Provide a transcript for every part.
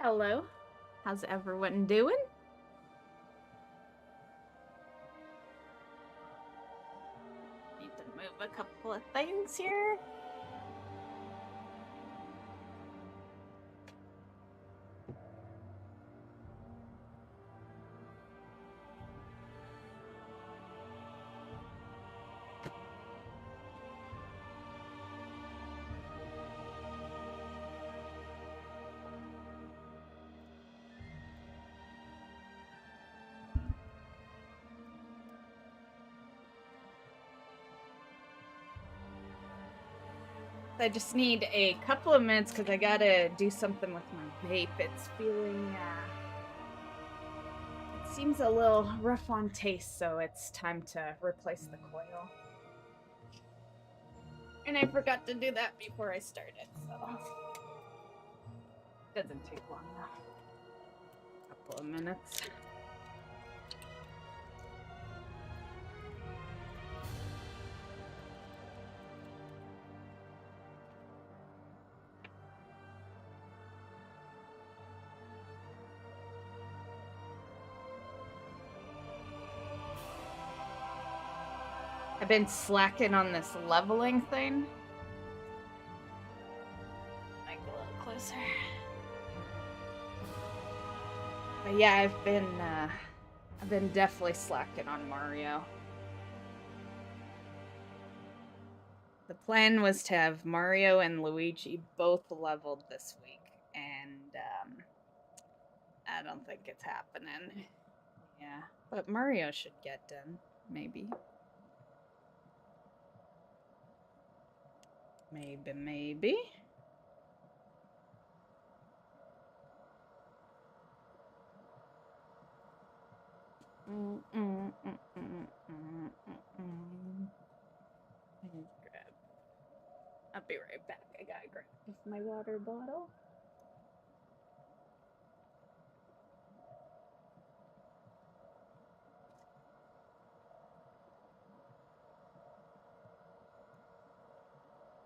Hello. How's everyone doing? Need to move a couple of things here. I just need a couple of minutes because I gotta do something with my vape. It's feeling, it seems a little rough on taste, so it's time to replace the coil. And I forgot to do that before I started, so it doesn't take long enough. A couple of minutes. I've been slacking on this leveling thing. Might get a little closer. But yeah, I've been definitely slacking on Mario. The plan was to have Mario and Luigi both leveled this week, and I don't think it's happening. Yeah, but Mario should get done, maybe. Maybe. I'll be right back. I gotta grab my water bottle.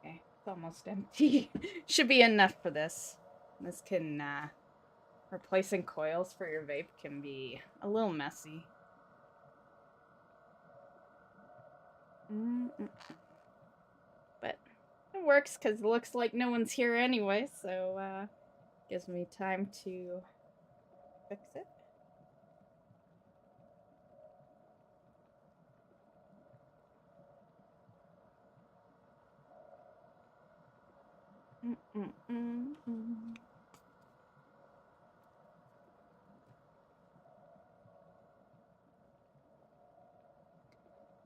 Okay, it's almost empty. Should be enough for this. This can, replacing coils for your vape can be a little messy. But it works because it looks like no one's here anyway, so gives me time to fix it.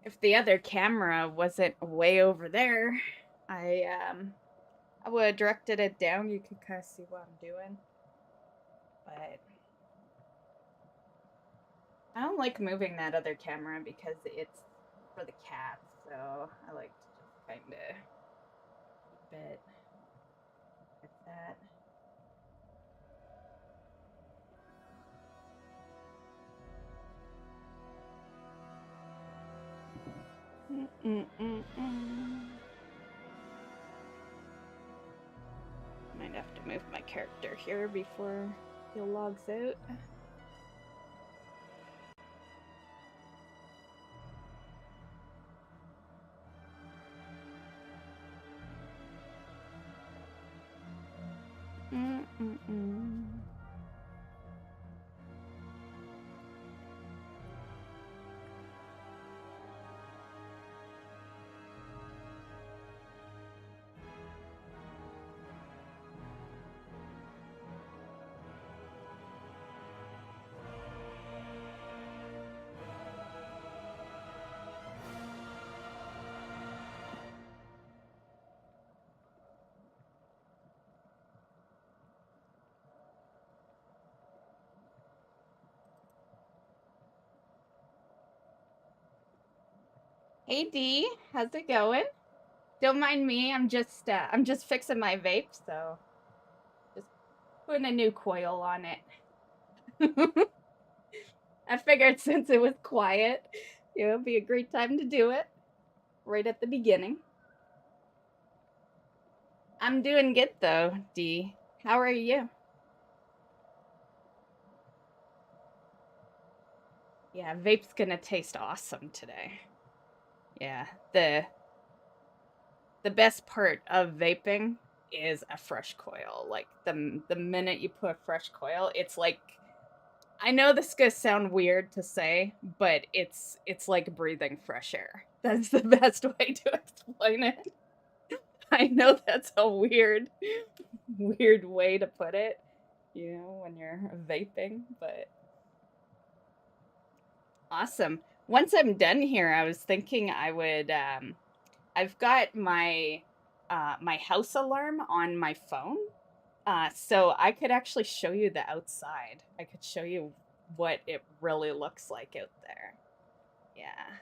If the other camera wasn't way over there, I would have directed it down. You could kind of see what I'm doing. But I don't like moving that other camera because it's for the cats, so I like to just kind of keep it like that. Might have to move my character here before he logs out. Hey Dee, how's it going? Don't mind me. I'm just fixing my vape, so just putting a new coil on it. I figured since it was quiet, it would be a great time to do it right at the beginning. I'm doing good though, Dee. How are you? Yeah, vape's gonna taste awesome today. Yeah, the best part of vaping is a fresh coil. Like the minute you put a fresh coil, it's like, I know this is gonna sound weird to say, but it's like breathing fresh air. That's the best way to explain it. I know that's a weird way to put it, you know, when you're vaping, but awesome. Once I'm done here, I was thinking I would I've got my my house alarm on my phone. So I could actually show you the outside. I could show you what it really looks like out there. Yeah.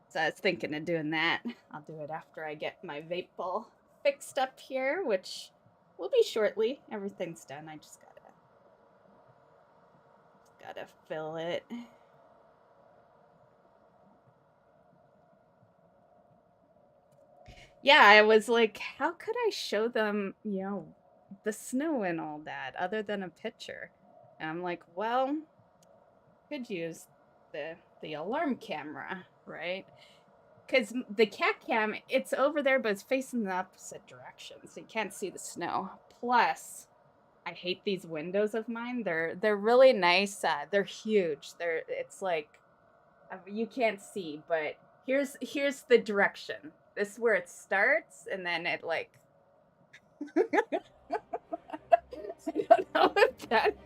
So I was thinking of doing that. I'll do it after I get my vape ball fixed up here, which will be shortly. Everything's done. I just gotta fill it. Yeah, I was like, how could I show them, you know, the snow and all that other than a picture? And I'm like, well, could use the alarm camera, right? Because the cat cam, it's over there, but it's facing the opposite direction, so you can't see the snow. Plus, I hate these windows of mine. They're really nice. They're huge. It's like you can't see, but here's the direction. This is where it starts, and then it like. I don't know if that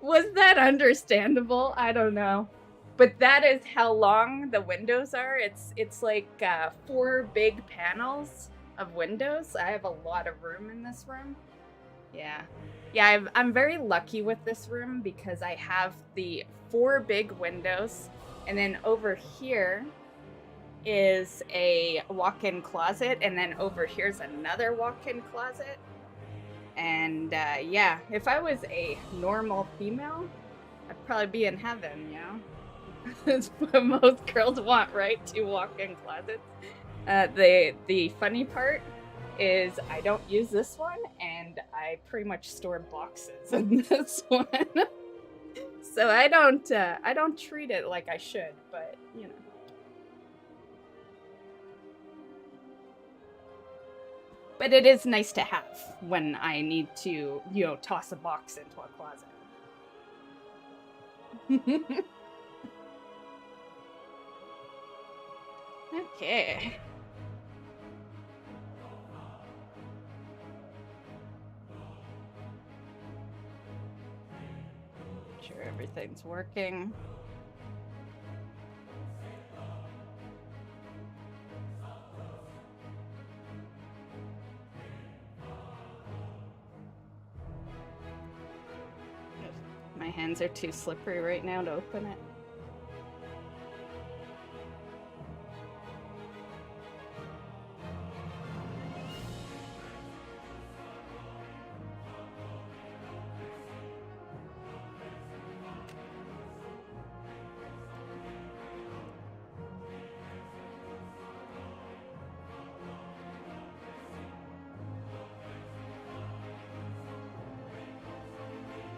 was that understandable. I don't know. But that is how long the windows are. It's like 4 big panels of windows. I have a lot of room in this room. Yeah. Yeah, I'm very lucky with this room because I have the 4 big windows, and then over here is a walk-in closet, and then over here's another walk-in closet. And yeah, if I was a normal female, I'd probably be in heaven, you know? That's what most girls want, right? 2 walk-in closets. The funny part is I don't use this one, and I pretty much store boxes in this one. So I don't treat it like I should, but you know. But it is nice to have when I need to, you know, toss a box into a closet. Okay. Make sure everything's working. My hands are too slippery right now to open it.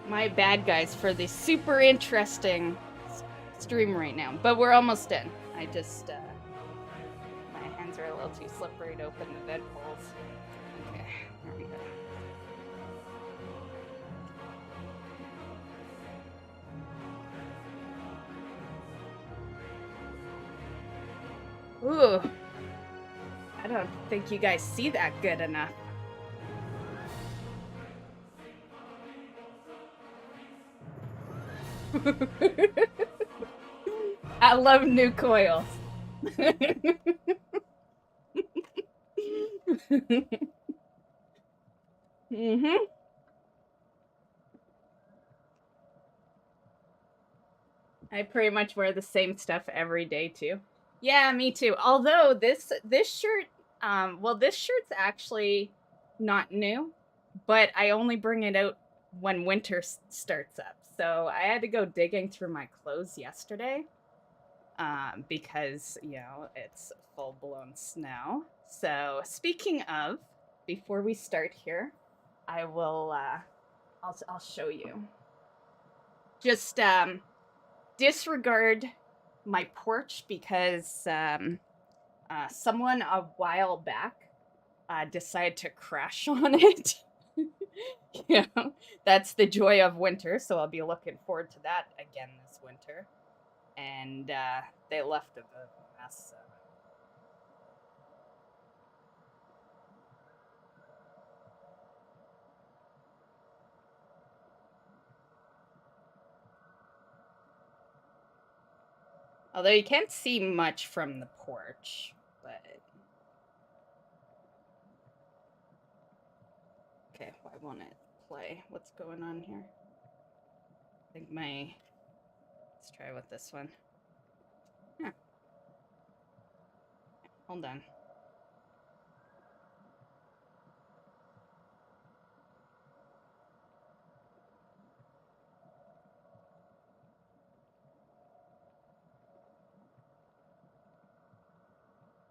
My bad, guys, for the super interesting stream right now. But we're almost done. I just, my hands are a little too slippery to open the vent holes. Okay, there we go. Ooh. I don't think you guys see that good enough. I love new coils. I pretty much wear the same stuff every day too. Yeah, me too. Although this shirt, well, this shirt's actually not new, but I only bring it out when winter starts up. So I had to go digging through my clothes yesterday because, you know, it's full-blown snow. So speaking of, before we start here, I will, I'll show you. Just, disregard my porch because someone a while back decided to crash on it. Yeah, that's the joy of winter, so I'll be looking forward to that again this winter. And they left a mess. Although you can't see much from the porch, but... Okay, why won't it play? What's going on here? I think my... Let's try with this one. Huh. Hold on.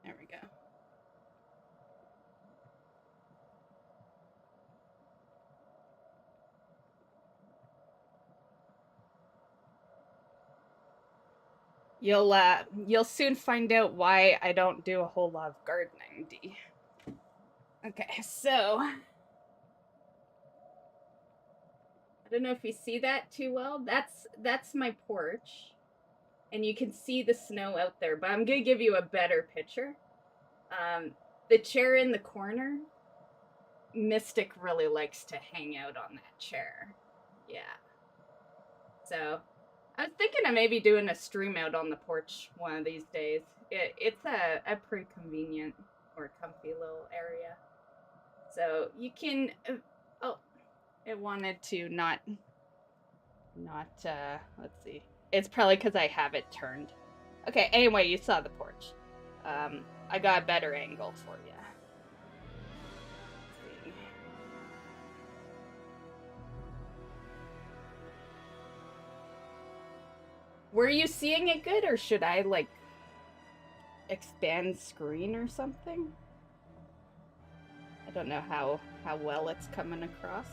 There we go. You'll soon find out why I don't do a whole lot of gardening, Dee. Okay, so I don't know if you see that too well. That's my porch, and you can see the snow out there. But I'm gonna give you a better picture. The chair in the corner, Mystic really likes to hang out on that chair. Yeah. So I was thinking of maybe doing a stream out on the porch one of these days. It's a pretty convenient or comfy little area. So you can, oh, it wanted to not, let's see. It's probably because I have it turned. Okay, anyway, you saw the porch. I got a better angle for you. Let's see. Were you seeing it good, or should I, like, expand screen or something? I don't know how well it's coming across.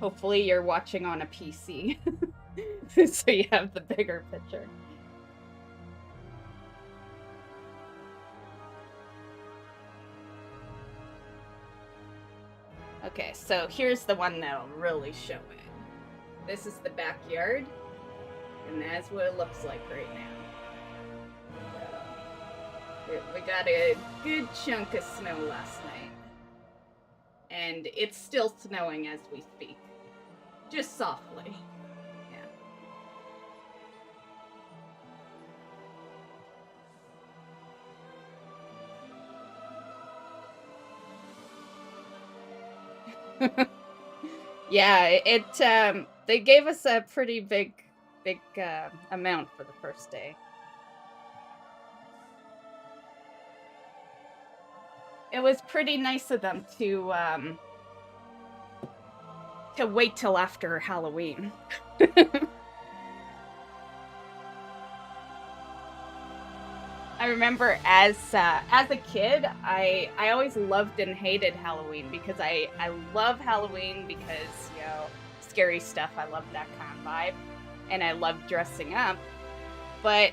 Hopefully you're watching on a PC, so you have the bigger picture. Okay, so here's the one that'll really show it. This is the backyard, and that's what it looks like right now. We got a good chunk of snow last night. And it's still snowing as we speak. Just softly. Yeah. Yeah, they gave us a pretty big amount for the first day. It was pretty nice of them to wait till after Halloween. I remember as a kid, I always loved and hated Halloween because I love Halloween because, you know, scary stuff. I love that kind of vibe, and I love dressing up. But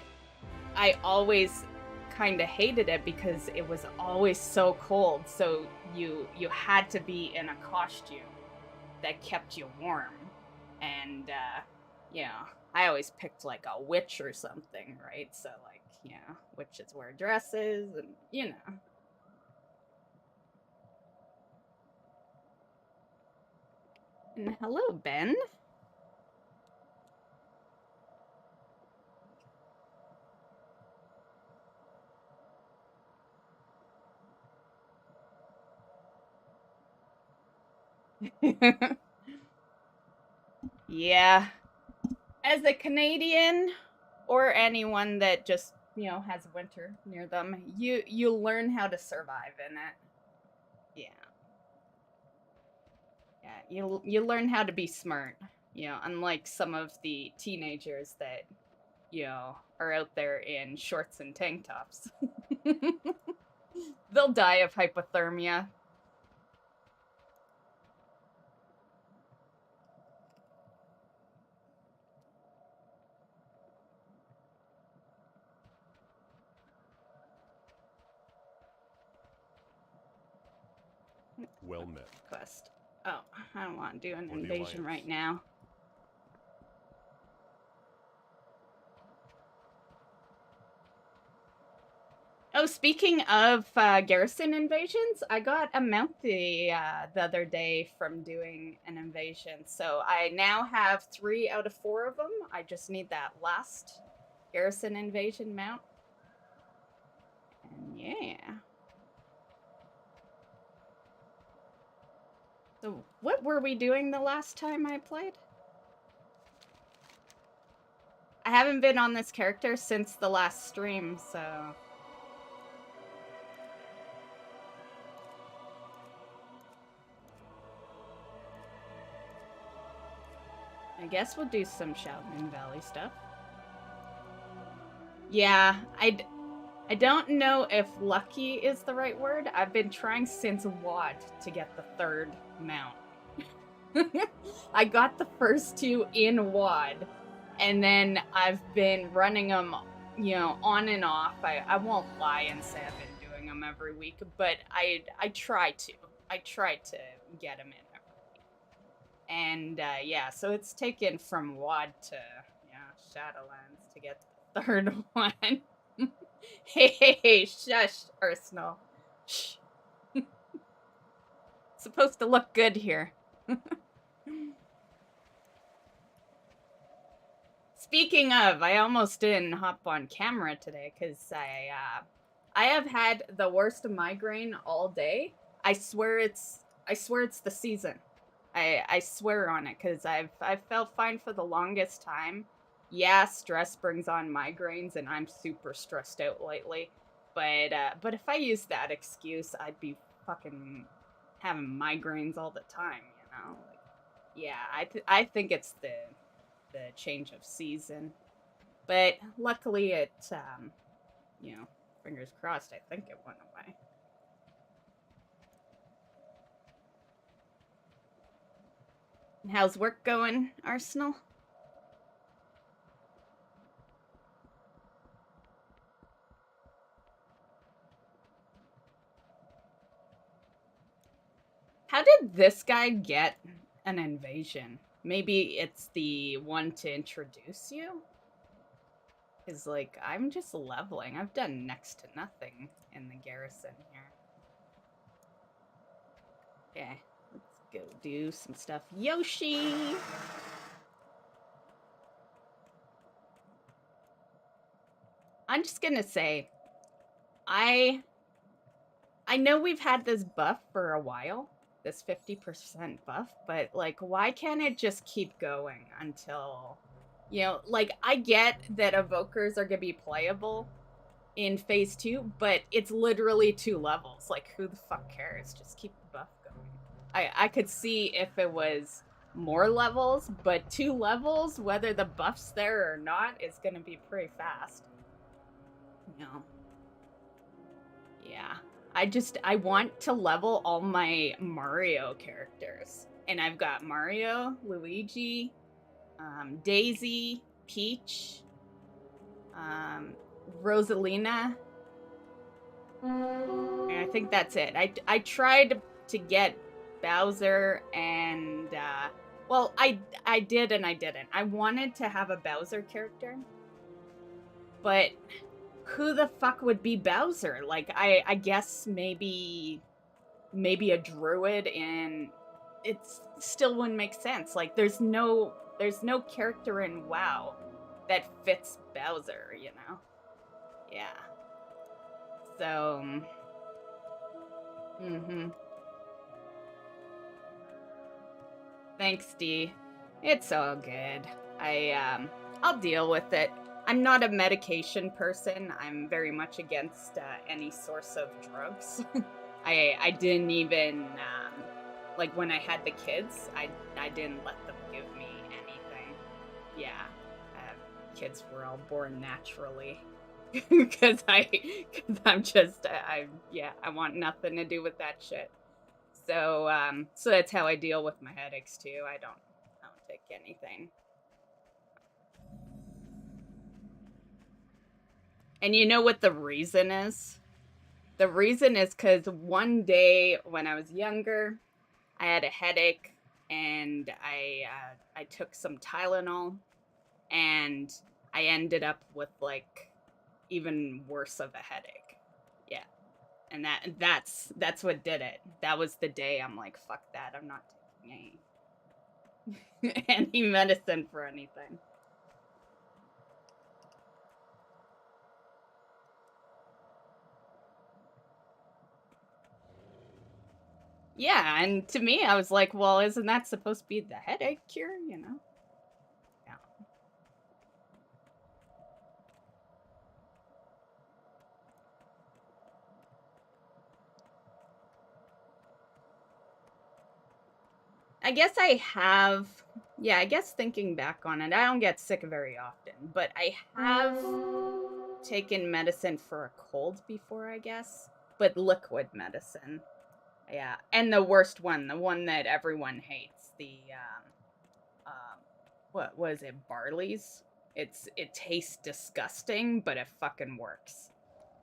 I always kind of hated it because it was always so cold. So you had to be in a costume that kept you warm, and you know, I always picked like a witch or something, right? So like, yeah, witches wear dresses, and you know. And hello, Ben. Yeah. As a Canadian, or anyone that just, you know, has winter near them, you learn how to survive in it. Yeah. Yeah, you learn how to be smart, you know, unlike some of the teenagers that, you know, are out there in shorts and tank tops. They'll die of hypothermia. Well met. Quest. Oh, I don't want to do an For the invasion Alliance. right now. Oh, speaking of garrison invasions, I got a mount the other day from doing an invasion. So I now have 3 out of 4 of them. I just need that last garrison invasion mount. And yeah. So what were we doing the last time I played? I haven't been on this character since the last stream, so... I guess we'll do some Shoutman Valley stuff. Yeah, I don't know if lucky is the right word. I've been trying since WoD to get the 3rd mount. I got the first 2 in WoD, and then I've been running them, you know, on and off. I won't lie and say I've been doing them every week, but I try to. I try to get them in. And yeah, so it's taken from WoD to Shadowlands to get the 3rd one. Hey, shush, Arsenal. Shh. Supposed to look good here. Speaking of, I almost didn't hop on camera today because I have had the worst migraine all day. I swear it's the season. I swear on it, because I've felt fine for the longest time. Yeah, stress brings on migraines, and I'm super stressed out lately. But if I used that excuse, I'd be fucking having migraines all the time, you know? Like, yeah, I think it's the change of season. But luckily it, you know, fingers crossed, I think it went away. How's work going, Arsenal? How did this guy get an invasion? Maybe it's the one to introduce you? Because, like, I'm just leveling. I've done next to nothing in the garrison here. Okay, let's go do some stuff. Yoshi! I'm just gonna say, I know we've had this buff for a while, this 50% buff, but, like, why can't it just keep going until, you know, like, I get that evokers are gonna be playable in phase 2, but it's literally 2 levels. Like, who the fuck cares? Just keep the buff going. I could see if it was more levels, but 2 levels, whether the buff's there or not, is gonna be pretty fast. You know. Yeah. I want to level all my Mario characters. And I've got Mario, Luigi, Daisy, Peach, Rosalina. And I think that's it. I tried to get Bowser and, well, I did and I didn't. I wanted to have a Bowser character, but who the fuck would be Bowser? Like, I guess maybe a druid, and it still wouldn't make sense. Like, there's no character in WoW that fits Bowser, you know? Yeah. So, Thanks, Dee. It's all good. I'll deal with it. I'm not a medication person. I'm very much against any source of drugs. I didn't even, like, when I had the kids, I didn't let them give me anything. Yeah, kids were all born naturally. Because I'm just, I want nothing to do with that shit. So, so that's how I deal with my headaches too. I don't take anything. And you know what the reason is? The reason is because one day when I was younger, I had a headache, and I took some Tylenol, and I ended up with like even worse of a headache. Yeah, and that's what did it. That was the day I'm like, fuck that, I'm not taking any medicine for anything. Yeah, and to me, I was like, well, isn't that supposed to be the headache cure, you know? Yeah. I guess I have, yeah, I guess thinking back on it, I don't get sick very often, but I have taken medicine for a cold before, I guess, but liquid medicine. Yeah, and the worst one, the one that everyone hates, the what was it, Barley's? It tastes disgusting, but it fucking works.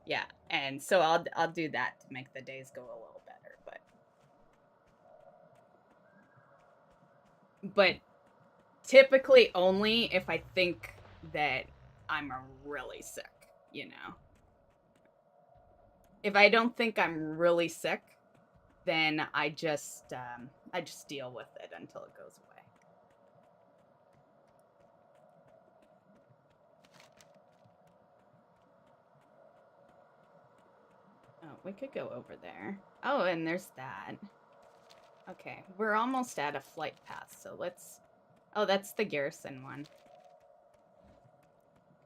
Yeah, and so I'll do that to make the days go a little better, but typically only if I think that I'm really sick, you know. If I don't think I'm really sick, then I just deal with it until it goes away. Oh, we could go over there. Oh, and there's that. Okay, we're almost at a flight path, so let's... Oh, that's the garrison one.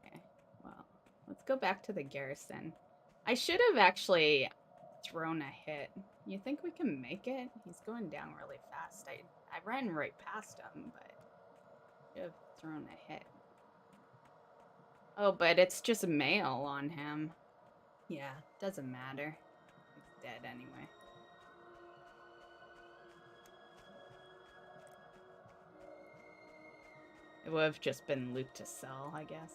Okay, well, let's go back to the garrison. I should have actually thrown a hit. You think we can make it? He's going down really fast. I ran right past him, but I should have thrown a hit. Oh, but it's just mail on him. Yeah, doesn't matter. He's dead anyway. It would have just been loot to sell, I guess.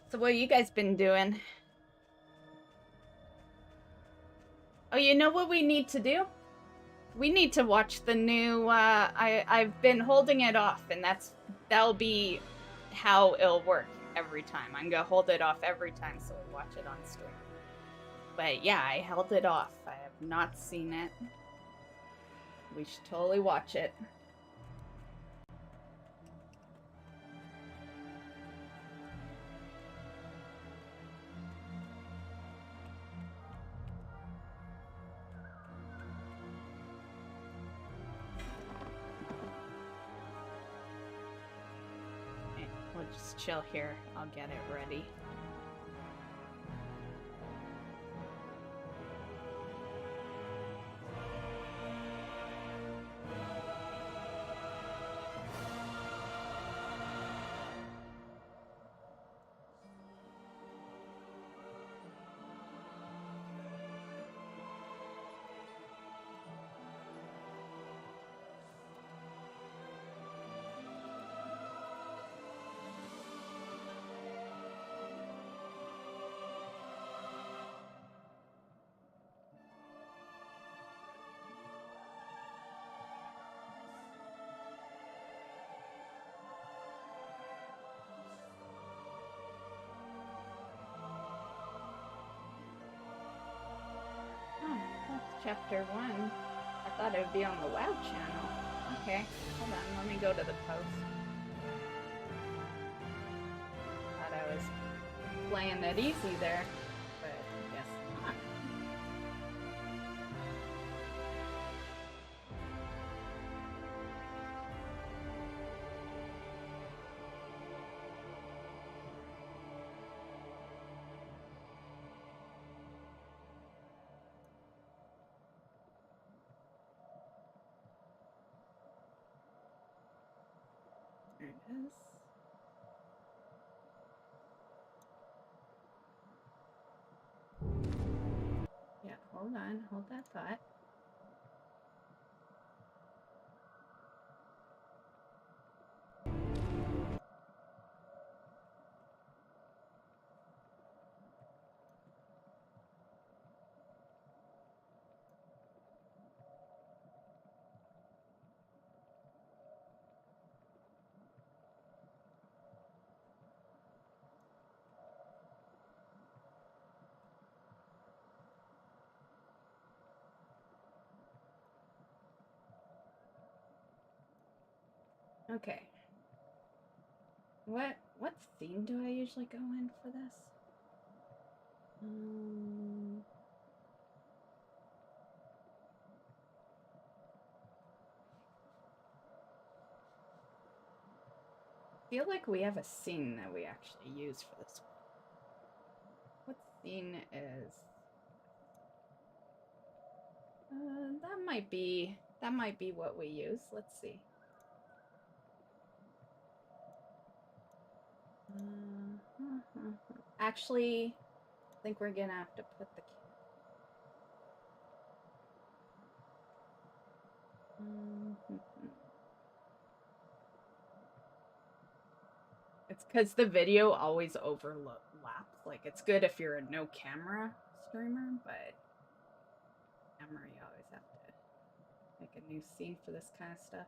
So what have you guys been doing? Oh, you know what we need to do? We need to watch the new, I've been holding it off, and that'll be how it'll work every time. I'm gonna hold it off every time so we'll watch it on stream. But yeah, I held it off. I have not seen it. We should totally watch it. Okay, we'll just chill here. I'll get it ready. Chapter 1. I thought it would be on the WoW channel. Okay, hold on, let me go to the post. Thought I was playing it easy there, but I guess not. There it is. Yeah, hold on, hold that thought. Okay. What theme do I usually go in for this? I feel like we have a scene that we actually use for this one. What scene is? That might be what we use. Let's see. Actually, I think we're gonna have to put the. It's because the video always overlaps. Like, it's good if you're a no camera streamer, but camera, you always have to make a new scene for this kind of stuff.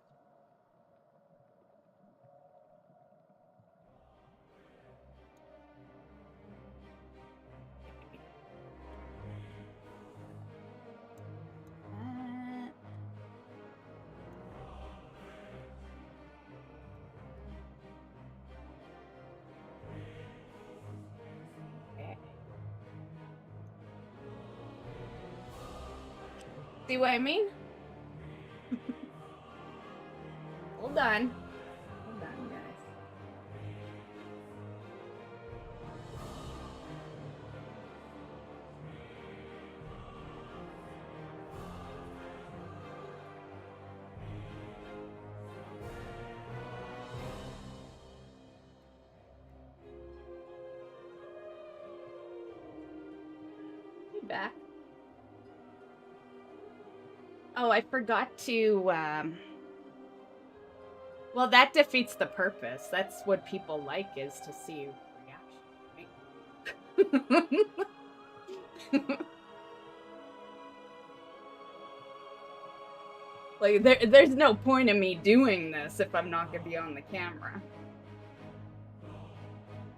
See what I mean? Hold on. Hold on, guys. You back? Oh, I forgot to, well, that defeats the purpose. That's what people like, is to see reaction, right? Like, there's no point in me doing this if I'm not gonna be on the camera.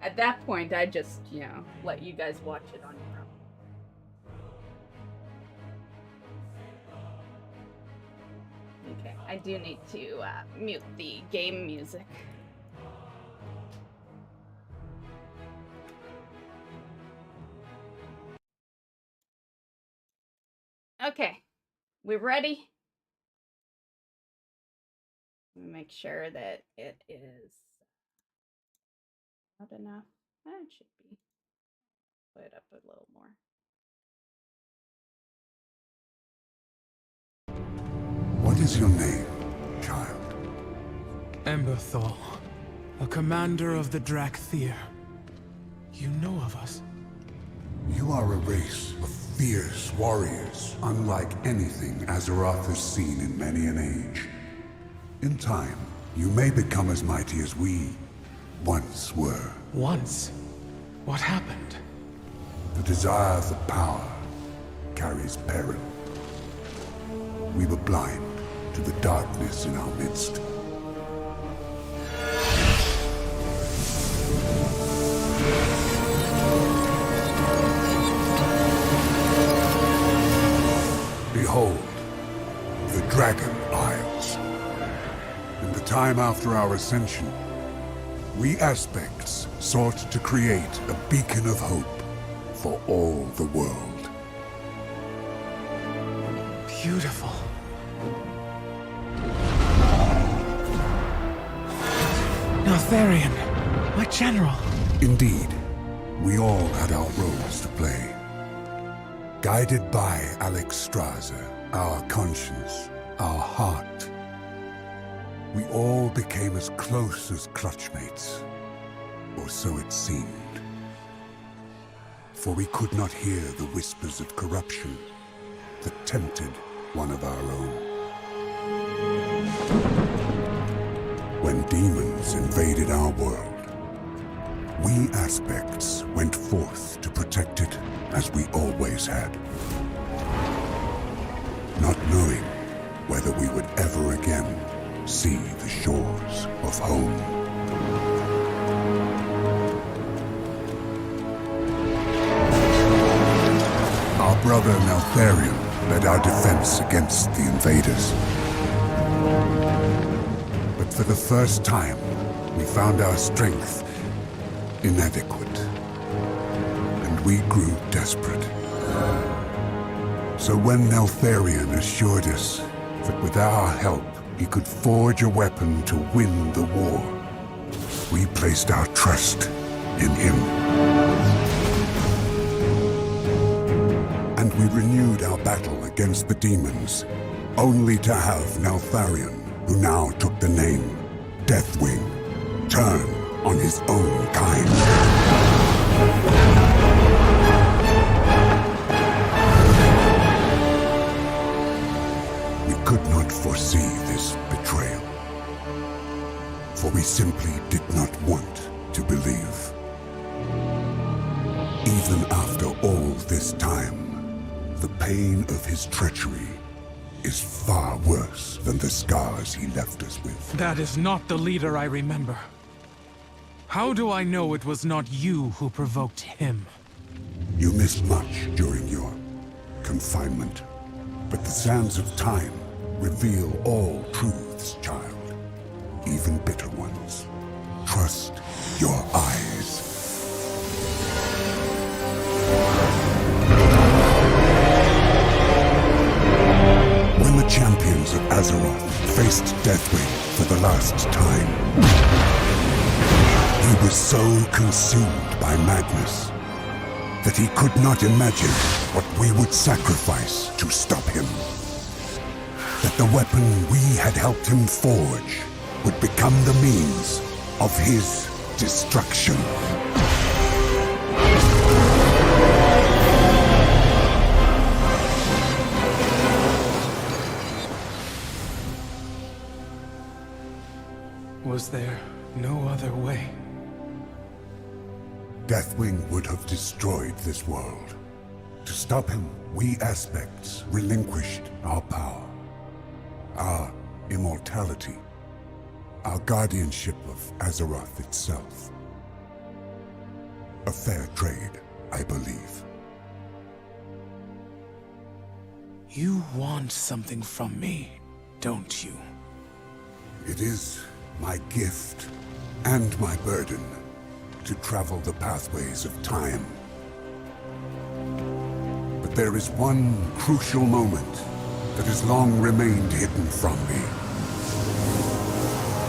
At that point, I just, you know, let you guys watch it on your own. Okay, I do need to mute the game music. Okay, we ready? Make sure that it is not enough. It should be. Put it up a little more. What is your name, child? Emberthal, a commander of the Drakthir. You know of us? You are a race of fierce warriors, unlike anything Azeroth has seen in many an age. In time, you may become as mighty as we once were. Once? What happened? The desire for power carries peril. We were blind to the darkness in our midst. Behold, the Dragon Isles. In the time after our ascension, we Aspects sought to create a beacon of hope for all the world. Beautiful. Neltharion, my general. Indeed, we all had our roles to play. Guided by Alexstrasza, our conscience, our heart, we all became as close as clutchmates, or so it seemed. For we could not hear the whispers of corruption that tempted one of our own. When demons invaded our world, we Aspects went forth to protect it as we always had. Not knowing whether we would ever again see the shores of home. Our brother Neltharion led our defense against the invaders. But for the first time, we found our strength inadequate. And we grew desperate. So when Neltharion assured us that with our help, he could forge a weapon to win the war, we placed our trust in him. And we renewed our battle against the demons, only to have Neltharion, who now took the name Deathwing, turn on his own kind. We could not foresee this betrayal, for we simply did not want to believe. Even after all this time, the pain of his treachery is far worse than the scars he left us with. That is not the leader I remember. How do I know it was not you who provoked him? You missed much during your confinement, but the sands of time reveal all truths, child, even bitter ones. Trust your eyes. When the champions of Azeroth faced Deathwing for the last time, he was so consumed by madness that he could not imagine what we would sacrifice to stop him. That the weapon we had helped him forge would become the means of his destruction. Was there no other way? Deathwing would have destroyed this world. To stop him, we aspects relinquished our power, our immortality, our guardianship of Azeroth itself. A fair trade, I believe. You want something from me, don't you? It is my gift and my burden to travel the pathways of time. But there is one crucial moment that has long remained hidden from me.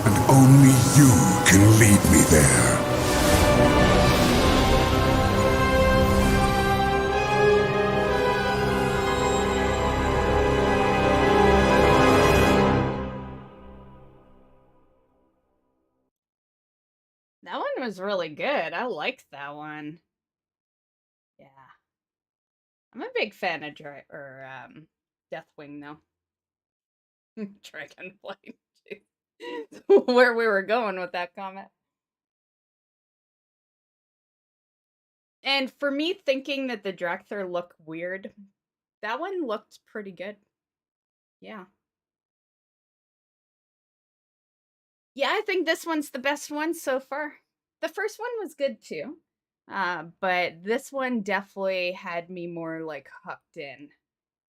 And only you can lead me there. That one was really good. I liked that one. Yeah. I'm a big fan of Deathwing, though. Dragonflight. Where we were going with that comment. And for me thinking that the Drakthir looked weird, that one looked pretty good. Yeah. Yeah, I think this one's the best one so far. The first one was good too. But this one definitely had me more like hooked in.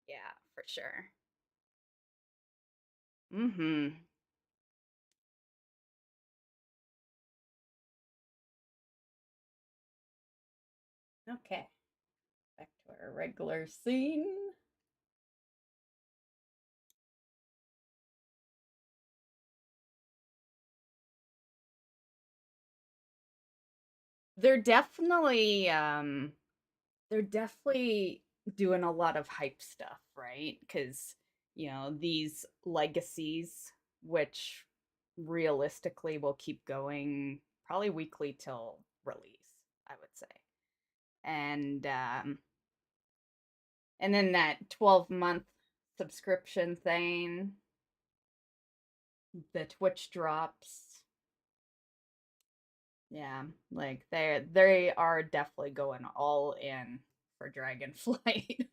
Yeah, for sure. Mm-hmm. Okay. Back to our regular scene. They're definitely doing a lot of hype stuff, right? Because, you know, these legacies, which realistically will keep going probably weekly till release, I would say. And then that 12-month subscription thing, the Twitch drops. Yeah, like they are definitely going all in for Dragonflight.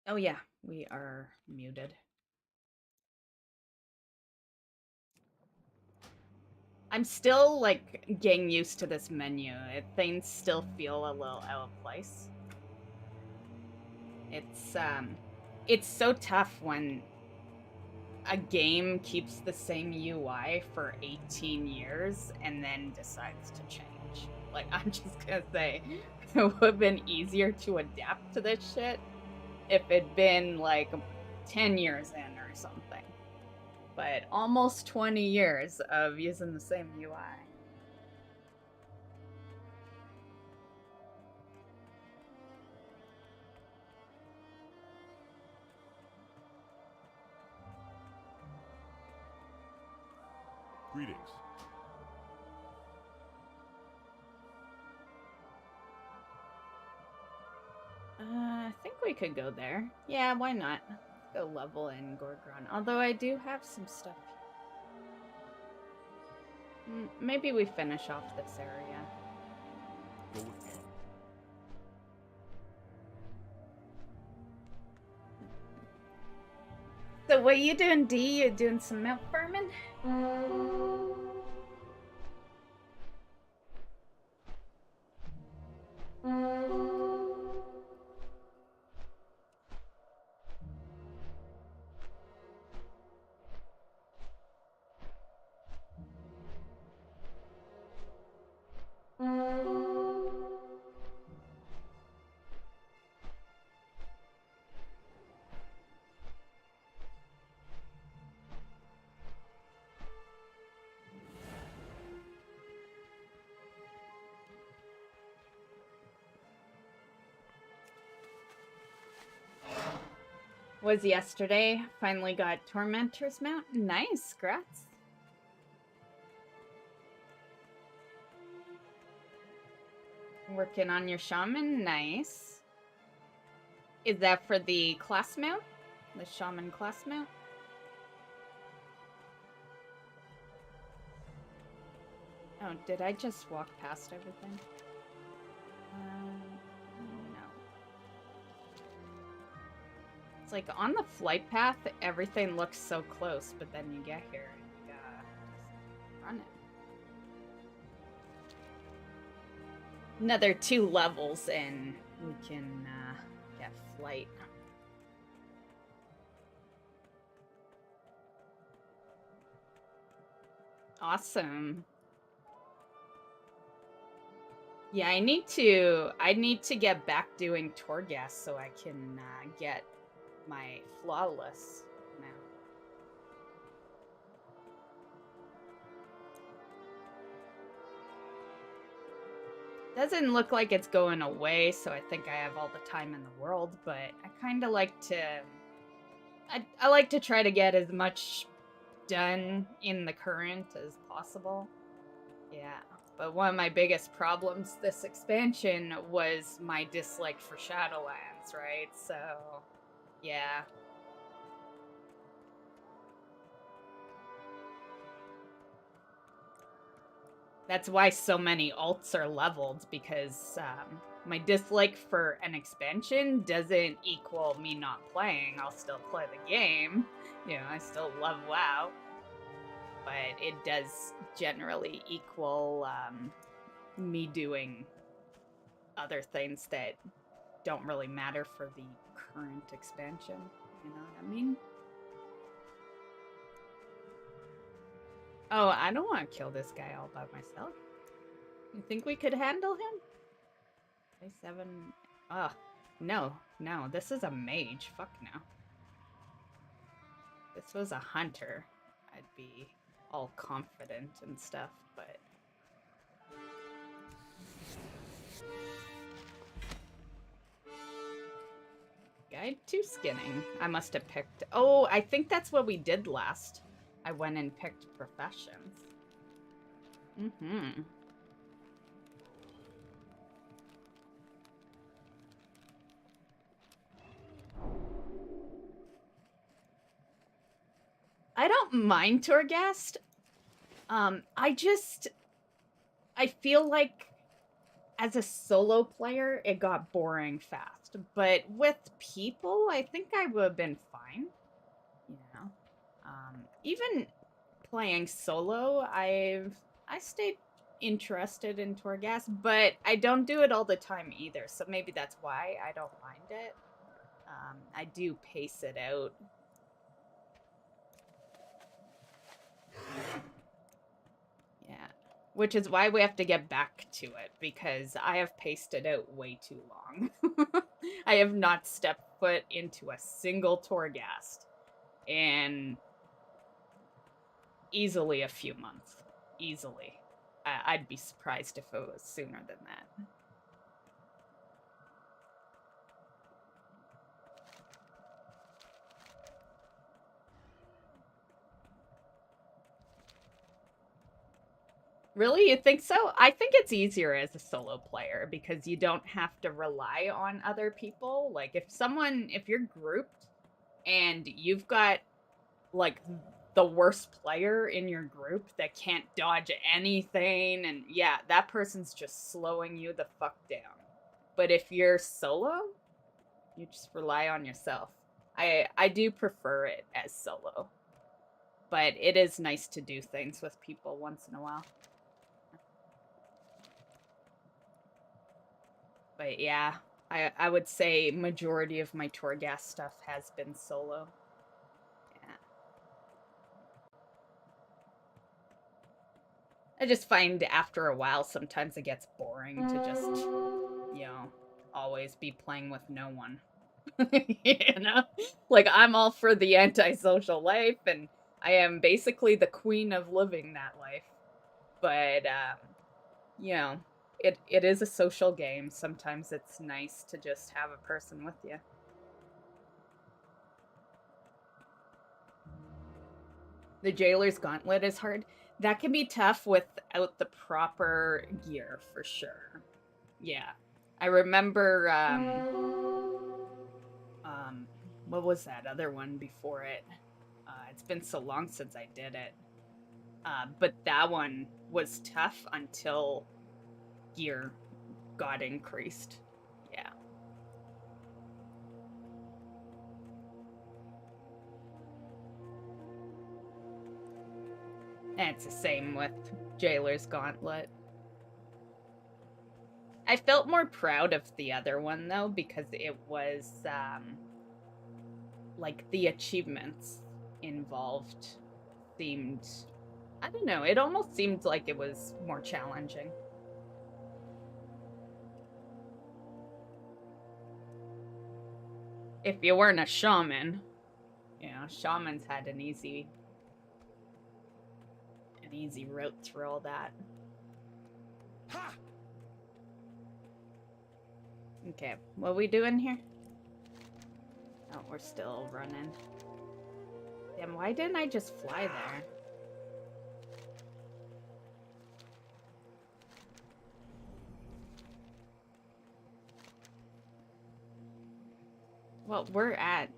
Oh yeah, we are muted. I'm still, like, getting used to this menu. Things still feel a little out of place. It's so tough when a game keeps the same UI for 18 years and then decides to change. Like, I'm just gonna say, it would have been easier to adapt to this shit if it'd been, like, 10 years in or something. But almost 20 years of using the same UI. Greetings. I think we could go there. Yeah, why not? Go level in Gorgron. Although I do have some stuff. Maybe we finish off this area. Go with me. So what you doing, Dee? You doing some milk farming? Was yesterday. Finally got Tormentor's mount. Nice, grats. Working on your shaman. Nice. Is that for the class mount? The shaman class mount? Oh, did I just walk past everything? No. It's like on the flight path, everything looks so close, but then you get here and you gotta just run it. Another 2 levels and we can get flight. Awesome. Yeah, I need to get back doing Torghast so I can get my flawless now. Doesn't look like it's going away, so I think I have all the time in the world, but I kind of like to... I like to try to get as much done in the current as possible. Yeah, but one of my biggest problems this expansion was my dislike for Shadowlands, right? So, yeah. That's why so many alts are leveled, because my dislike for an expansion doesn't equal me not playing. I'll still play the game. You know, I still love WoW. But it does generally equal me doing other things that don't really matter for the current expansion. You know what I mean? Oh, I don't want to kill this guy all by myself. You think we could handle him? 7. Ugh. No, this is a mage. Fuck no. This was a hunter. I'd be all confident and stuff, but... Guide to skinning. I must have picked... Oh, I think that's what we did last. I went and picked professions. I don't mind Torghast. I feel like as a solo player, it got boring fast. but with people, I think I would have been fine. You know, even playing solo, I stayed interested in Torghast, but I don't do it all the time either. So maybe that's why I don't mind it. I do pace it out. Yeah, which is why we have to get back to it, because I have paced it out way too long. I have not stepped foot into a single Torghast in easily a few months. Easily. I'd be surprised if it was sooner than that. Really? You think so? I think it's easier as a solo player because you don't have to rely on other people. Like, if you're grouped and you've got, like, the worst player in your group that can't dodge anything, and yeah, that person's just slowing you the fuck down. But if you're solo, you just rely on yourself. I do prefer it as solo. But it is nice to do things with people once in a while. But yeah, I would say majority of my Torghast stuff has been solo. Yeah. I just find after a while sometimes it gets boring to just, you know, always be playing with no one. You know? Like, I'm all for the antisocial life, and I am basically the queen of living that life. But, you know, it is a social game. Sometimes it's nice to just have a person with you. The Jailer's Gauntlet is hard. That can be tough without the proper gear, for sure. Yeah. I remember, what was that other one before it? It's been so long since I did it. But that one was tough until gear got increased. Yeah. And it's the same with Jailer's Gauntlet. I felt more proud of the other one, though, because it was, like, the achievements involved seemed... I don't know, it almost seemed like it was more challenging. If you weren't a shaman, you know, shamans had an easy route through all that. Ha! Okay, what are we doing here? Oh, we're still running. Damn, why didn't I just fly there? Well, we're at,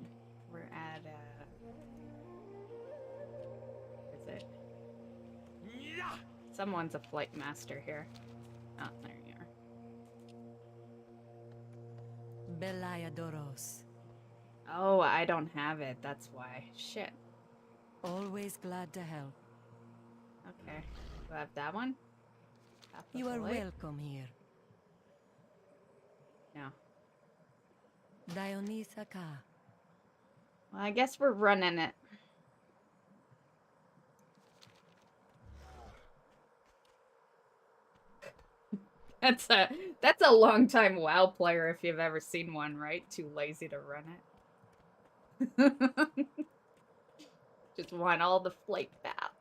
is it? Someone's a flight master here. Oh, there you are. Belayadoros. Oh, I don't have it, that's why. Shit. Always glad to help. Okay. Do I have that one? You are welcome here. No. Dionisa Ka. Well, I guess we're running it. That's a long time WoW player if you've ever seen one, right? Too lazy to run it. Just want all the flight paths.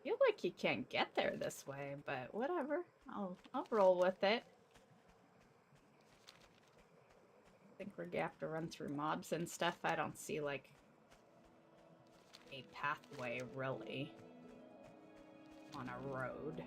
Feel like you can't get there this way, but whatever. I'll roll with it. I think we're gonna have to run through mobs and stuff. I don't see like a pathway really on a road.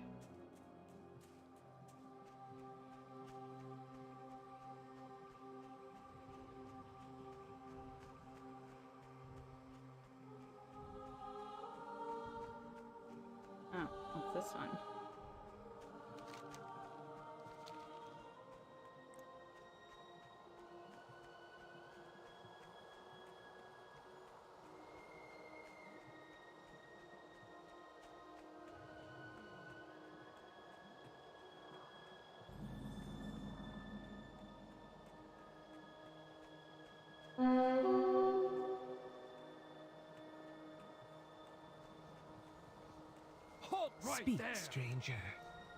Speak, stranger.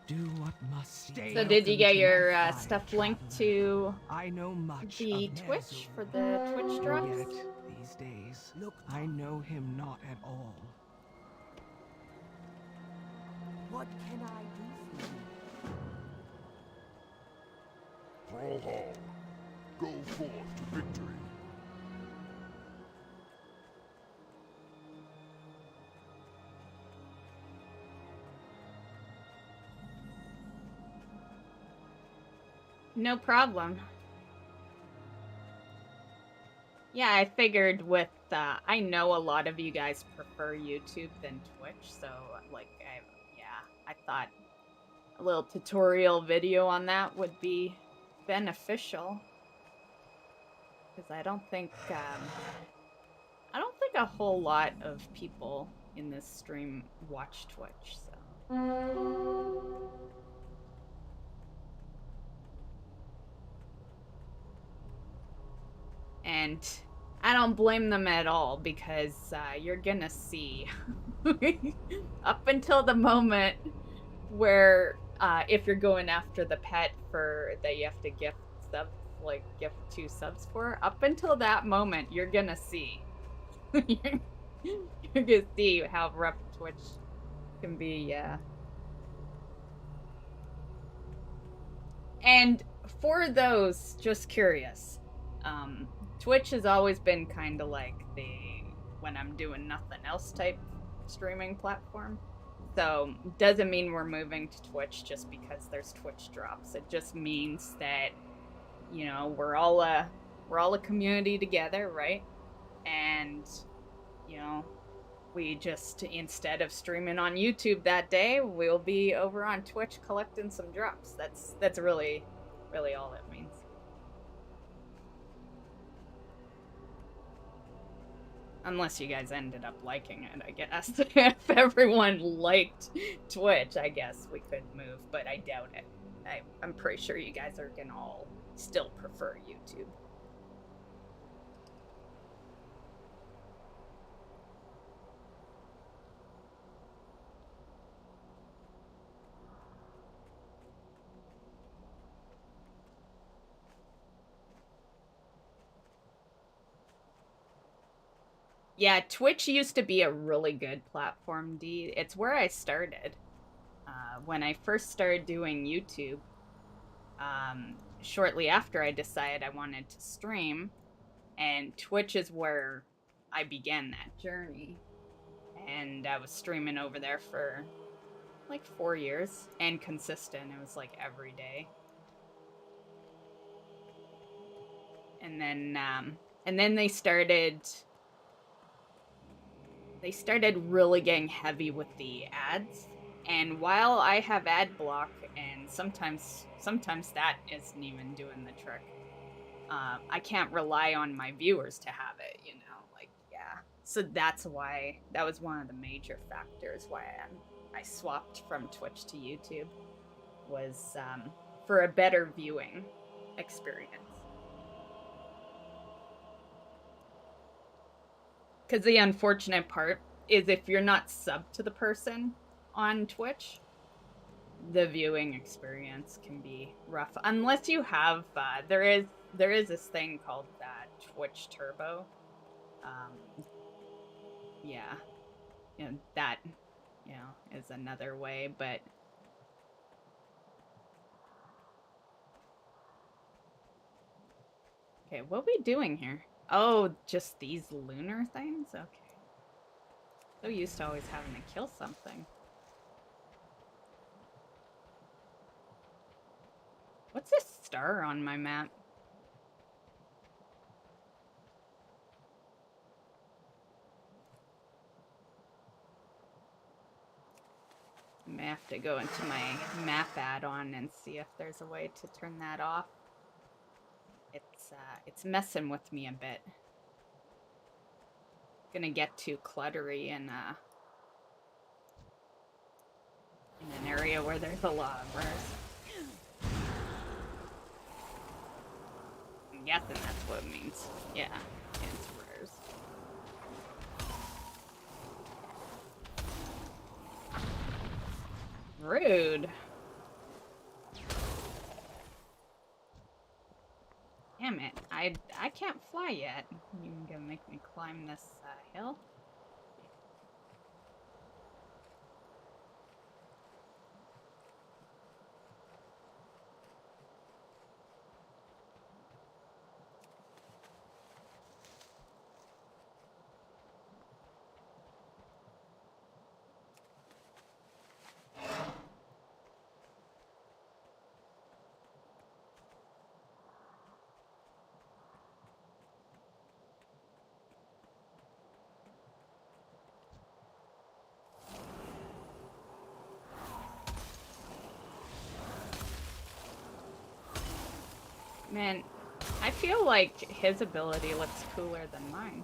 Do what must stay. So did you get your fire, stuff linked traveler. to I know much the of Twitch Ner'zhul. for the Twitch drops? Yet these days, look, I know him not at all. What can I do for you? Brawlhall, go forth to victory. No problem. Yeah, I figured with, I know a lot of you guys prefer YouTube than Twitch, so, like, I thought a little tutorial video on that would be beneficial. Because I don't think a whole lot of people in this stream watch Twitch, so. And I don't blame them at all, because you're gonna see up until the moment where if you're going after the pet for that you have to gift subs, like gift 2 subs for, up until that moment you're gonna see you're gonna see how rough Twitch can be. Yeah. And for those just curious, Twitch has always been kind of like the when I'm doing nothing else type streaming platform. So doesn't mean we're moving to Twitch just because there's Twitch drops. It just means that, you know, we're all a community together, right? And, you know, we just, instead of streaming on YouTube that day, we'll be over on Twitch collecting some drops. That's really all it means. Unless you guys ended up liking it, I guess. If everyone liked Twitch, I guess we could move, but I doubt it. I'm pretty sure you guys are gonna all still prefer YouTube. Yeah, Twitch used to be a really good platform, Dee. It's where I started. When I first started doing YouTube, shortly after I decided I wanted to stream, and Twitch is where I began that journey. And I was streaming over there for like 4 years, and consistent. It was like every day. And then they started really getting heavy with the ads. And while I have ad block, and sometimes that isn't even doing the trick, I can't rely on my viewers to have it, you know, like, yeah. So that's why, that was one of the major factors why I swapped from Twitch to YouTube, was for a better viewing experience. Because the unfortunate part is if you're not subbed to the person on Twitch, the viewing experience can be rough. Unless you have, there is this thing called Twitch Turbo. Yeah, you know, that, you know, is another way, but okay, what are we doing here? Oh, just these lunar things? Okay. So used to always having to kill something. What's this star on my map? I may have to go into my map add-on and see if there's a way to turn that off. It's messing with me a bit. Gonna get too cluttery in an area where there's a lot of rares. I'm guessing that's what it means. Yeah, it's rares. rude. Damn it. I can't fly yet. You're gonna make me climb this hill? Man, I feel like his ability looks cooler than mine.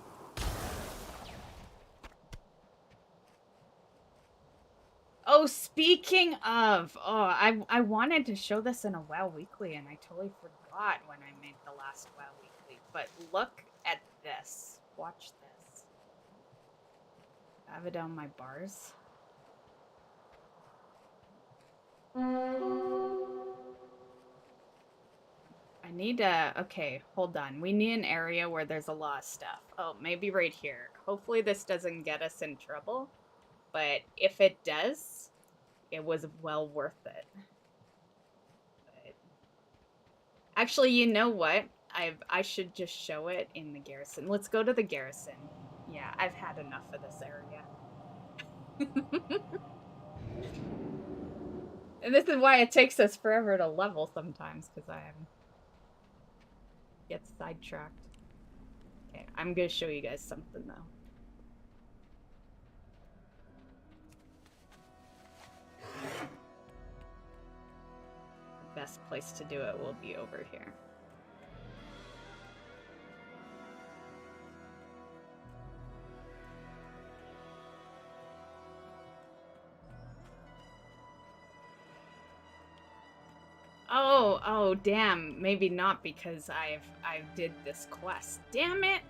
Oh, speaking of, I wanted to show this in a WoW Weekly and I totally forgot when I made the last WoW Weekly. But look at this. Watch this. I have it on my bars. I need to, okay, hold on. We need an area where there's a lot of stuff. Oh, maybe right here. Hopefully this doesn't get us in trouble. But if it does, it was well worth it. But actually, you know what? I should just show it in the garrison. Let's go to the garrison. Yeah, I've had enough of this area. And this is why it takes us forever to level sometimes, because I get sidetracked. Okay, I'm gonna show you guys something though. The best place to do it will be over here. Oh, damn. Maybe not because I did this quest. Damn it!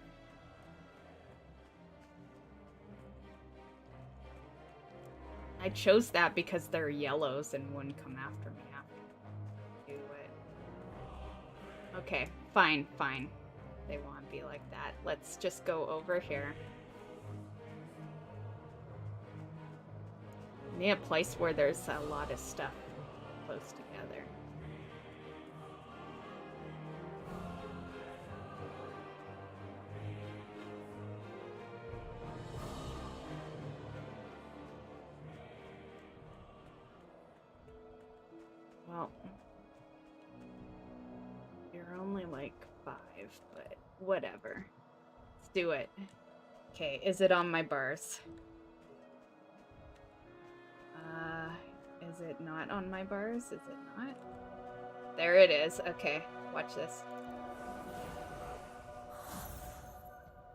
I chose that because they're yellows and wouldn't come after me after I do it. Okay, fine. They want to be like that. Let's just go over here. I need a place where there's a lot of stuff close together. Well, you're only like 5, but whatever. Let's do it. Okay, is it on my bars? Is it not on my bars? Is it not? There it is. Okay, watch this.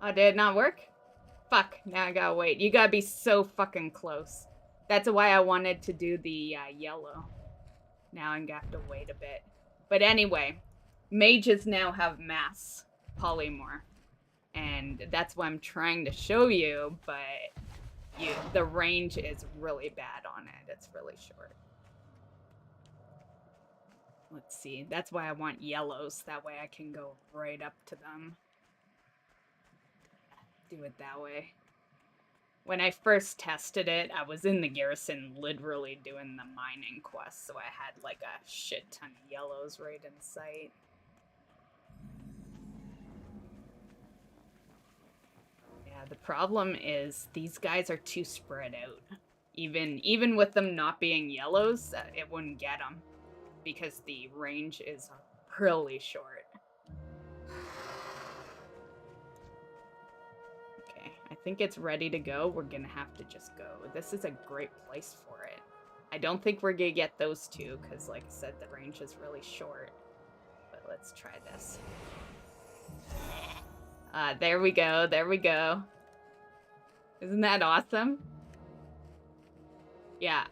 Oh, did it not work? Fuck, now I gotta wait. You gotta be so fucking close. That's why I wanted to do the yellow. Now I'm gonna have to wait a bit. But anyway, mages now have mass polymorph. And that's what I'm trying to show you, but the range is really bad on it. It's really short. Let's see. That's why I want yellows. That way I can go right up to them. Do it that way. When I first tested it, I was in the garrison literally doing the mining quest, so I had like a shit ton of yellows right in sight. Yeah, the problem is these guys are too spread out. Even with them not being yellows, it wouldn't get them because the range is really short. Okay, I think it's ready to go. We're gonna have to just go. This is a great place for it. I don't think we're gonna get those two because, like I said, the range is really short. But let's try this. There we go. There we go. Isn't that awesome? Yeah.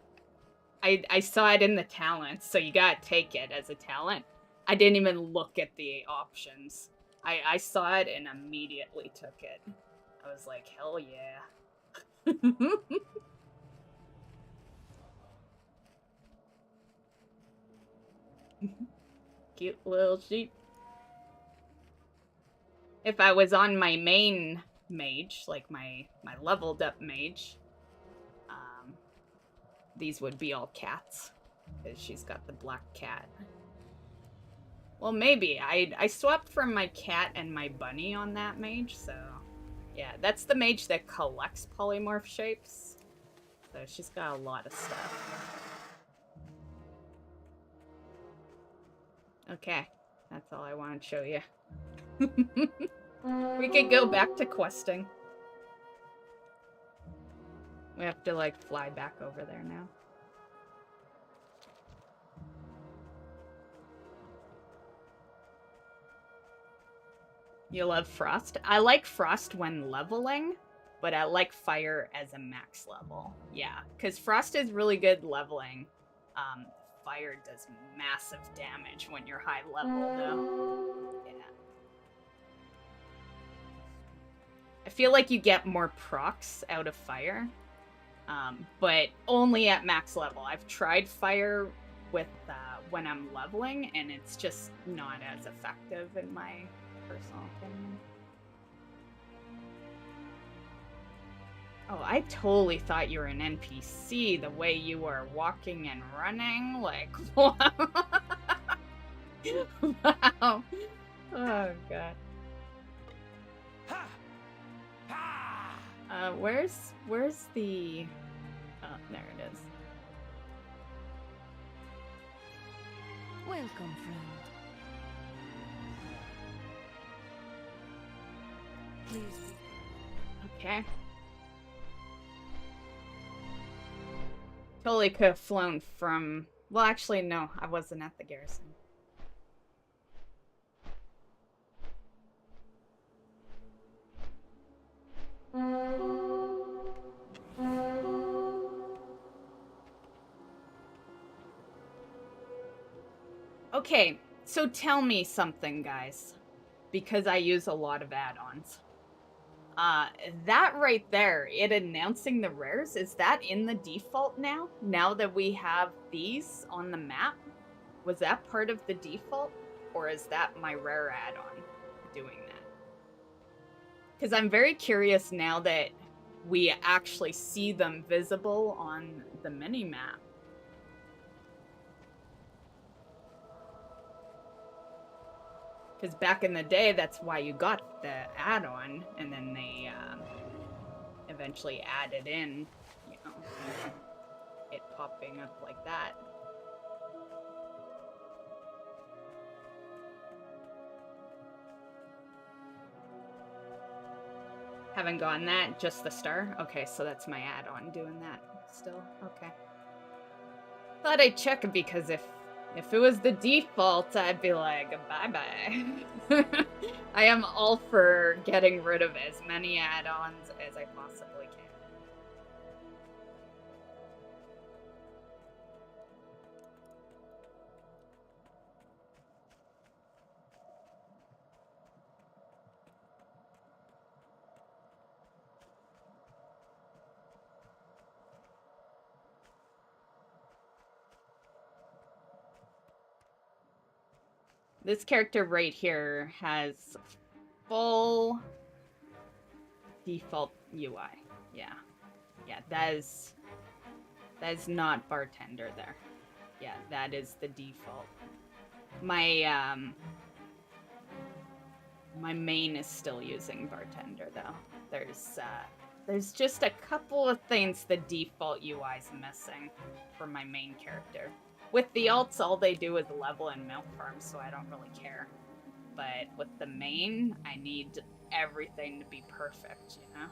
I saw it in the talents, so you gotta take it as a talent. I didn't even look at the options. I saw it and immediately took it. I was like, hell yeah. Cute little sheep. If I was on my main mage, like my leveled up mage, these would be all cats. Because she's got the black cat. Well, maybe. I swapped from my cat and my bunny on that mage, so... Yeah, that's the mage that collects polymorph shapes. So she's got a lot of stuff. Okay, that's all I wanted to show you. We could go back to questing. We have to, like, fly back over there now. You love Frost? I like Frost when leveling, but I like Fire as a max level. Yeah, because Frost is really good leveling. Fire does massive damage when you're high level, though. Yeah. I feel like you get more procs out of Fire, but only at max level. I've tried Fire with when I'm leveling, and it's just not as effective in my personal opinion. Oh, I totally thought you were an NPC the way you were walking and running. Like, wow. Wow. Oh, God. Where's the... Oh, there it is. Welcome, friend. Please. Okay. Totally could have flown from... Well, actually, no. I wasn't at the garrison. Okay, so tell me something, guys. Because I use a lot of add-ons. That right there, it announcing the rares, is that in the default now? Now that we have these on the map? Was that part of the default? Or is that my rare add-on doing that? Because I'm very curious now that we actually see them visible on the mini-map. Because back in the day, that's why you got the add-on, and then they eventually added in, you know, it popping up like that. Haven't gotten that, just the star? Okay, so that's my add-on doing that still. Okay. Thought I'd check because if it was the default, I'd be like, bye-bye. I am all for getting rid of as many add-ons as I possibly can. This character right here has full default UI. Yeah. Yeah, that is not bartender there. Yeah, that is the default. My my main is still using bartender though. There's just a couple of things the default UI is missing for my main character. With the alts, all they do is level and milk farm, so I don't really care. But with the main, I need everything to be perfect, you know?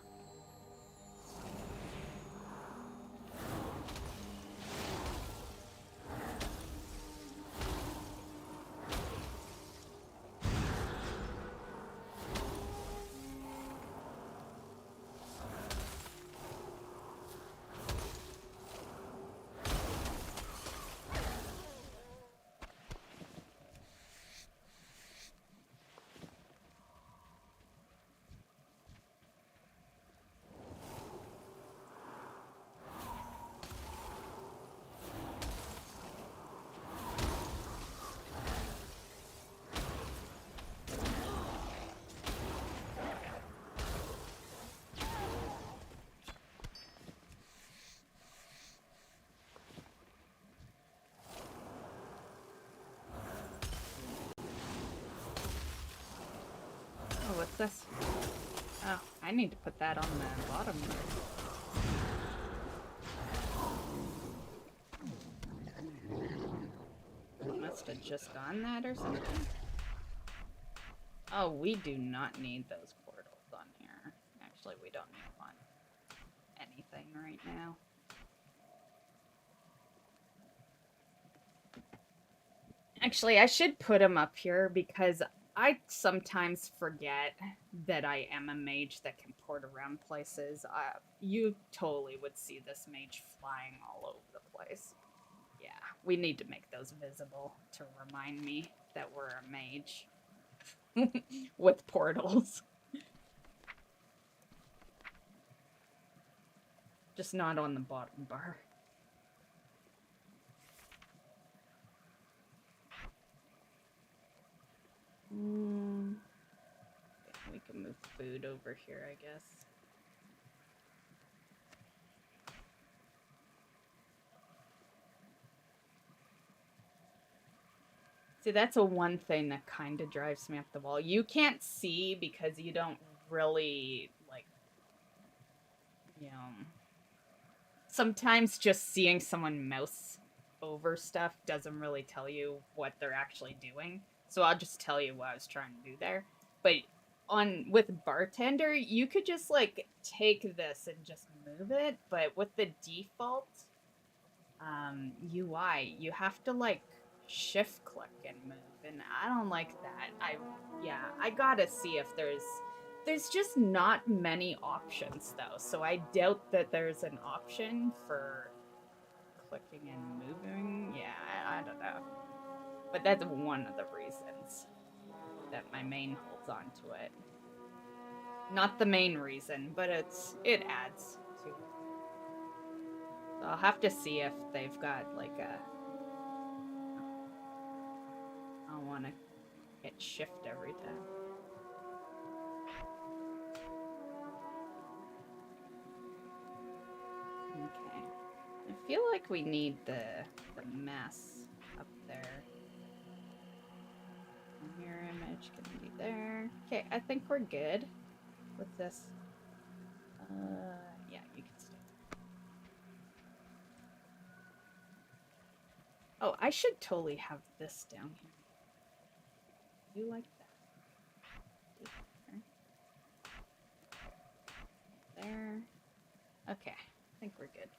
What's this? Oh, I need to put that on the bottom. Must have just gone that or something. Oh, we do not need those portals on here. Actually, we don't need one. Anything right now. Actually, I should put them up here because I sometimes forget that I am a mage that can port around places. You totally would see this mage flying all over the place. Yeah, we need to make those visible to remind me that we're a mage. With portals. Just not on the bottom bar. We can move food over here, I guess. See, that's a one thing that kind of drives me up the wall. You can't see because you don't really, like, you know... Sometimes just seeing someone mouse over stuff doesn't really tell you what they're actually doing. So I'll just tell you what I was trying to do there. But with Bartender, you could just, like, take this and just move it. But with the default UI, you have to, like, shift click and move, and I don't like that. I gotta see if there's just not many options though, so I doubt that there's an option for clicking and moving. Yeah, I don't know, but that's one of the reasons that my main holds on to it. Not the main reason, but it adds to it. So I'll have to see if they've got like a... I don't want to hit shift every time. Okay. I feel like we need the mess up there. Mirror image can be there. Okay, I think we're good with this. Yeah, you can stay. Oh, I should totally have this down here. You like that? There. Okay, I think we're good.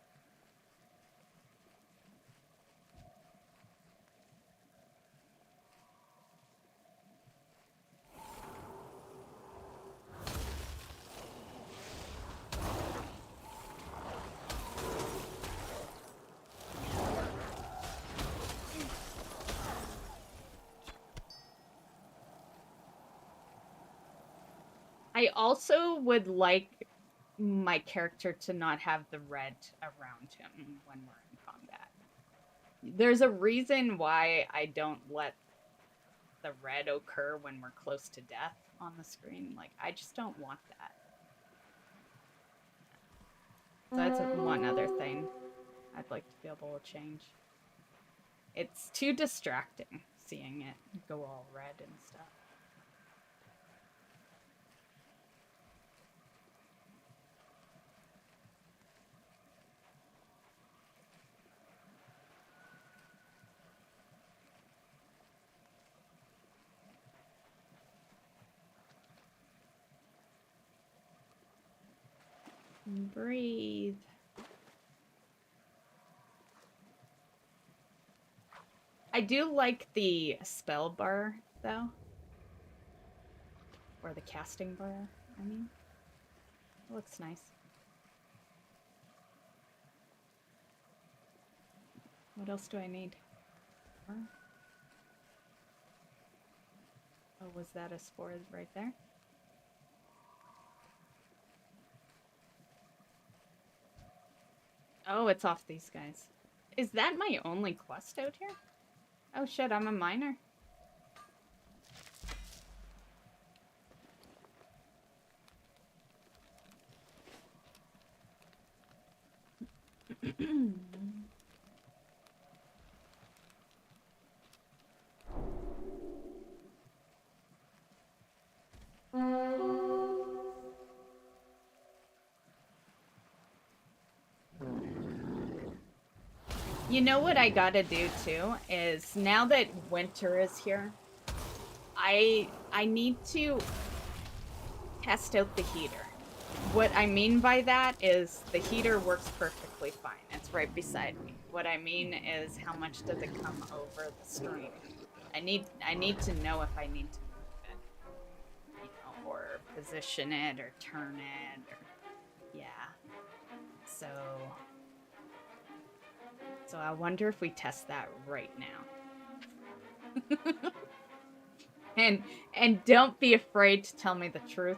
I also would like my character to not have the red around him when we're in combat. There's a reason why I don't let the red occur when we're close to death on the screen. Like, I just don't want that. So that's one other thing I'd like to be able to change. It's too distracting seeing it go all red and stuff. Breathe. I do like the spell bar, though. Or the casting bar, I mean. It looks nice. What else do I need? Oh, was that a spore right there? Oh, it's off these guys. Is that my only quest out here? Oh shit, I'm a miner. You know what I gotta do too is now that winter is here, I need to test out the heater. What I mean by that is the heater works perfectly fine. It's right beside me. What I mean is how much does it come over the stream? I need to know if I need to move it, you know, or position it or turn it or yeah. So I wonder if we test that right now. And don't be afraid to tell me the truth.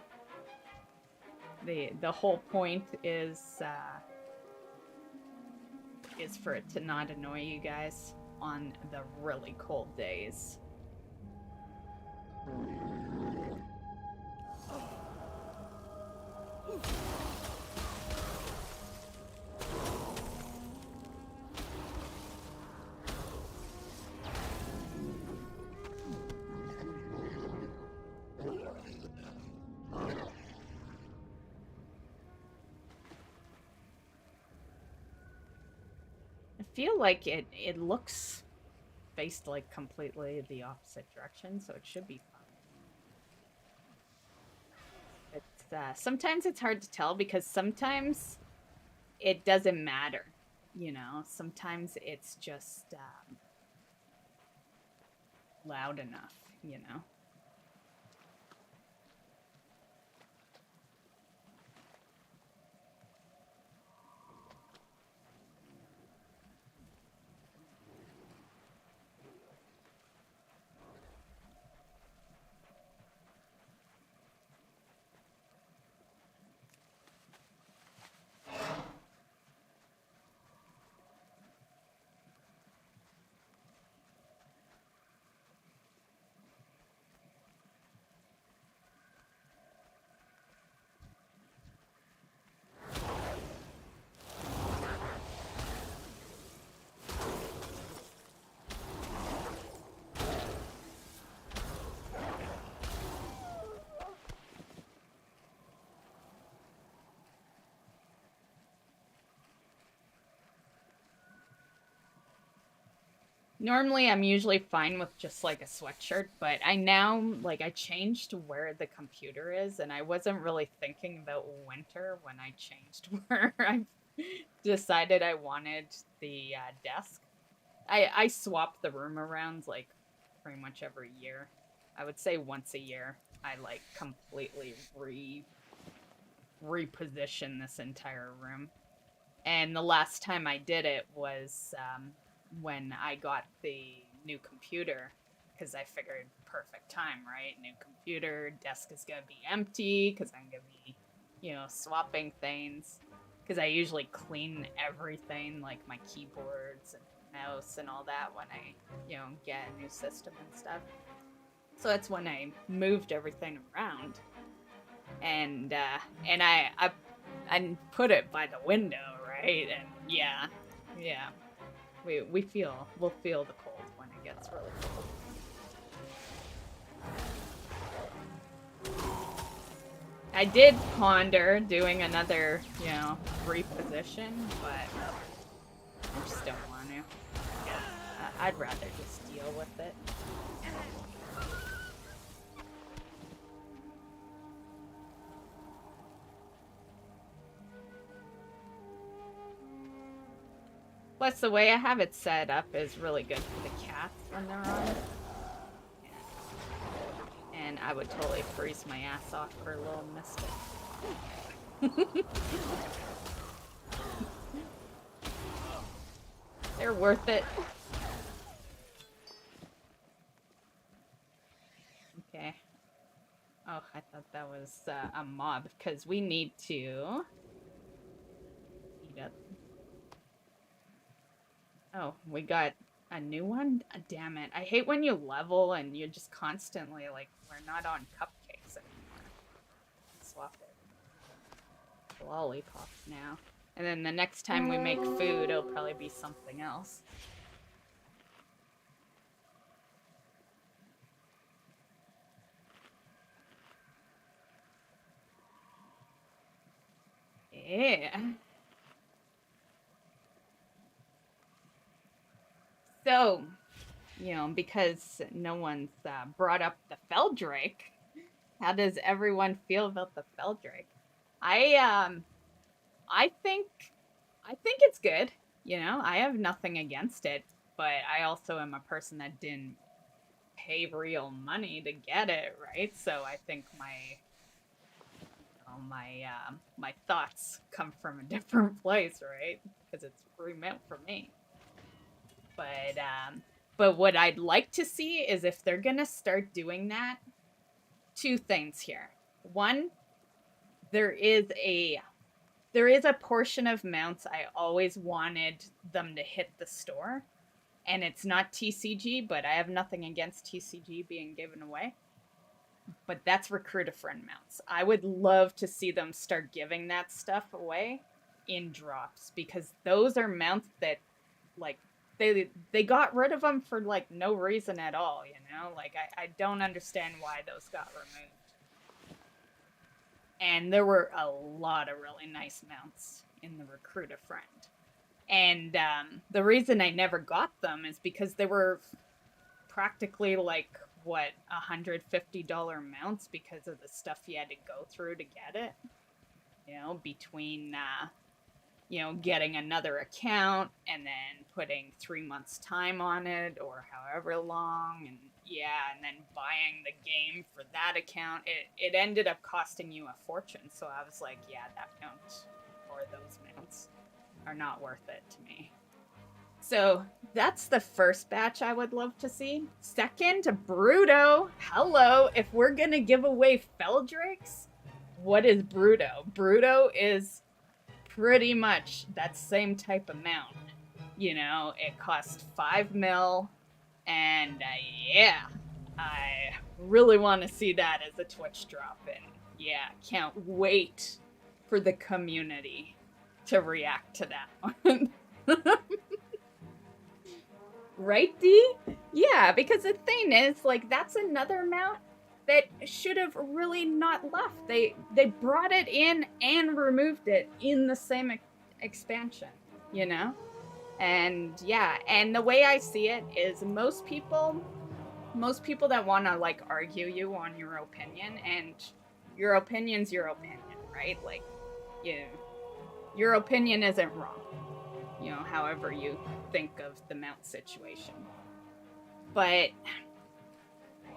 The whole point is for it to not annoy you guys on the really cold days. I feel like it looks faced like completely the opposite direction, so it should be fine. It's sometimes it's hard to tell because sometimes it doesn't matter, you know. Sometimes it's just loud enough, you know. Normally, I'm usually fine with just like a sweatshirt, but I now, like, I changed where the computer is, and I wasn't really thinking about winter when I changed where I decided I wanted the desk. I swap the room around, like, pretty much every year. I would say once a year, I, like, completely reposition this entire room. And the last time I did it was, when I got the new computer, because I figured perfect time, right? New computer, desk is gonna be empty, because I'm gonna be, you know, swapping things. Because I usually clean everything, like my keyboards and mouse and all that when I, you know, get a new system and stuff. So that's when I moved everything around. And I put it by the window, right? And yeah. We'll feel the cold when it gets really cold. I did ponder doing another, you know, reposition, but I just don't want to. I'd rather just deal with it. Plus, the way I have it set up is really good for the cats when they're on. And I would totally freeze my ass off for a little mystic. They're worth it. Okay. Oh, I thought that was a mob, because we need to eat up. Oh, we got a new one? Damn it. I hate when you level and you're just constantly like, we're not on cupcakes anymore. Swap it. Lollipops now. And then the next time we make food, it'll probably be something else. Yeah. you know, because no one's brought up the Feldrake. How does everyone feel about the Feldrake? I think it's good. You know, I have nothing against it, but I also am a person that didn't pay real money to get it, right? So I think my thoughts come from a different place, right? Because it's remit for me. But what I'd like to see is if they're gonna start doing that, two things here. One, there is a portion of mounts I always wanted them to hit the store, and it's not TCG, but I have nothing against TCG being given away. But that's recruit-a-friend mounts. I would love to see them start giving that stuff away in drops, because those are mounts that, like, they got rid of them for, like, no reason at all, you know? Like, I don't understand why those got removed. And there were a lot of really nice mounts in the recruit-a-friend. And the reason I never got them is because they were practically, like, what, $150 mounts because of the stuff you had to go through to get it. You know, between, you know, getting another account and then putting 3 months time on it or however long, and yeah, and then buying the game for that account, it ended up costing you a fortune. So I was like, yeah, that mount or those mounts are not worth it to me. So that's the first batch I would love to see. Second, Bruto. Hello, if we're gonna give away Feldrakes, what is Bruto? Bruto is pretty much that same type of mount. You know, it costs 5 mil, and yeah, I really want to see that as a Twitch drop in. Yeah, can't wait for the community to react to that one. Right, Dee? Yeah, because the thing is, like, that's another mount that should have really not left. They brought it in and removed it in the same expansion, you know? And yeah, and the way I see it is most people that want to, like, argue you on your opinion, and your opinion's your opinion, right? Like, your opinion isn't wrong. You know, however you think of the mount situation. But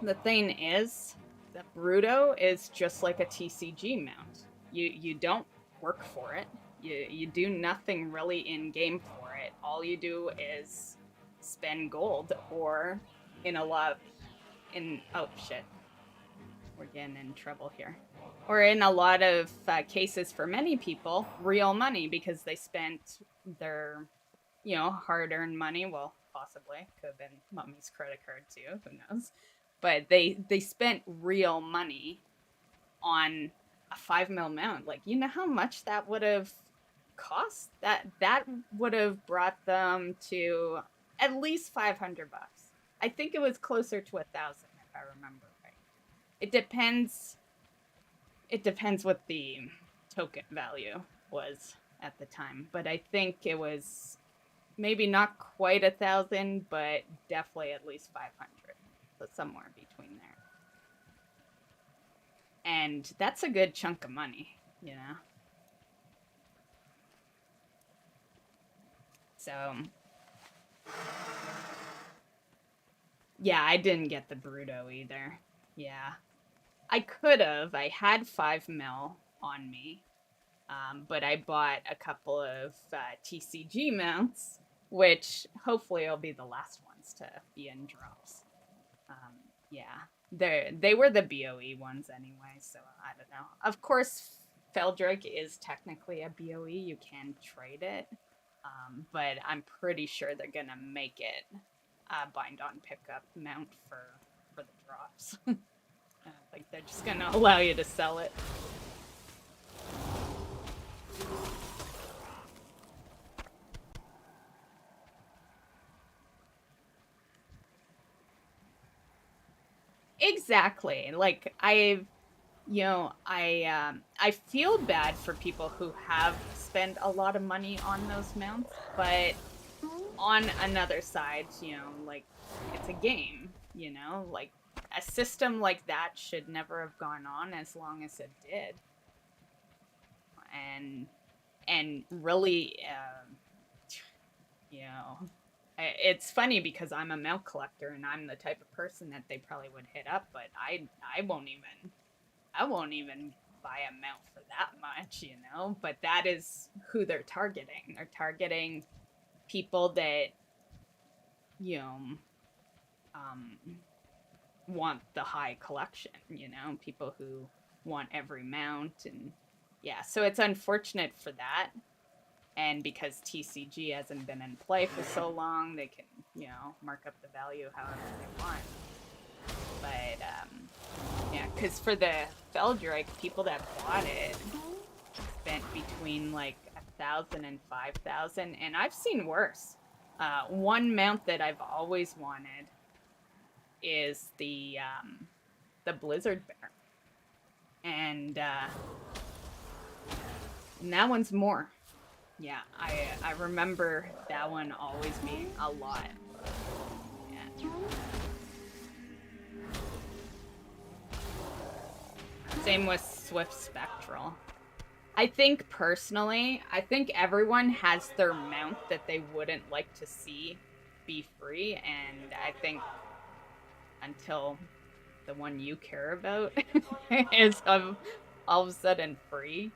the thing is that Bruto is just like a TCG mount. You don't work for it. You do nothing really in game for it. All you do is spend gold, or oh shit, we're getting in trouble here. Or in a lot of cases for many people, real money, because they spent their, you know, hard-earned money. Well, possibly could have been Mummy's credit card too, who knows? But they spent real money on a 5 mil mount. Like, you know how much that would have cost? That would have brought them to at least $500. I think it was closer to 1,000 if I remember right. It depends what the token value was at the time, but I think it was maybe not quite 1,000, but definitely at least 500. So somewhere between there. And that's a good chunk of money, you know? So yeah, I didn't get the Bruto either. Yeah. I could have. I had 5 mil on me. But I bought a couple of TCG mounts, which hopefully will be the last ones to be in drops. Yeah, they were the BOE ones anyway, so I don't know. Of course, Feldrake is technically a BOE. You can trade it, but I'm pretty sure they're gonna make it a bind-on pickup mount for the drops. Like, they're just gonna allow you to sell it. Exactly. Like, I feel bad for people who have spent a lot of money on those mounts, but on another side, you know, like, it's a game, you know? Like, a system like that should never have gone on as long as it did. And really, you know, it's funny because I'm a mount collector and I'm the type of person that they probably would hit up, but I won't even buy a mount for that much, you know? But that is who they're targeting. They're targeting people that, you know, want the high collection, you know? People who want every mount, and yeah, so it's unfortunate for that. And because TCG hasn't been in play for so long, they can, you know, mark up the value however they want. But, yeah, because for the Feldrake, people that bought it spent between, like, 1,000 and 5,000, and I've seen worse. One mount that I've always wanted is the Blizzard Bear. And that one's more. Yeah, I remember that one always being a lot. Yeah. Same with Swift Spectral. I think personally, I think everyone has their mount that they wouldn't like to see be free, and I think until the one you care about is all of a sudden free,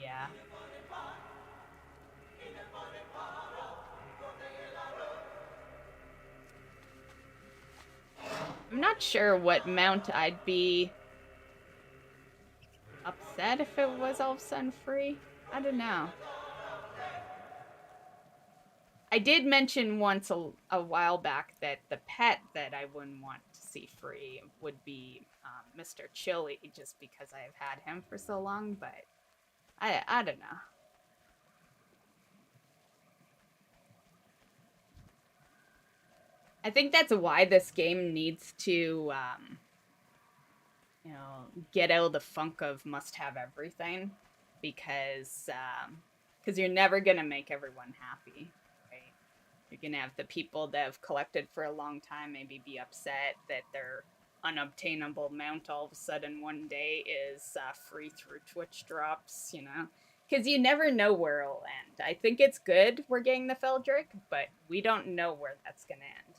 yeah. I'm not sure what mount I'd be upset if it was all of a sudden free. I don't know. I did mention once a while back that the pet that I wouldn't want to see free would be Mr. Chili, just because I've had him for so long, but I don't know. I think that's why this game needs to, you know, get out of the funk of must have everything, because you're never gonna make everyone happy, right? You're gonna have the people that have collected for a long time maybe be upset that their unobtainable mount all of a sudden one day is free through Twitch drops, you know? Because you never know where it'll end. I think it's good we're getting the Feldrake, but we don't know where that's gonna end.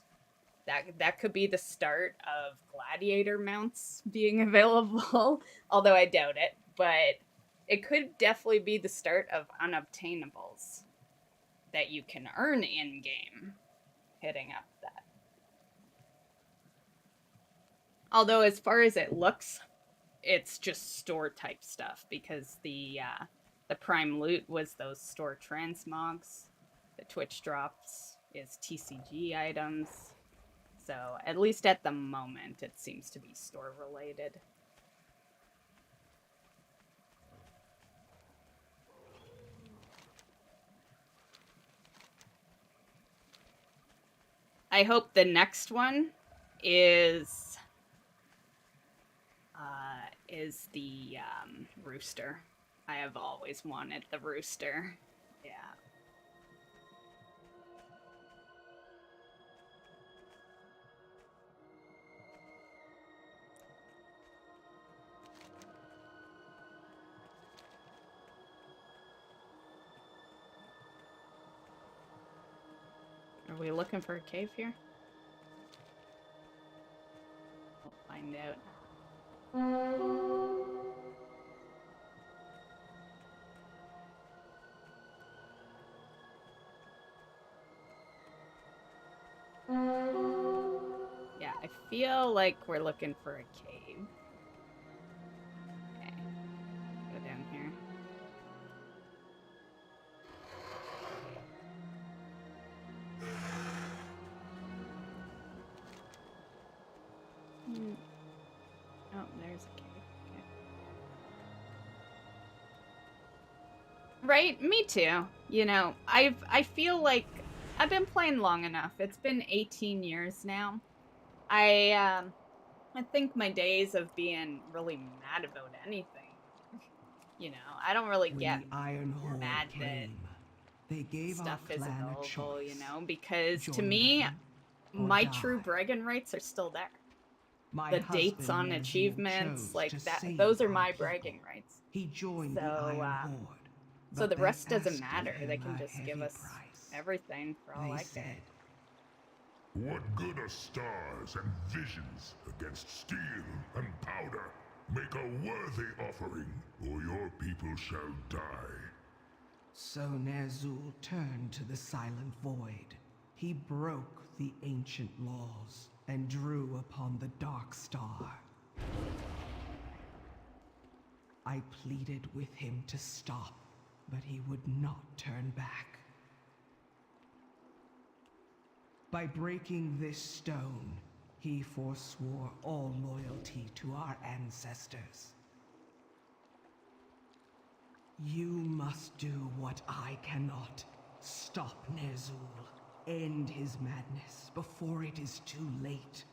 That could be the start of gladiator mounts being available, although I doubt it, but it could definitely be the start of unobtainables that you can earn in-game hitting up that. Although as far as it looks, it's just store type stuff, because the prime loot was those store transmogs. The Twitch drops is TCG items. So, at least at the moment, it seems to be store-related. I hope the next one is the rooster. I have always wanted the rooster. Yeah. Are we looking for a cave here? We'll find out. Yeah, I feel like we're looking for a cave. Okay. Go down here. Oh, there's a cave. Okay. Right? Me too. You know, I feel like I've been playing long enough. It's been 18 years now. I think my days of being really mad about anything, you know, I don't really get When the Iron Horde mad that came, They gave stuff our is clan a available, you choice. know, because to Join me, them or my die. true bragging rights are still there. My The dates husband on Ner'zhul achievements, chose like to that, save those are our my people. bragging rights. He joined the So, Iron Horde. So but the they rest doesn't asked of matter. They him can a just give heavy us price. everything for all They I care. said, What good are stars and visions against steel and powder? Make a worthy offering, or your people shall die. so Ner'zhul turned to the Silent Void. He broke the ancient laws and drew upon the Dark Star. I pleaded with him to stop, but he would not turn back. By breaking this stone, he forswore all loyalty to our ancestors. You must do what I cannot. Stop Ner'zhul. End his madness before it is too late.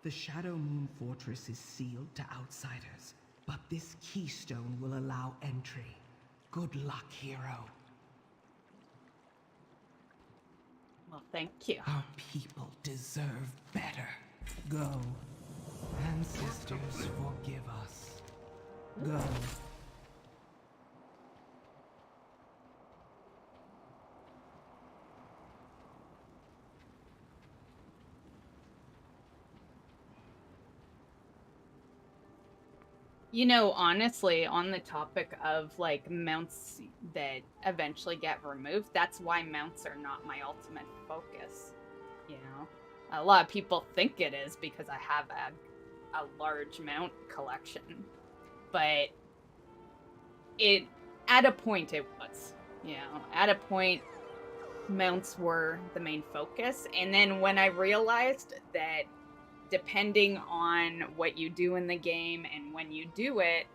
The Shadow Moon Fortress is sealed to outsiders, but this keystone will allow entry. Good luck, hero. Well, thank you. Our people deserve better. Go. Ancestors, forgive us. Go. You know, honestly, on the topic of like mounts that eventually get removed, that's why mounts are not my ultimate focus. You know, a lot of people think it is because I have a large mount collection, but it at a point it was. You know, at a point mounts were the main focus, and then when I realized that depending on what you do in the game and when you do it,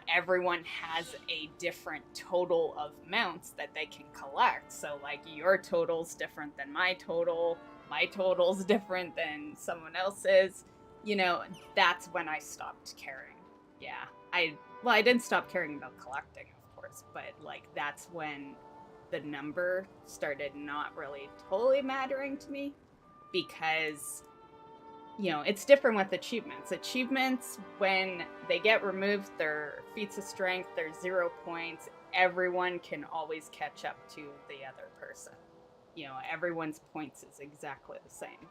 everyone has a different total of mounts that they can collect. So like your total's different than my total's different than someone else's. You know, that's when I stopped caring. Yeah, I didn't stop caring about collecting, of course, but like that's when the number started not really totally mattering to me, because you know, it's different with achievements. Achievements, when they get removed, they're feats of strength, they're 0 points. Everyone can always catch up to the other person. You know, everyone's points is exactly the same.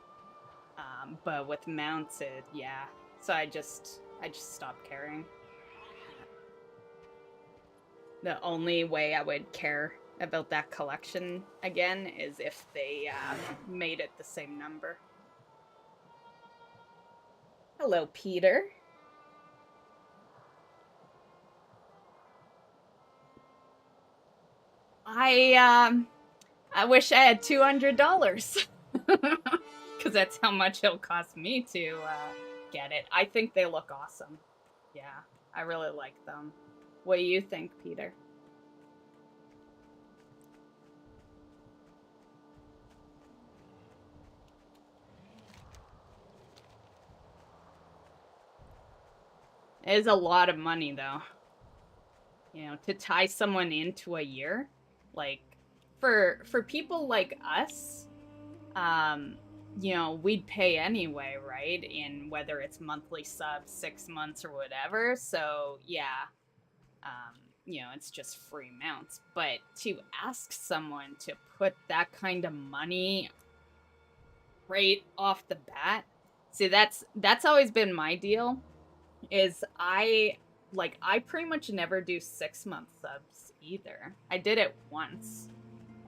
But with mounts, yeah. So I just stopped caring. The only way I would care about that collection again is if they made it the same number. Hello, Peter. I wish I had $200 because that's how much it'll cost me to get it. I think they look awesome. Yeah, I really like them. What do you think, Peter? It is a lot of money, though. You know, to tie someone into a year, like for people like us, you know, we'd pay anyway, right? In whether it's monthly subs, 6 months, or whatever. So yeah, you know, it's just free mounts. But to ask someone to put that kind of money right off the bat, see, that's always been my deal. Is I pretty much never do 6-month subs either. I did it once,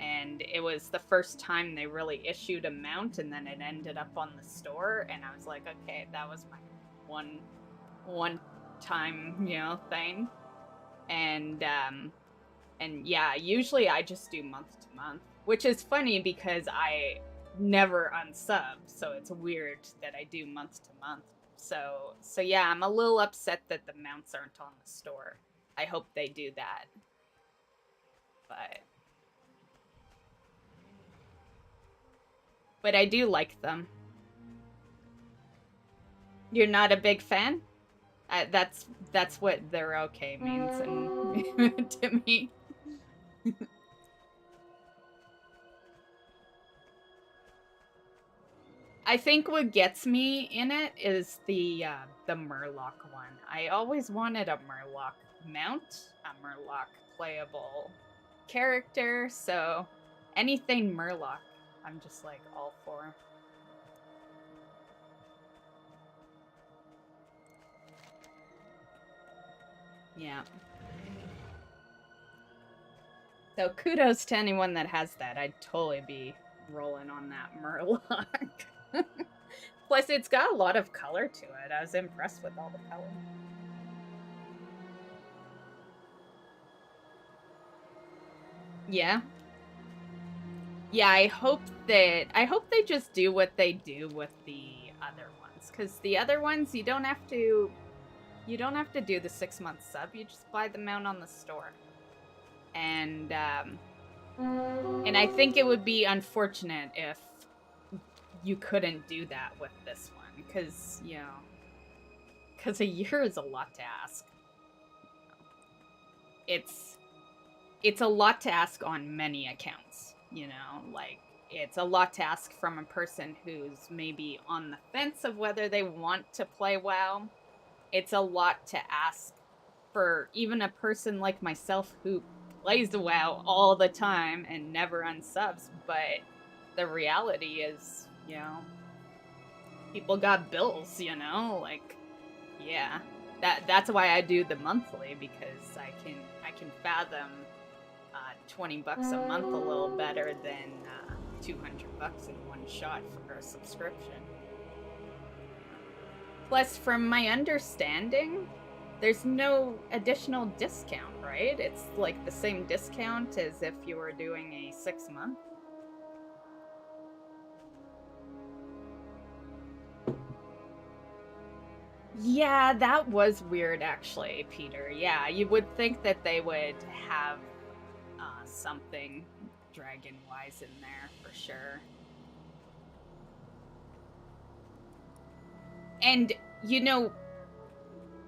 and it was the first time they really issued a mount, and then it ended up on the store, and I was like, okay, that was my one time, you know, thing. And yeah, usually I just do month to month, which is funny because I never unsub, so it's weird that I do month to month. So yeah, I'm a little upset that the mounts aren't on the store. I hope they do that. But I do like them. You're not a big fan? That's what they're okay means and to me. I think what gets me in it is the Murloc one. I always wanted a Murloc mount, a Murloc playable character, so anything Murloc, I'm just like all for. Yeah. So kudos to anyone that has that. I'd totally be rolling on that Murloc. Plus, it's got a lot of color to it. I was impressed with all the color. Yeah. Yeah, I hope they just do what they do with the other ones. Because the other ones, you don't have to do the 6-month sub. You just buy the mount on the store. And I think it would be unfortunate if you couldn't do that with this one, because, you know, because a year is a lot to ask. It's a lot to ask on many accounts, you know, like, it's a lot to ask from a person who's maybe on the fence of whether they want to play WoW. It's a lot to ask for even a person like myself who plays WoW all the time and never unsubs, but the reality is, you know, people got bills, you know, like, yeah, that's why I do the monthly, because I can fathom $20 a month a little better than $200 in one shot for a subscription. Plus, from my understanding, there's no additional discount, right? It's like the same discount as if you were doing a 6-month. Yeah, that was weird, actually, Peter. Yeah, you would think that they would have something dragon-wise in there, for sure. And, you know,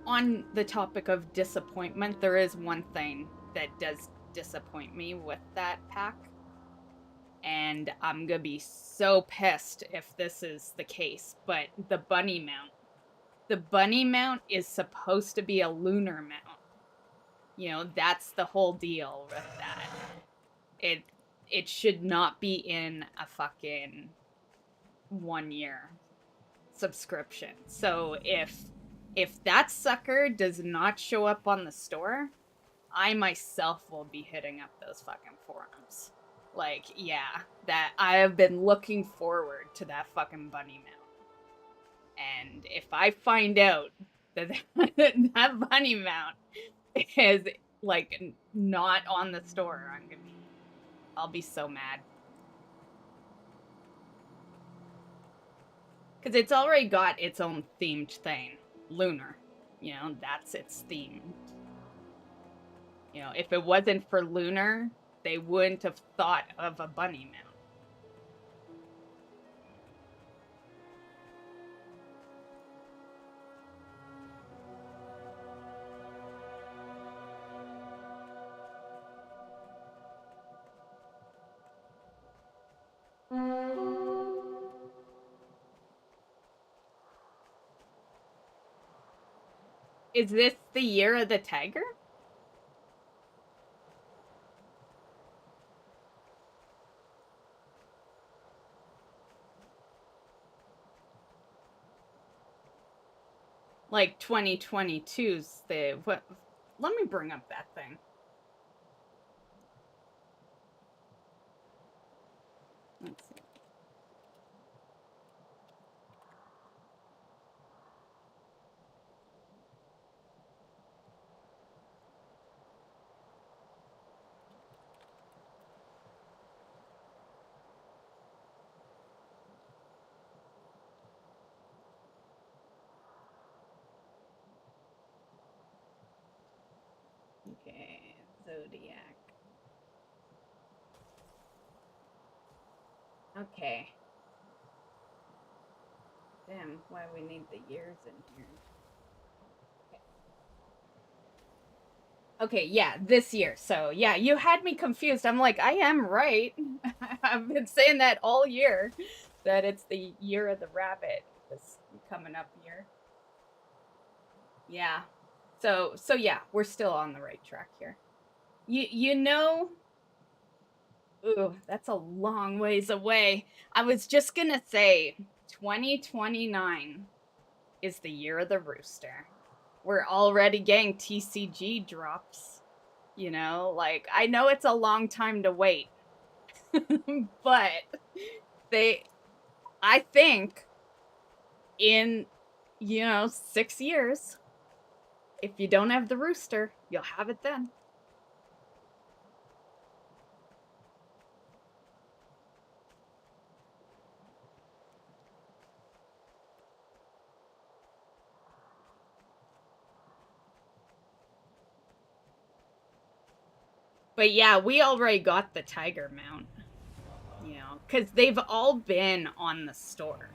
on the topic of disappointment, there is one thing that does disappoint me with that pack. And I'm gonna be so pissed if this is the case, but the bunny mount. The bunny mount is supposed to be a lunar mount. You know, that's the whole deal with that. It should not be in a fucking 1-year subscription. So if that sucker does not show up on the store, I myself will be hitting up those fucking forums. Like, yeah, that I have been looking forward to that fucking bunny mount. And if I find out that that bunny mount is, like, not on the store, I'll be so mad. Because it's already got its own themed thing. Lunar. You know, that's its theme. You know, if it wasn't for lunar, they wouldn't have thought of a bunny mount. Is this the year of the tiger? Like 2022's the what? Let me bring up that thing. Let's see. Okay, Zodiac. Okay. Damn, why we need the years in here. Okay, yeah, this year. So, yeah, you had me confused. I'm like, I am right. I've been saying that all year. that it's the year of the rabbit this coming up year. Yeah. So yeah, we're still on the right track here. You know, ooh, that's a long ways away. I was just gonna say 2029 is the year of the rooster. We're already getting TCG drops. You know, like, I know it's a long time to wait. But I think in, 6 years, if you don't have the rooster, you'll have it then. But yeah, we already got the tiger mount, because they've all been on the store.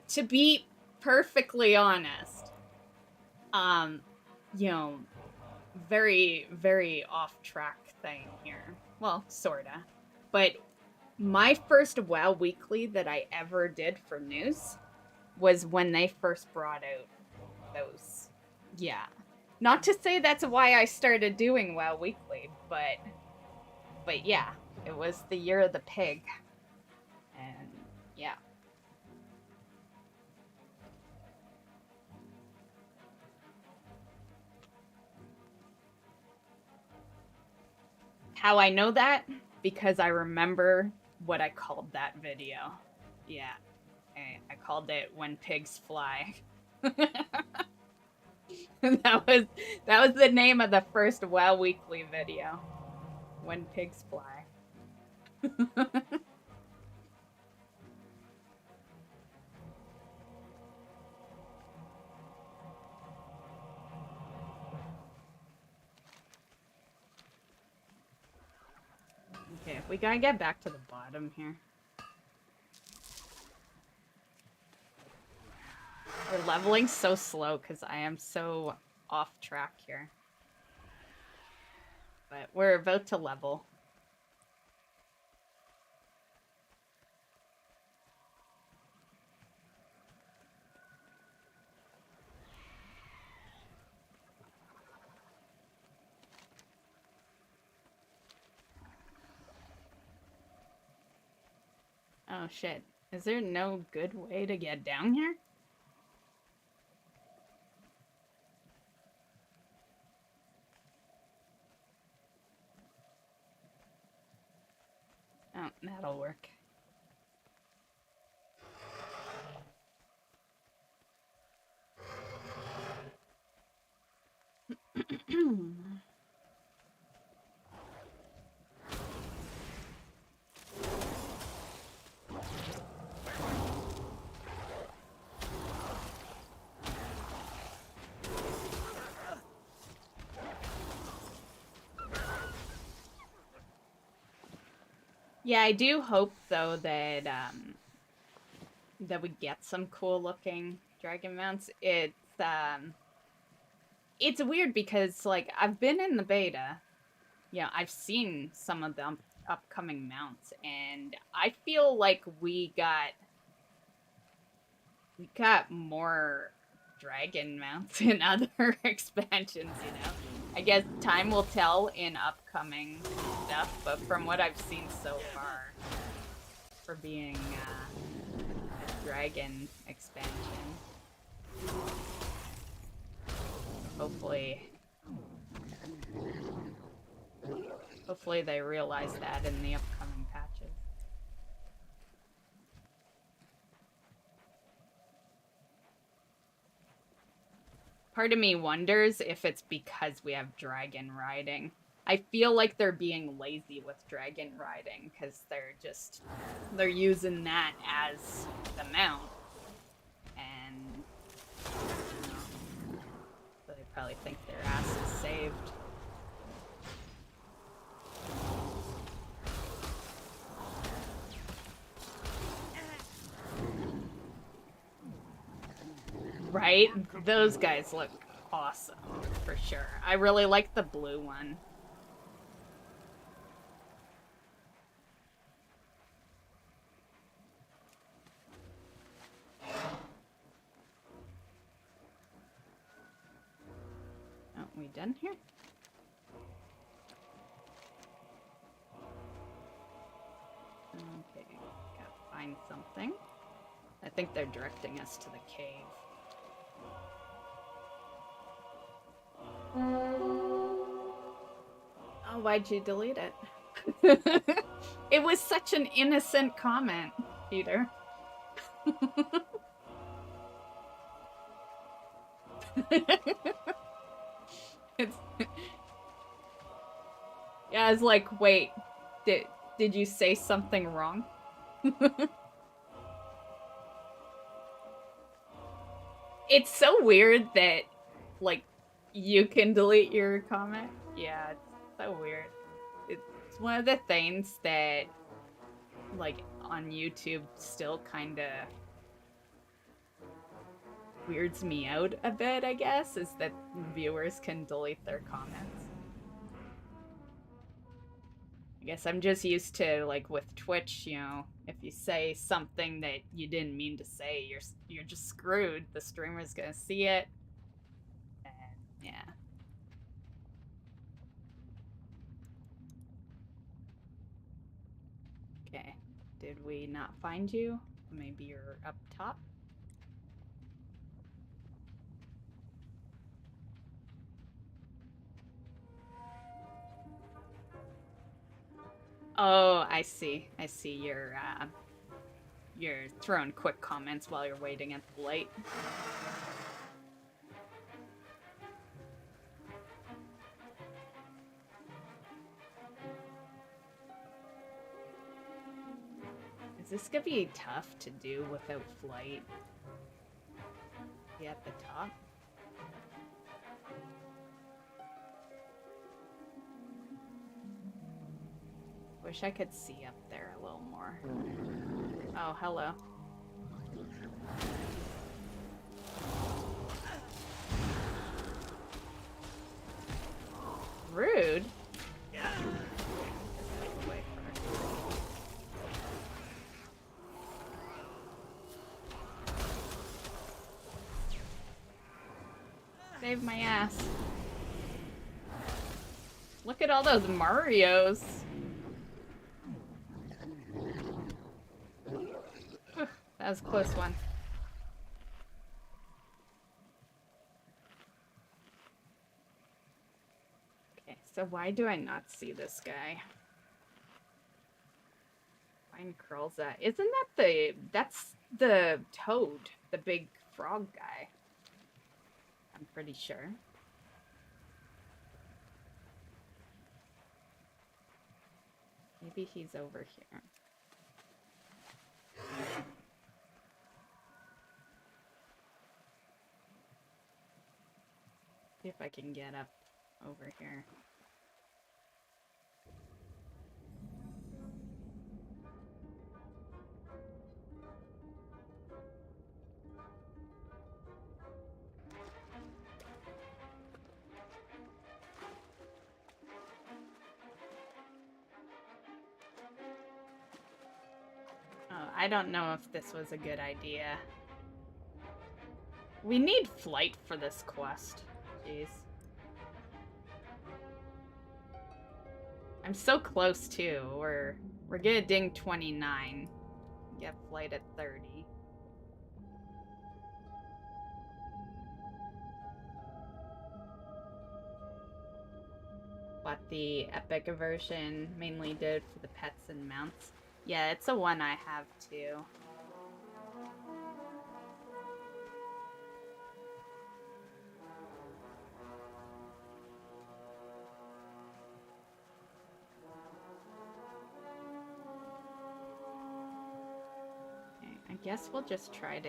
To be perfectly honest, very, very off track thing here. Well, sorta. But my first WoW Weekly that I ever did for news was when they first brought out those. Yeah. Not to say that's why I started doing WoW Weekly, but yeah, it was the year of the pig. And yeah. How I know that? Because I remember what I called that video. Yeah. I called it When Pigs Fly. That was the name of the first WoW Weekly video. When Pigs Fly. Okay, we gotta get back to the bottom here. We're leveling so slow because I am so off track here. But we're about to level. Oh shit. Is there no good way to get down here? Oh, that'll work. Yeah, I do hope though that that we get some cool looking dragon mounts. It's weird because like I've been in the beta. Yeah, I've seen some of the upcoming mounts and I feel like we got more dragon mounts in other expansions, I guess time will tell in upcoming stuff, but from what I've seen so far, for being a dragon expansion, hopefully they realize that in the upcoming patches. Part of me wonders if it's because we have dragon riding. I feel like they're being lazy with dragon riding because they're using that as the mount. And so they probably think their ass is saved. Right? Those guys look awesome, for sure. I really like the blue one. done here? Okay, gotta find something. I think they're directing us to the cave. Oh, why'd you delete it? It was such an innocent comment, Peter. It's... Yeah, I was like, wait, did you say something wrong? It's so weird that, like, you can delete your comment. Yeah, it's so weird. It's one of the things that, like, on YouTube still kind of weirds me out a bit, I guess, is that viewers can delete their comments. I guess I'm just used to, like, with Twitch, you know, if you say something that you didn't mean to say, you're just screwed. The streamer's gonna see it. And, yeah. Okay. Did we not find you? Maybe you're up top? Oh, I see. I see. You're throwing quick comments while you're waiting at the light. Is this gonna be tough to do without flight? Yeah, at the top. Wish I could see up there a little more. Oh, hello. Rude. Save my ass. Look at all those Marios. That was a close one. Okay, so why do I not see this guy? Find Krulza. Isn't that that's the toad, the big frog guy? I'm pretty sure. Maybe he's over here. See if I can get up over here. Oh, I don't know if this was a good idea. We need flight for this quest. Jeez. I'm so close too. We're gonna ding 29. Get flight at 30. What the epic version mainly did for the pets and mounts. Yeah, it's a one I have too. I guess we'll just try to...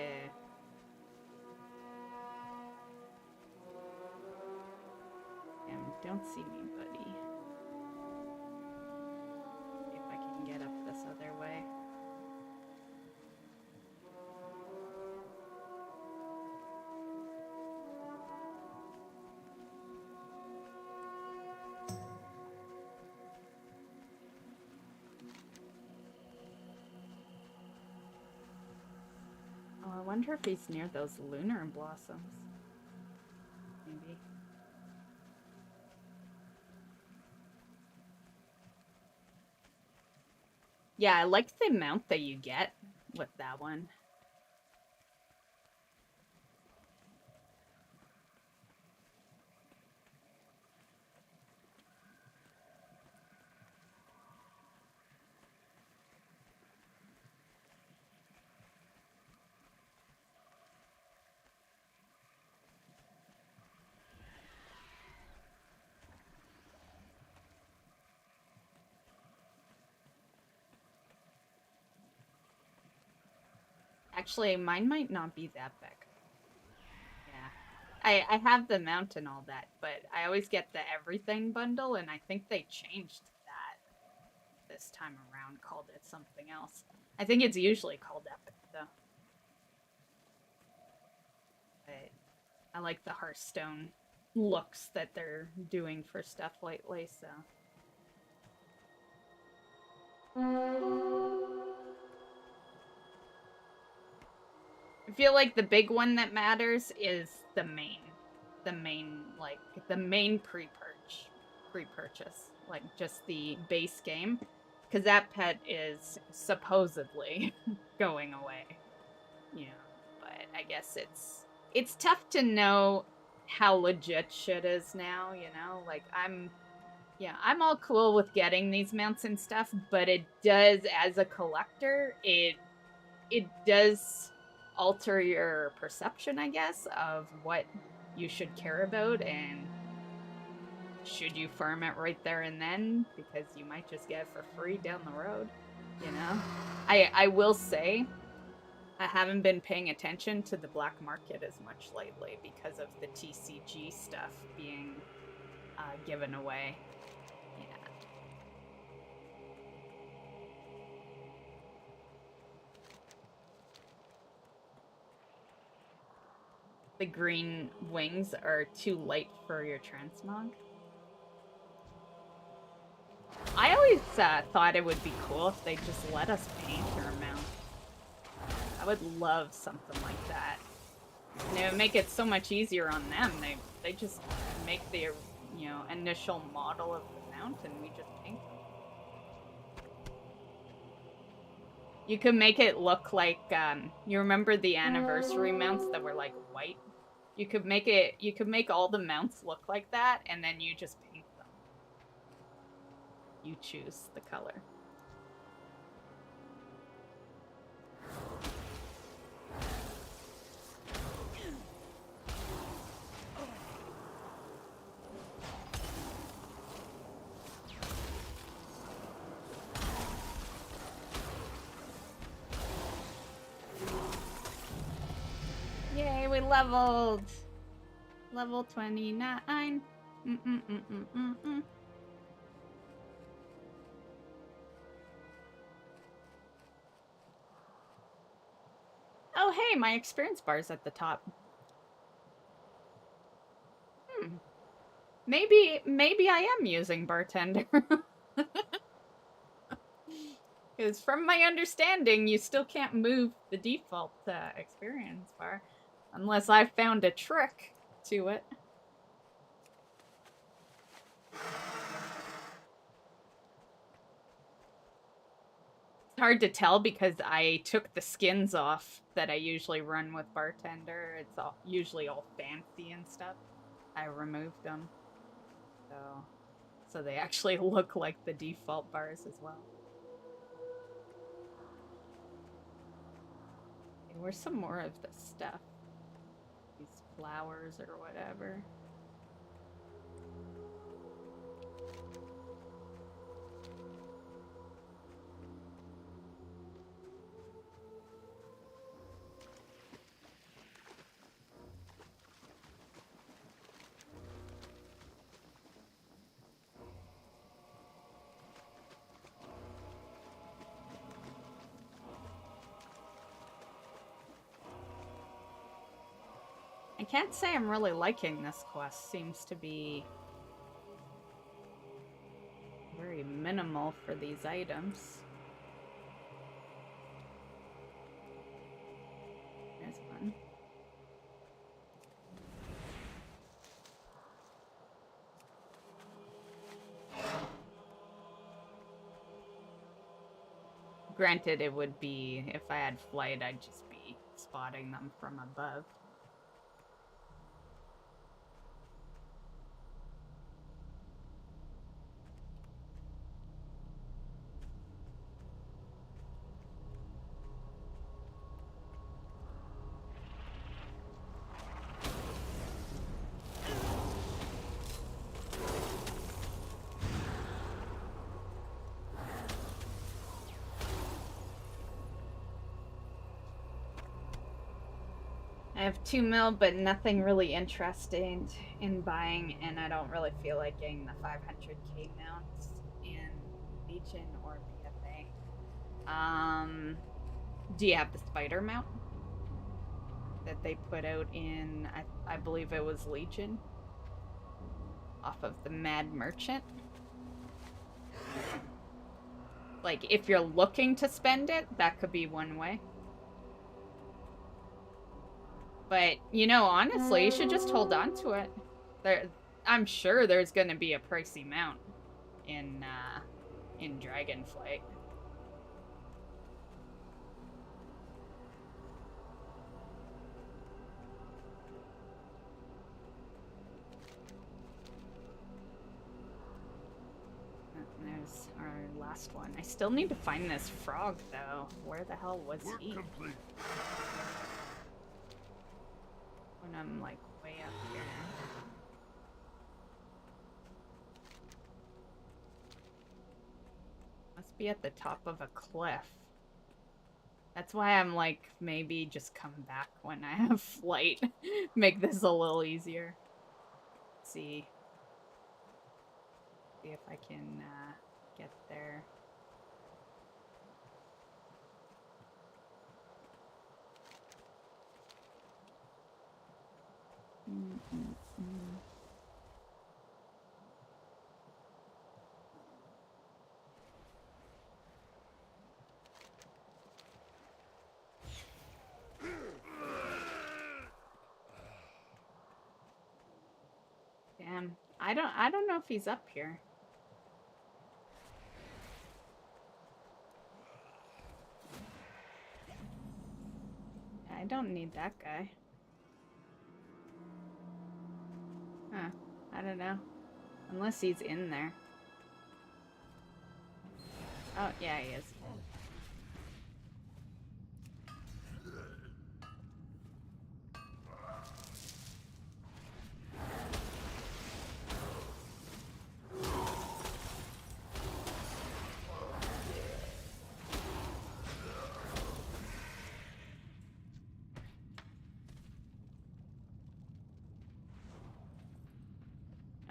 Don't see me, buddy. See if I can get up this other way. I wonder if he's near those lunar blossoms. Maybe. Yeah, I like the mount that you get with that one. Actually, mine might not be that big. Yeah. I have the mount and all that, but I always get the everything bundle, and I think they changed that this time around, called it something else. I think it's usually called Epic, though. But I like the Hearthstone looks that they're doing for stuff lately, so... I feel like the big one that matters is the main. The main pre-purchase. Like, just the base game. Because that pet is supposedly going away. You know, but I guess it's tough to know how legit shit is now, you know? Like, I'm all cool with getting these mounts and stuff, but it does, as a collector, it does alter your perception, I guess, of what you should care about, and should you farm it right there and then, because you might just get it for free down the road, you know? I will say, I haven't been paying attention to the black market as much lately because of the TCG stuff being given away. Yeah. The green wings are too light for your transmog. I always thought it would be cool if they just let us paint our mount. I would love something like that. And it would make it so much easier on them. They just make the, you know, initial model of the mount and we just paint them. You could make it look like, you remember the anniversary mounts that were like white? You could make all the mounts look like that, and then you just paint them. You choose the color. Yay, we leveled! Level 29. Oh, hey, my experience bar's at the top. Maybe I am using bartender. Because from my understanding, you still can't move the default experience bar. Unless I found a trick to it. It's hard to tell because I took the skins off that I usually run with bartender. It's usually all fancy and stuff. I removed them. So they actually look like the default bars as well. Okay, where's some more of this stuff? These flowers or whatever. I can't say I'm really liking this quest. Seems to be very minimal for these items. There's one. Granted, it would be, if I had flight, I'd just be spotting them from above. I have 2 mil, but nothing really interesting in buying, and I don't really feel like getting the 500k mounts in Legion or BFA. Do you have the spider mount that they put out in, I believe it was Legion, off of the Mad Merchant? Like, if you're looking to spend it, that could be one way. But, you know, honestly, you should just hold on to it. I'm sure there's gonna be a pricey mount in Dragonflight. There's our last one. I still need to find this frog, though. Where the hell was he? Complete. When I'm like way up here. Must be at the top of a cliff. That's why I'm like, maybe just come back when I have flight. Make this a little easier. Let's see. See if I can get there. Damn, I don't know if he's up here. I don't need that guy. Huh, I don't know. Unless he's in there. Oh, yeah, he is.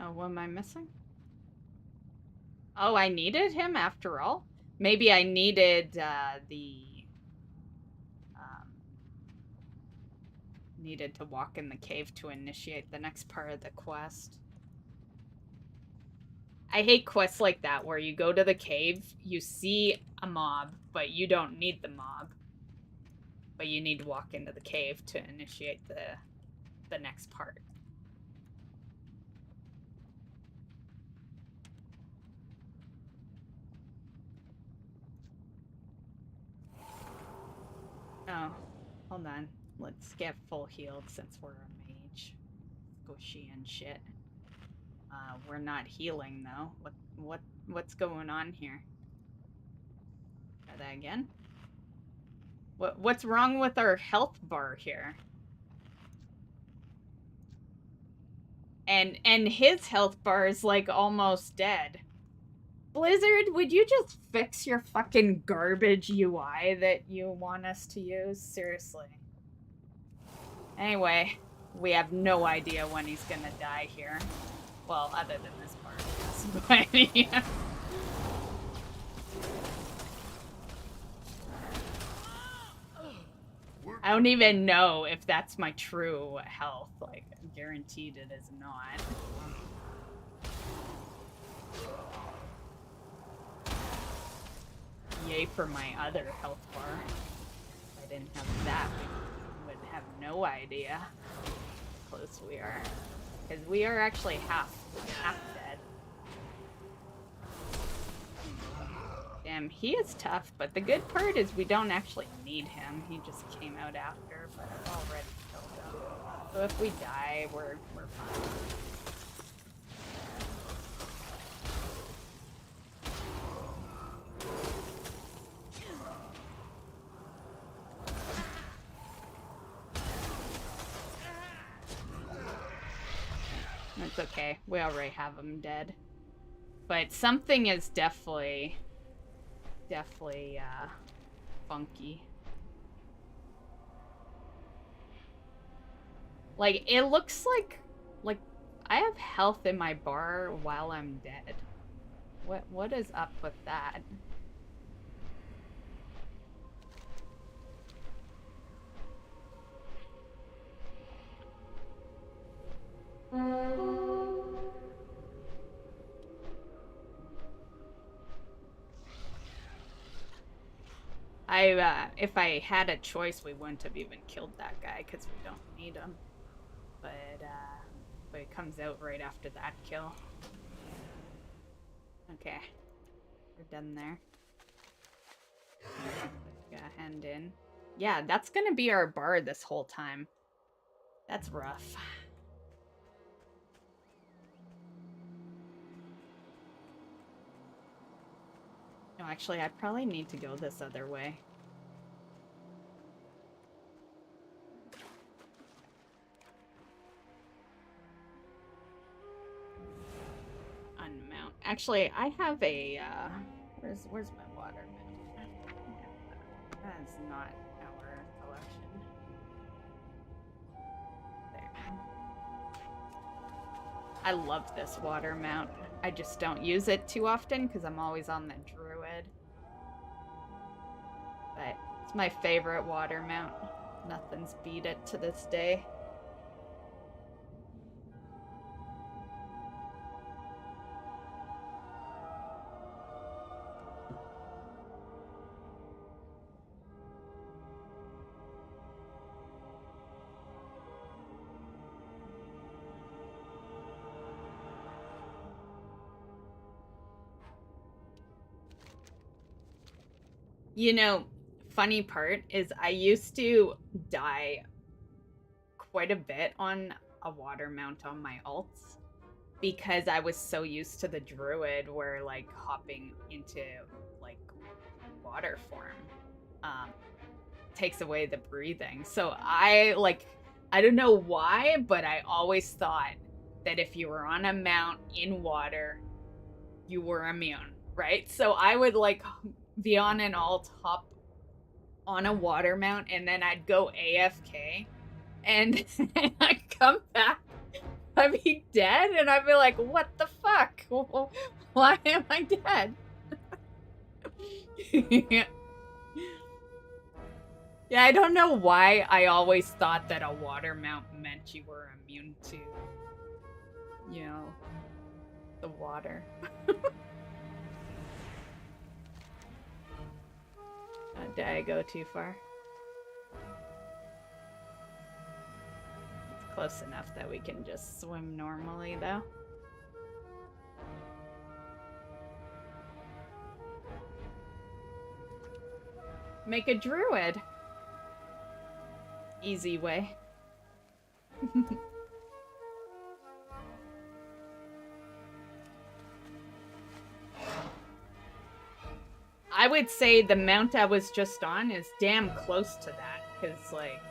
Oh, what am I missing? Oh, I needed him after all? Maybe I needed needed to walk in the cave to initiate the next part of the quest. I hate quests like that where you go to the cave, you see a mob, but you don't need the mob. But you need to walk into the cave to initiate the next part. Oh, hold on. Let's get full healed since we're a mage. Squishy and shit. We're not healing though. What's going on here? Try that again. What's wrong with our health bar here? And his health bar is like almost dead. Blizzard, would you just fix your fucking garbage UI that you want us to use? Seriously. Anyway, we have no idea when he's gonna die here. Well, other than this part, I guess. But, yeah. I don't even know if that's my true health. Like, guaranteed it is not. Yay for my other health bar. If I didn't have that, we would have no idea how close we are. Because we are actually half dead. Damn, he is tough, but the good part is we don't actually need him. He just came out after, but I've already killed him. So if we die, we're fine. It's okay. We already have him dead. But something is definitely funky. Like, it looks like I have health in my bar while I'm dead. What is up with that? If I had a choice, we wouldn't have even killed that guy because we don't need him. But it comes out right after that kill. Okay, we're done there. Got a hand in. Yeah, that's gonna be our bar this whole time. That's rough. No, actually, I probably need to go this other way. Unmount. Actually, I have a, where's my water mount? That is not our collection. There. I love this water mount. I just don't use it too often because I'm always on the druid. But it's my favorite water mount. Nothing's beat it to this day. You know, funny part is I used to die quite a bit on a water mount on my alts because I was so used to the druid where like hopping into like water form takes away the breathing. So I don't know why, but I always thought that if you were on a mount in water, you were immune, right? So I would like be on an alt, hop on a water mount, and then I'd go AFK, and I'd come back, I'd be dead, and I'd be like, what the fuck? Why am I dead? Yeah, I don't know why I always thought that a water mount meant you were immune to, you know, the water. Did I go too far? It's close enough that we can just swim normally, though. Make a druid. Easy way. I would say the mount I was just on is damn close to that, because, like,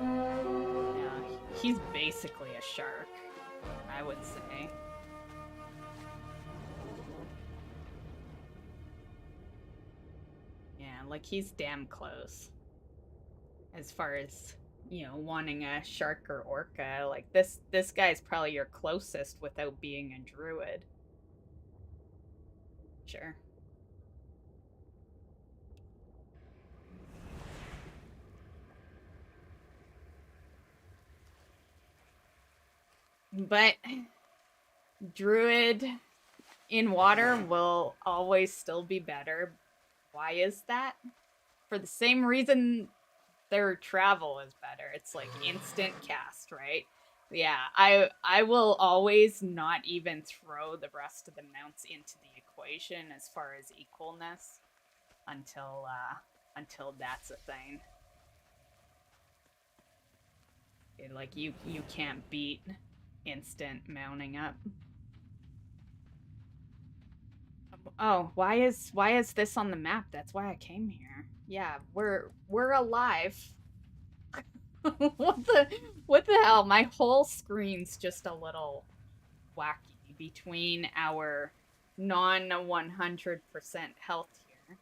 yeah, he's basically a shark, I would say. Yeah, like, he's damn close. As far as, you know, wanting a shark or orca, like, this guy's probably your closest without being a druid. Sure. But druid in water will always still be better. Why is that? For the same reason their travel is better. It's like instant cast, right? Yeah, I will always not even throw the rest of the mounts into the equation as far as equalness until that's a thing. Like you can't beat instant mounting up. Oh, why is this on the map? That's why I came here. Yeah, we're alive. what the hell? My whole screen's just a little wacky between our non 100% health here.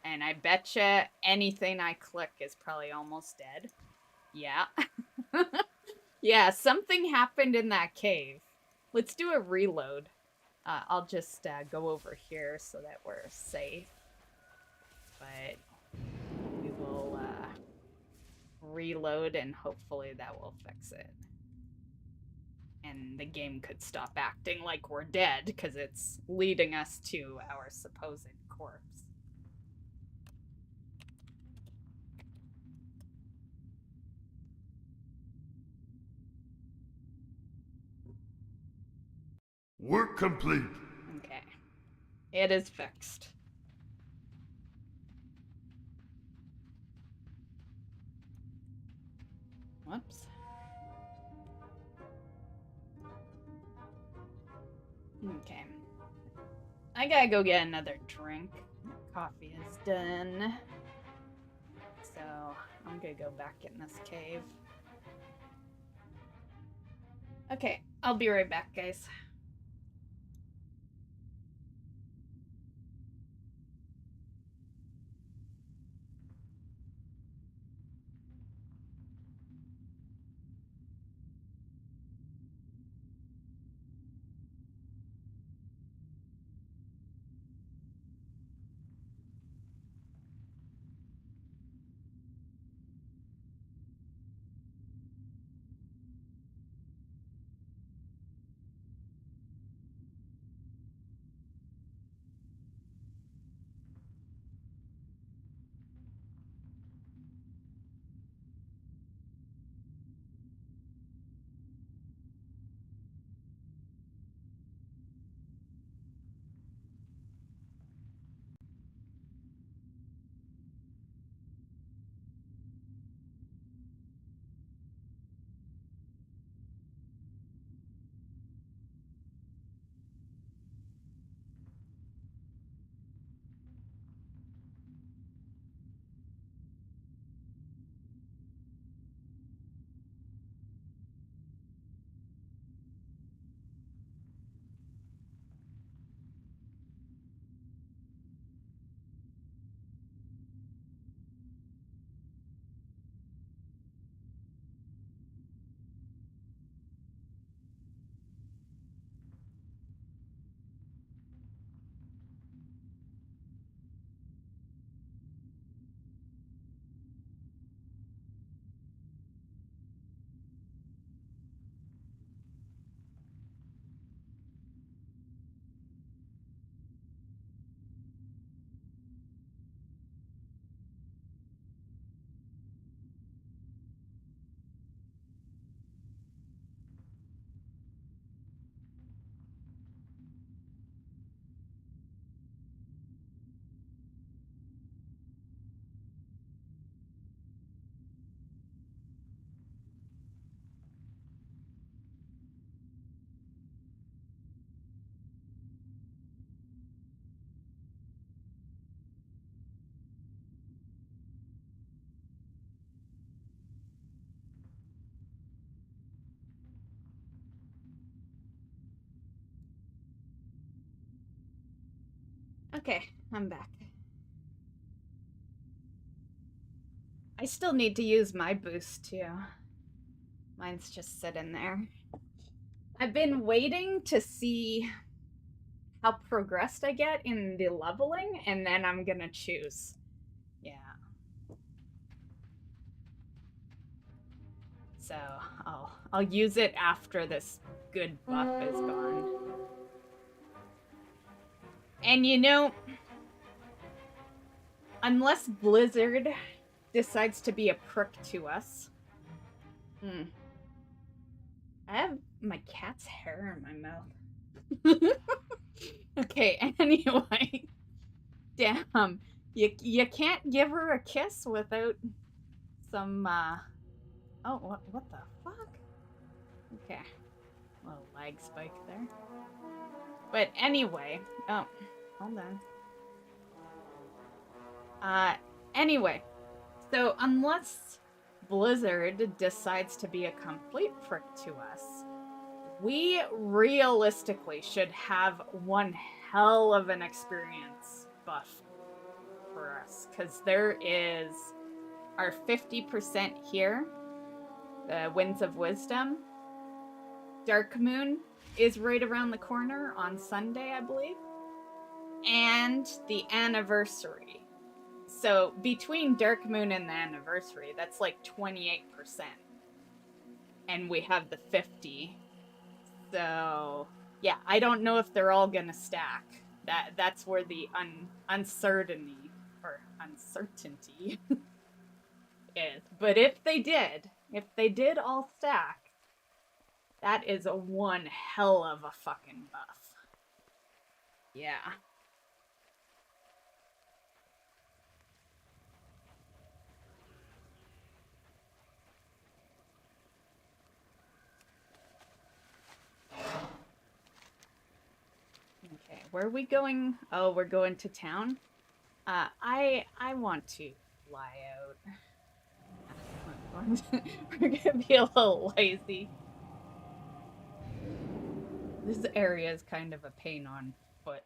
And I betcha anything I click is probably almost dead. Yeah. Yeah, something happened in that cave. Let's do a reload. I'll just go over here so that we're safe. But we will reload and hopefully that will fix it. And the game could stop acting like we're dead because it's leading us to our supposed corpse. Work complete. Okay. It is fixed. Whoops. Okay. I gotta go get another drink. Coffee is done. So, I'm gonna go back in this cave. Okay, I'll be right back, guys. Okay, I'm back. I still need to use my boost too. Mine's just sitting there. I've been waiting to see how progressed I get in the leveling, and then I'm gonna choose. Yeah. So I'll use it after this good buff is gone. And you know, unless Blizzard decides to be a prick to us, I have my cat's hair in my mouth. Okay, anyway. Damn. You can't give her a kiss without some, Oh, what the fuck? Okay. Little lag spike there. But anyway. Oh, hold on. Anyway. So, unless Blizzard decides to be a complete prick to us, we realistically should have one hell of an experience buff for us. Because there is our 50% here, the Winds of Wisdom. Dark Moon is right around the corner on Sunday, I believe. And the anniversary. So between Dark Moon and the anniversary, that's like 28%. And we have the 50. So yeah, I don't know if they're all gonna stack. That's where the uncertainty is. But if they did all stack, that is a one hell of a fucking buff. Yeah. Okay, where are we going? Oh, we're going to town? I want to fly out. We're gonna be a little lazy. This area is kind of a pain on foot.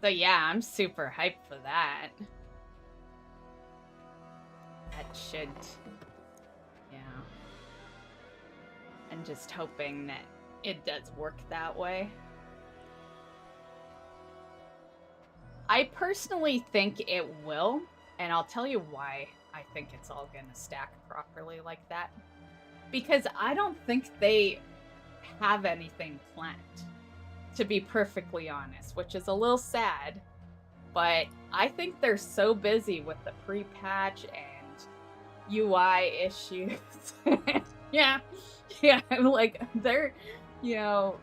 So yeah, I'm super hyped for that. That should... yeah. I'm just hoping that it does work that way. I personally think it will, and I'll tell you why I think it's all gonna stack properly like that. Because I don't think they have anything planned, to be perfectly honest, which is a little sad, but I think they're so busy with the pre-patch and UI issues. yeah, like, they're, you know,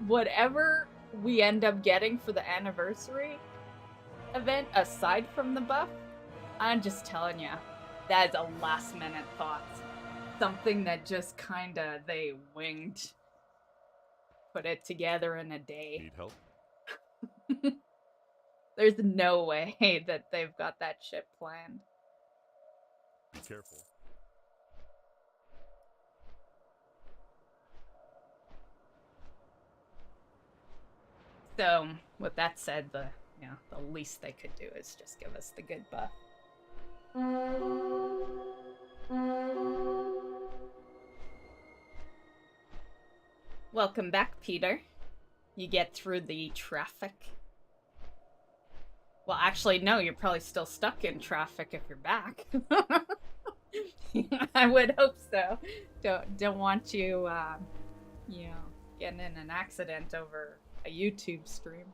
whatever we end up getting for the anniversary event, aside from the buff, I'm just telling you, that is a last minute thought. Something that just kinda, they winged. Put it together in a day. Need help? There's no way that they've got that shit planned. Be careful. So, with that said, the least they could do is just give us the good buff. Welcome back, Peter. You get through the traffic. Well, actually, no, you're probably still stuck in traffic if you're back. I would hope so. Don't want you, you know, getting in an accident over a YouTube stream.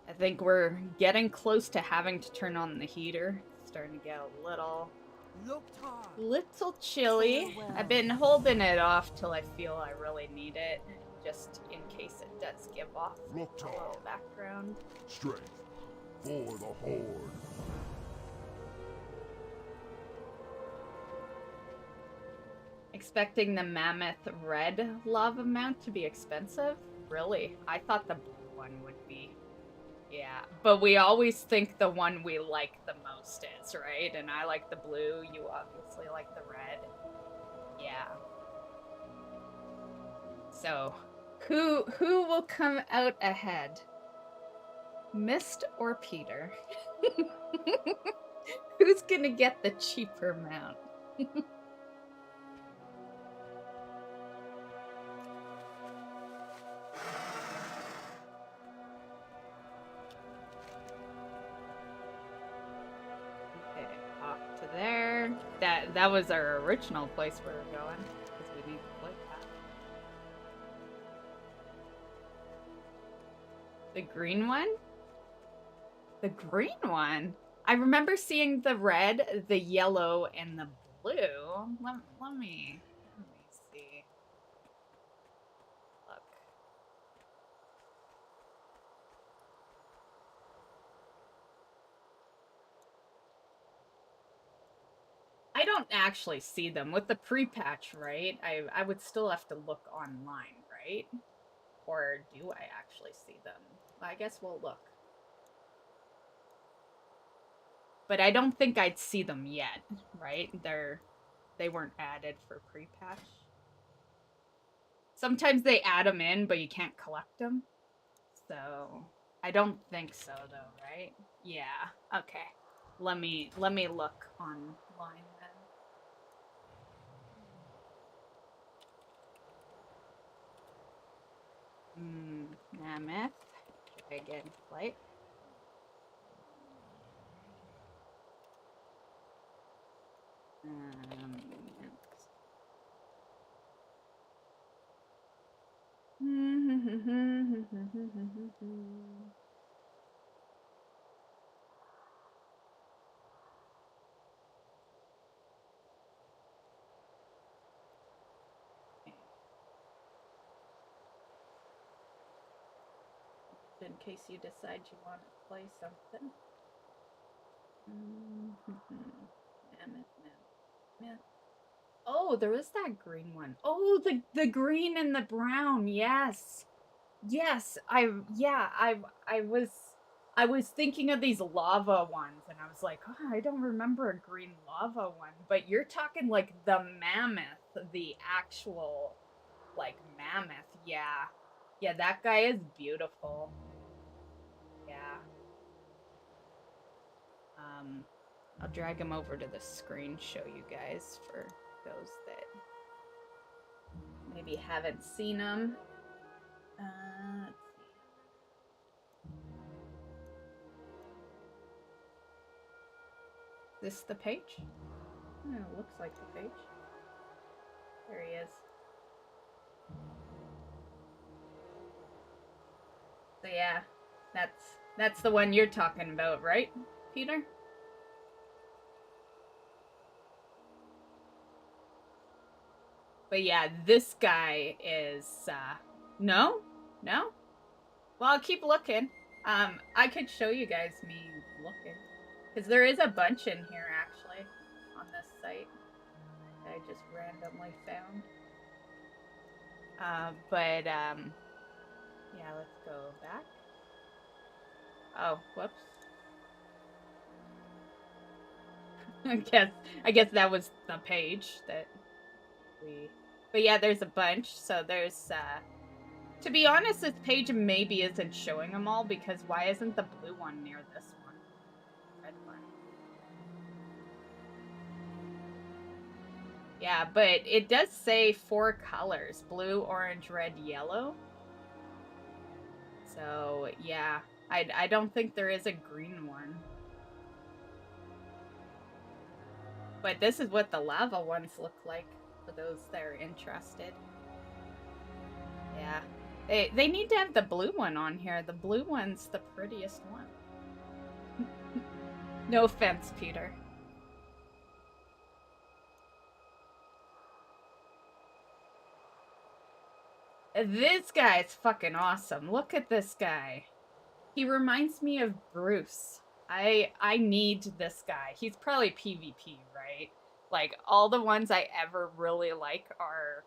I think we're getting close to having to turn on the heater. It's starting to get a little chilly. I've been holding it off till I feel I really need it, just in case it does give off a little background. Strength for the Horde. Expecting the Mammoth Red lava mount to be expensive? Really? I thought the blue one would be. Yeah, but we always think the one we like the most is, right? And I like the blue, you obviously like the red. Yeah. So, who will come out ahead? Mist or Peter? Who's gonna get the cheaper mount? There. That was our original place we were going, because we need the play path. The green one? The green one? I remember seeing the red, the yellow, and the blue. Let me see. Look. I don't actually see them. With the pre-patch, right? I would still have to look online, right? Or do I actually see them? I guess we'll look. But I don't think I'd see them yet, right? They weren't added for pre-patch. Sometimes they add them in, but you can't collect them. So, I don't think so though, right? Yeah. Okay. Let me look online then. Mammoth. Dragon flight. In case you decide you want to play something. Mammoth. Oh, there is that green one. Oh, the green and the brown. Yes. Yes, I was thinking of these lava ones and I was like, oh, I don't remember a green lava one, but you're talking like the mammoth, the actual like mammoth. Yeah. Yeah, that guy is beautiful. Yeah. I'll drag him over to the screen, show you guys for those that maybe haven't seen him. Let's see. Is this the page? Oh, it looks like the page. There he is. So yeah, that's the one you're talking about, right, Peter? But yeah, this guy is, no? No? Well, I'll keep looking. I could show you guys me looking. Because there is a bunch in here, actually, on this site that I just randomly found. Yeah, let's go back. Oh, whoops. I guess that was the page that we... But yeah, there's a bunch. So there's, to be honest, this page maybe isn't showing them all, because why isn't the blue one near this one? Red one. Yeah, but it does say 4 colors. Blue, orange, red, yellow. So, yeah. I don't think there is a green one. But this is what the lava ones look like, for those that are interested. Yeah. They need to have the blue one on here. The blue one's the prettiest one. No offense, Peter. This guy's fucking awesome. Look at this guy. He reminds me of Bruce. I need this guy. He's probably PvP, right? Like, all the ones I ever really like are,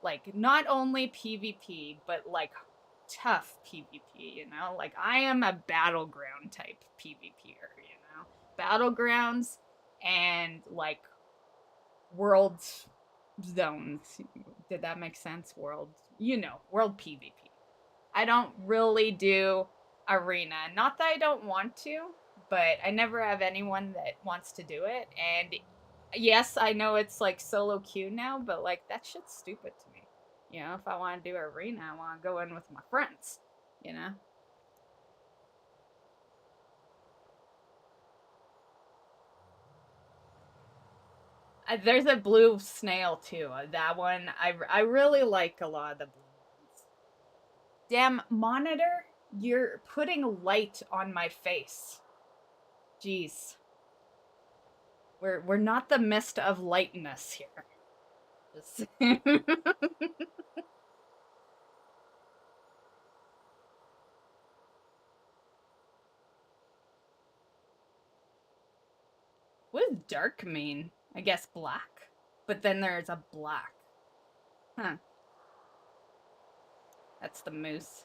like, not only PvP, but, like, tough PvP, you know? Like, I am a battleground type PvPer, you know? Battlegrounds and, like, world zones. Did that make sense? World, you know, world PvP. I don't really do arena. Not that I don't want to, but I never have anyone that wants to do it. And yes, I know it's like solo queue now, but like that shit's stupid to me. You know, if I want to do arena, I want to go in with my friends, you know? There's a blue snail too. That one, I really like a lot of the blue ones. Damn, monitor? You're putting light on my face. Jeez. We're not the mist of lightness here. Just what does dark mean? I guess black. But then there's a black. Huh. That's the moose.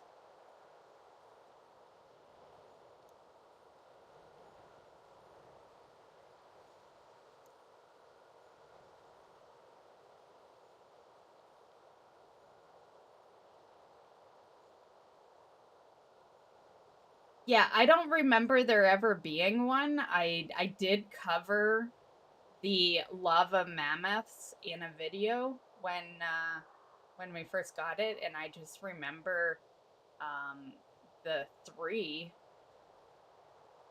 Yeah, I don't remember there ever being one. I did cover the lava mammoths in a video when we first got it, and I just remember the 3,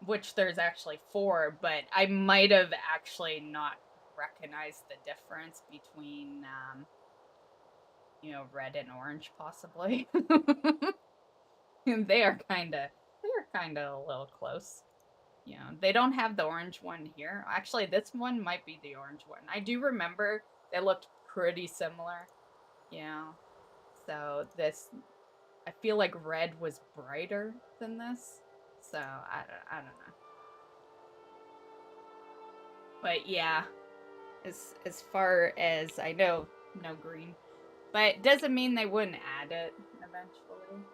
which there's actually 4, but I might have actually not recognized the difference between you know, red and orange possibly. They're kind of a little close. You know, they don't have the orange one here. Actually, this one might be the orange one. I do remember they looked pretty similar. You know, so this, I feel like red was brighter than this. So I don't know. But yeah, as far as I know, no green. But it doesn't mean they wouldn't add it eventually.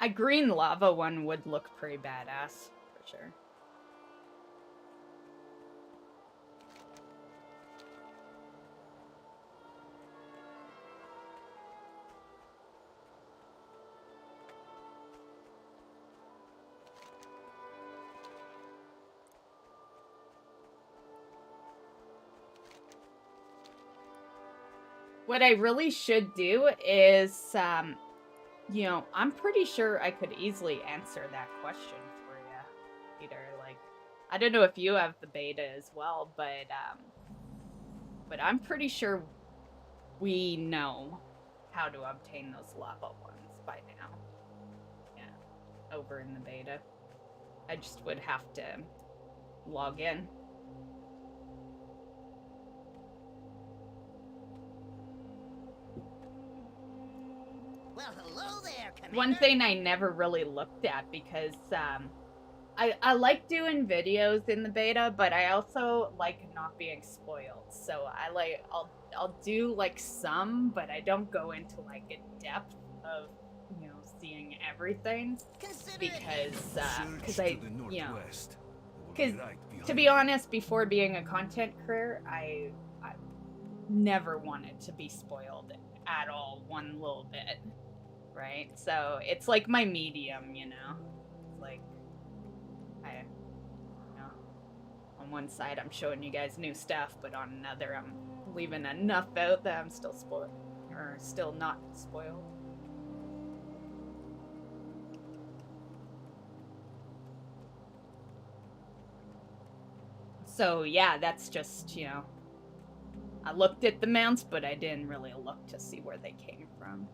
A green lava one would look pretty badass, for sure. What I really should do is, you know, I'm pretty sure I could easily answer that question for you, Peter. Like, I don't know if you have the beta as well, but I'm pretty sure we know how to obtain those lava ones by now. Yeah, over in the beta. I just would have to log in. Well, hello there, Commander. One thing I never really looked at because I like doing videos in the beta, but I also like not being spoiled. So I'll do like some, but I don't go into like a depth of, you know, seeing everything because I, you know, because to be honest, before being a content creator, I never wanted to be spoiled at all, one little bit. Right? So it's like my medium, you know? It's like, you know, on one side I'm showing you guys new stuff, but on another I'm leaving enough out that I'm still spoiled, or still not spoiled. So yeah, that's just, you know, I looked at the mounts, but I didn't really look to see where they came from.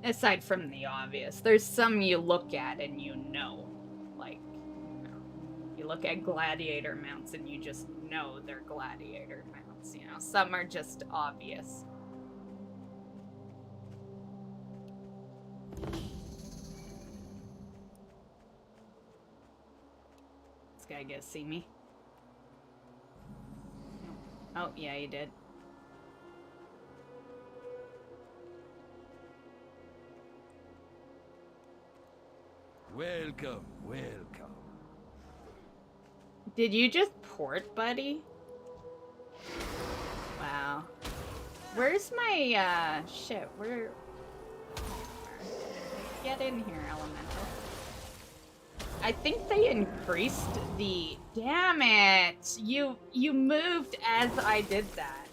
Aside from the obvious, there's some you look at and you know. Like, you know, you look at gladiator mounts and you just know they're gladiator mounts, you know. Some are just obvious. This guy gonna see me? Oh, yeah, he did. Welcome, welcome. Did you just port, buddy? Wow. Where's my, shit, where... Get in here, Elemental. I think they increased the... Damn it! You moved as I did that.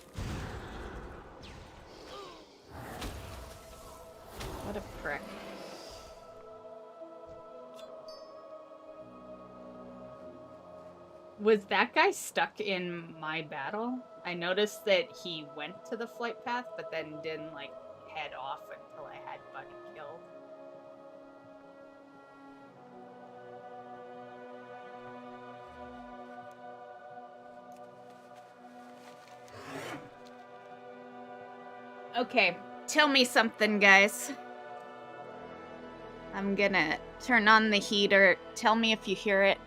What a prick. Was that guy stuck in my battle? I noticed that he went to the flight path, but then didn't, like, head off until I had Buddy killed. Okay, tell me something, guys. I'm gonna turn on the heater. Tell me if you hear it.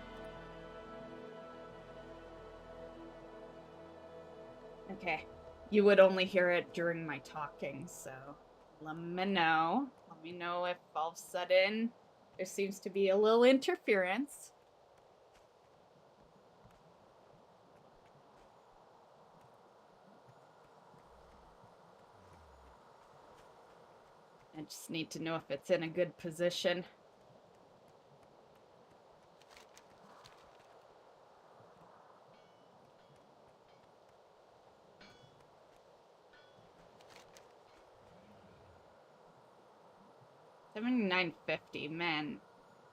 Okay. You would only hear it during my talking, so let me know. Let me know if all of a sudden there seems to be a little interference. I just need to know if it's in a good position. $79.50, man.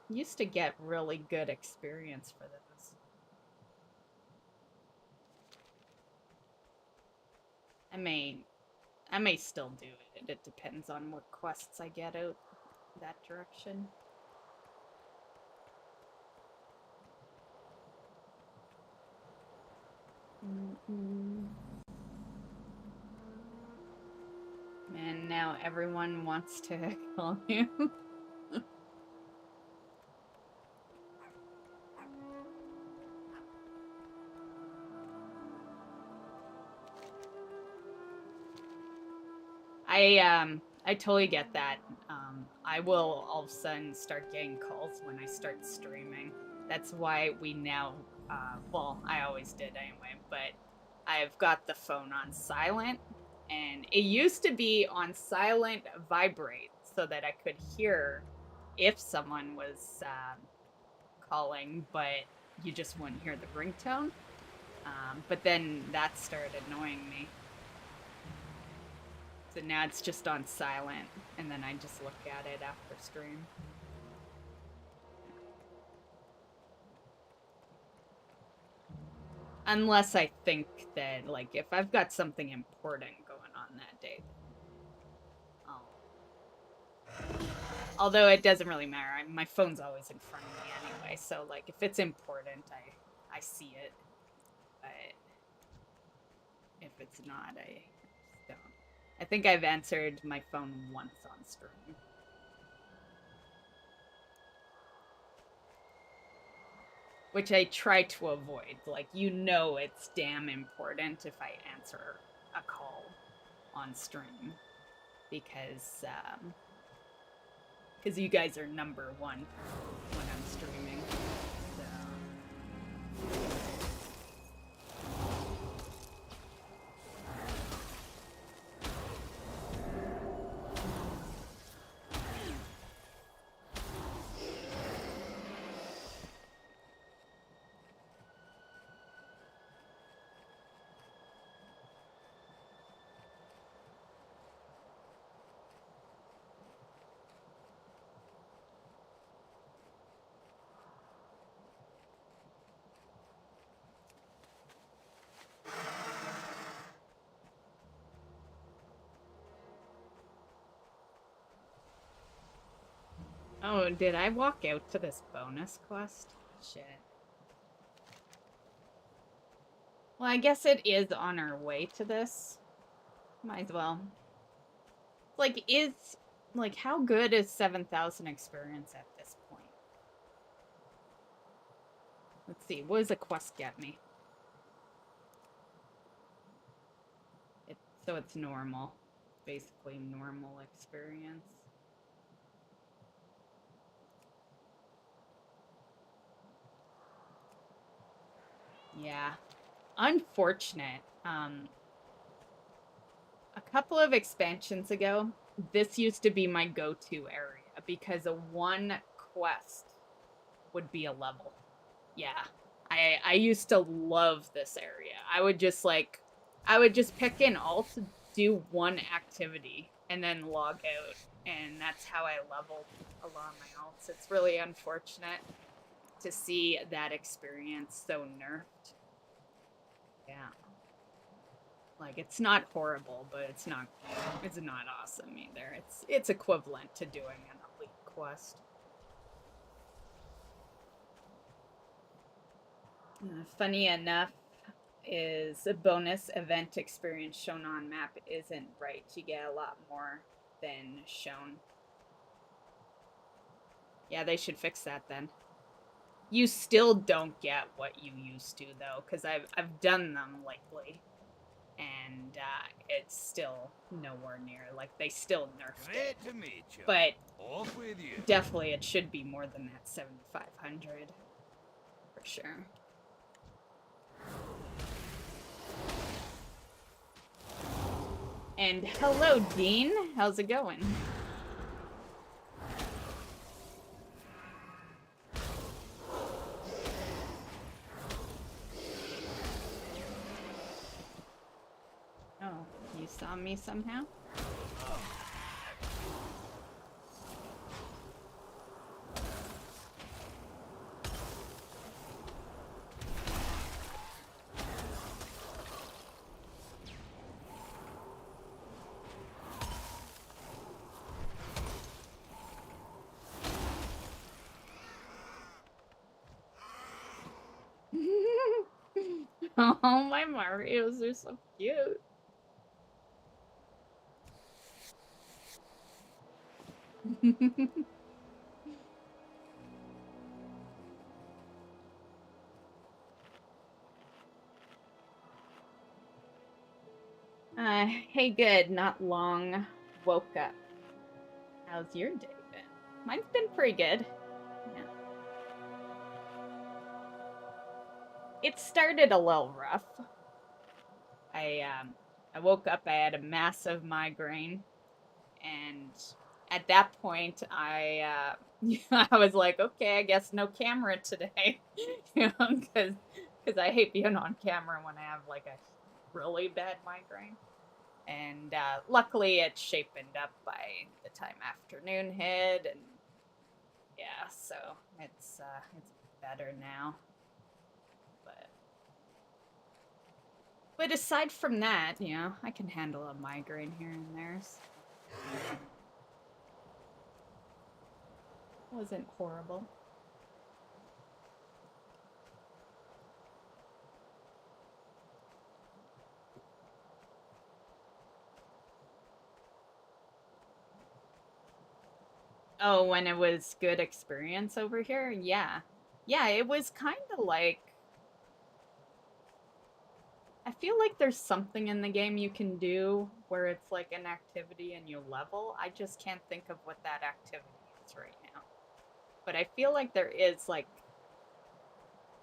Used to get really good experience for this. I may still do it. It depends on what quests I get out that direction. Man, now everyone wants to call you. I totally get that. I will all of a sudden start getting calls when I start streaming. That's why we now, well, I always did anyway, but I've got the phone on silent, and it used to be on silent vibrate so that I could hear if someone was calling, but you just wouldn't hear the ringtone. But then that started annoying me. So now it's just on silent, and then I just look at it after stream. Unless I think that, like, if I've got something important going on that day. Although it doesn't really matter. My phone's always in front of me anyway, so, like, if it's important, I see it. But if it's not, I just don't. I think I've answered my phone once on stream. Which I try to avoid. Like, you know it's damn important if I answer a call on stream. Because you guys are number one when I'm streaming. So... Oh, did I walk out to this bonus quest? Shit. Well, I guess it is on our way to this. Might as well. Like, how good is 7,000 experience at this point? Let's see, what does a quest get me? So it's normal. Basically normal experience. Yeah. Unfortunate. A couple of expansions ago, this used to be my go-to area because of one quest would be a level. Yeah. I used to love this area. I would just pick an alt, do one activity, and then log out. And that's how I leveled along my alts. It's really unfortunate to see that experience so nerfed. Yeah. Like, it's not horrible, but it's not awesome either. It's equivalent to doing an elite quest. Funny enough, is a bonus event experience shown on map isn't right. You get a lot more than shown. Yeah, they should fix that then. You still don't get what you used to though, because I've done them lately, and it's still nowhere near. Like, they still nerfed it. Great to meet you. But Off with you. definitely it should be more than that 7,500 for sure. And hello, Dean. How's it going? Oh, you saw me somehow? Oh, my Marios are so cute. Hey, good, not long. Woke up. How's your day been? Mine's been pretty good. Yeah. It started a little rough. I woke up, I had a massive migraine, and at that point, I was like, okay, I guess no camera today, you know, because I hate being on camera when I have, like, a really bad migraine. And luckily, it shapened up by the time afternoon hit, and yeah, so it's better now. But aside from that, you know, I can handle a migraine here and there. So. Wasn't horrible. Oh, when it was good experience over here? Yeah. Yeah, it was kind of like... I feel like there's something in the game you can do where it's like an activity and you level. I just can't think of what that activity is right now. But I feel like there is, like,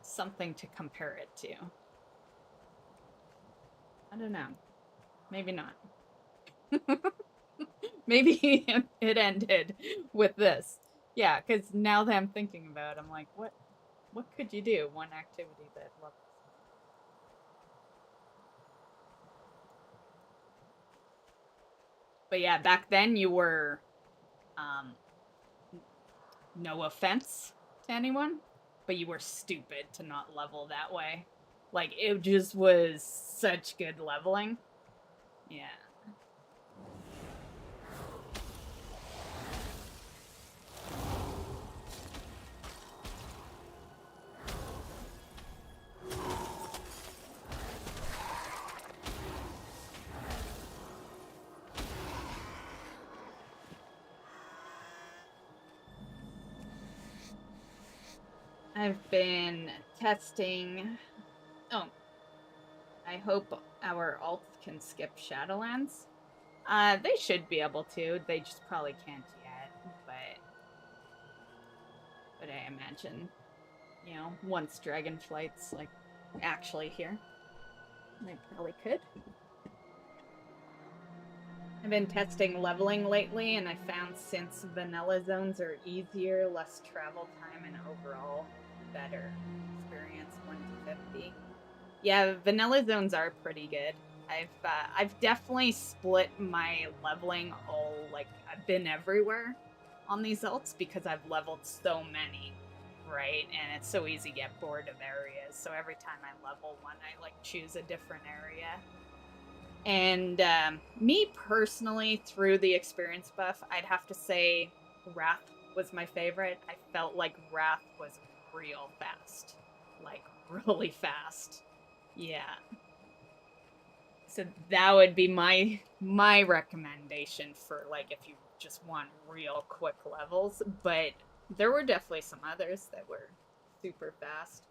something to compare it to. I don't know. Maybe not. Maybe it ended with this. Yeah, because now that I'm thinking about it, I'm like, what could you do? One activity that levels. But yeah, back then you were, no offense to anyone, but you were stupid to not level that way. Like, it just was such good leveling. Yeah. I've been testing... Oh. I hope our alts can skip Shadowlands. They should be able to. They just probably can't yet, but I imagine, you know, once Dragonflight's, like, actually here, they probably could. I've been testing leveling lately, and I found since vanilla zones are easier, less travel time, and overall better experience 1 to 50. Yeah, vanilla zones are pretty good. I've definitely split my leveling all, like, I've been everywhere on these ults because I've leveled so many, right? And it's so easy to get bored of areas. So every time I level one, I like choose a different area. And me personally, through the experience buff, I'd have to say Wrath was my favorite. I felt like Wrath was real fast. Like, really fast. Yeah. So that would be my recommendation for, like, if you just want real quick levels. But there were definitely some others that were super fast.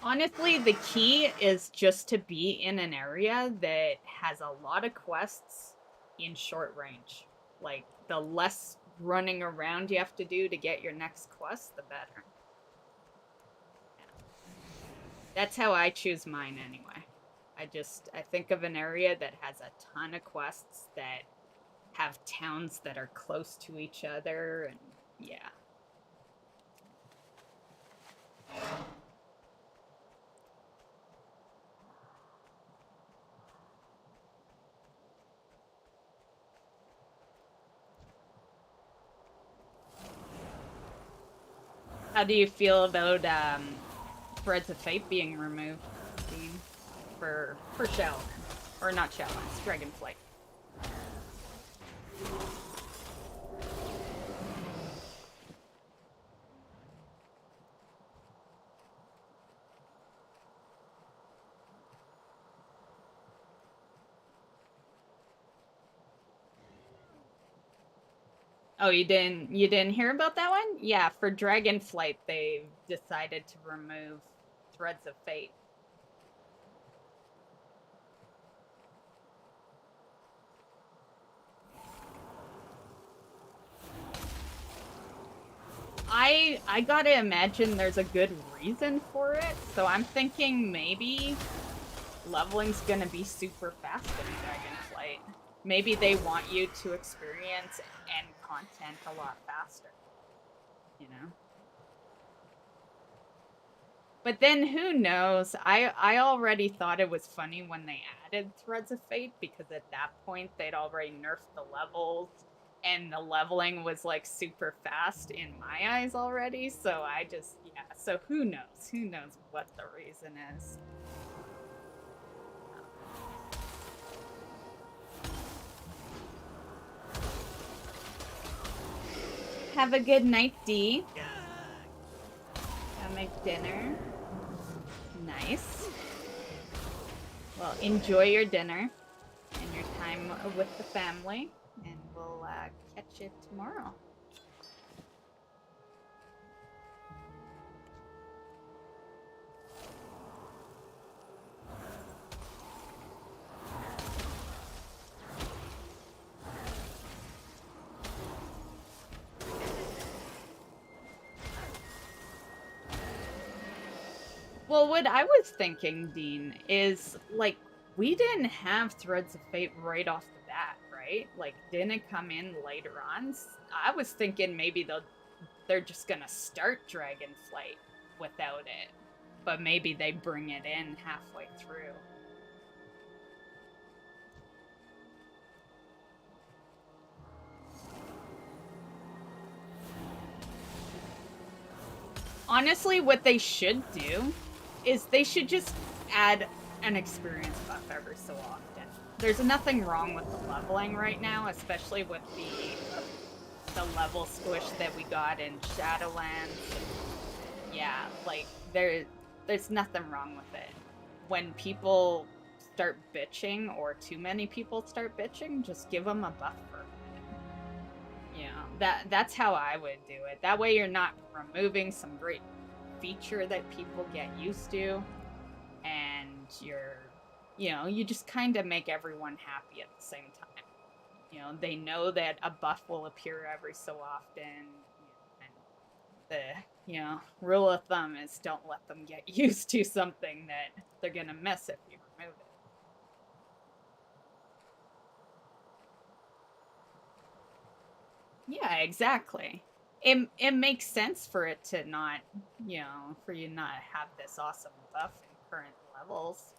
Honestly, the key is just to be in an area that has a lot of quests in short range. Like, the less running around you have to do to get your next quest, the better. That's how I choose mine anyway. I think of an area that has a ton of quests that have towns that are close to each other, and yeah. How do you feel about Threads of Fate being removed, Dean? For Shadowlands. Or not Shadowlands, Dragonflight. Oh, you didn't hear about that one? Yeah, for Dragonflight, they decided to remove Threads of Fate. I gotta imagine there's a good reason for it, so I'm thinking maybe leveling's gonna be super fast in Dragonflight. Maybe they want you to experience end content a lot faster, you know? But then who knows? I already thought it was funny when they added Threads of Fate, because at that point they'd already nerfed the levels and the leveling was like super fast in my eyes already. So I just, yeah, so who knows? Who knows what the reason is? Have a good night, Dee. Gotta make dinner. Nice. Well, enjoy your dinner and your time with the family, and we'll catch you tomorrow. Well, what I was thinking, Dean, is, like, we didn't have Threads of Fate right off the bat, right? Like, didn't it come in later on? I was thinking maybe they're just gonna start Dragonflight without it, but maybe they bring it in halfway through. Honestly, what they should do is they should just add an experience buff every so often. There's nothing wrong with the leveling right now, especially with the level squish that we got in Shadowlands. Yeah, like, there's nothing wrong with it. When people start bitching, or too many people start bitching, just give them a buff for a minute. You know, that's how I would do it. That way you're not removing some great feature that people get used to, and you just kind of make everyone happy at the same time. You know, they know that a buff will appear every so often, and the, rule of thumb is don't let them get used to something that they're gonna miss if you remove it. Yeah, exactly. It makes sense for it to not, for you not have this awesome buff in current levels,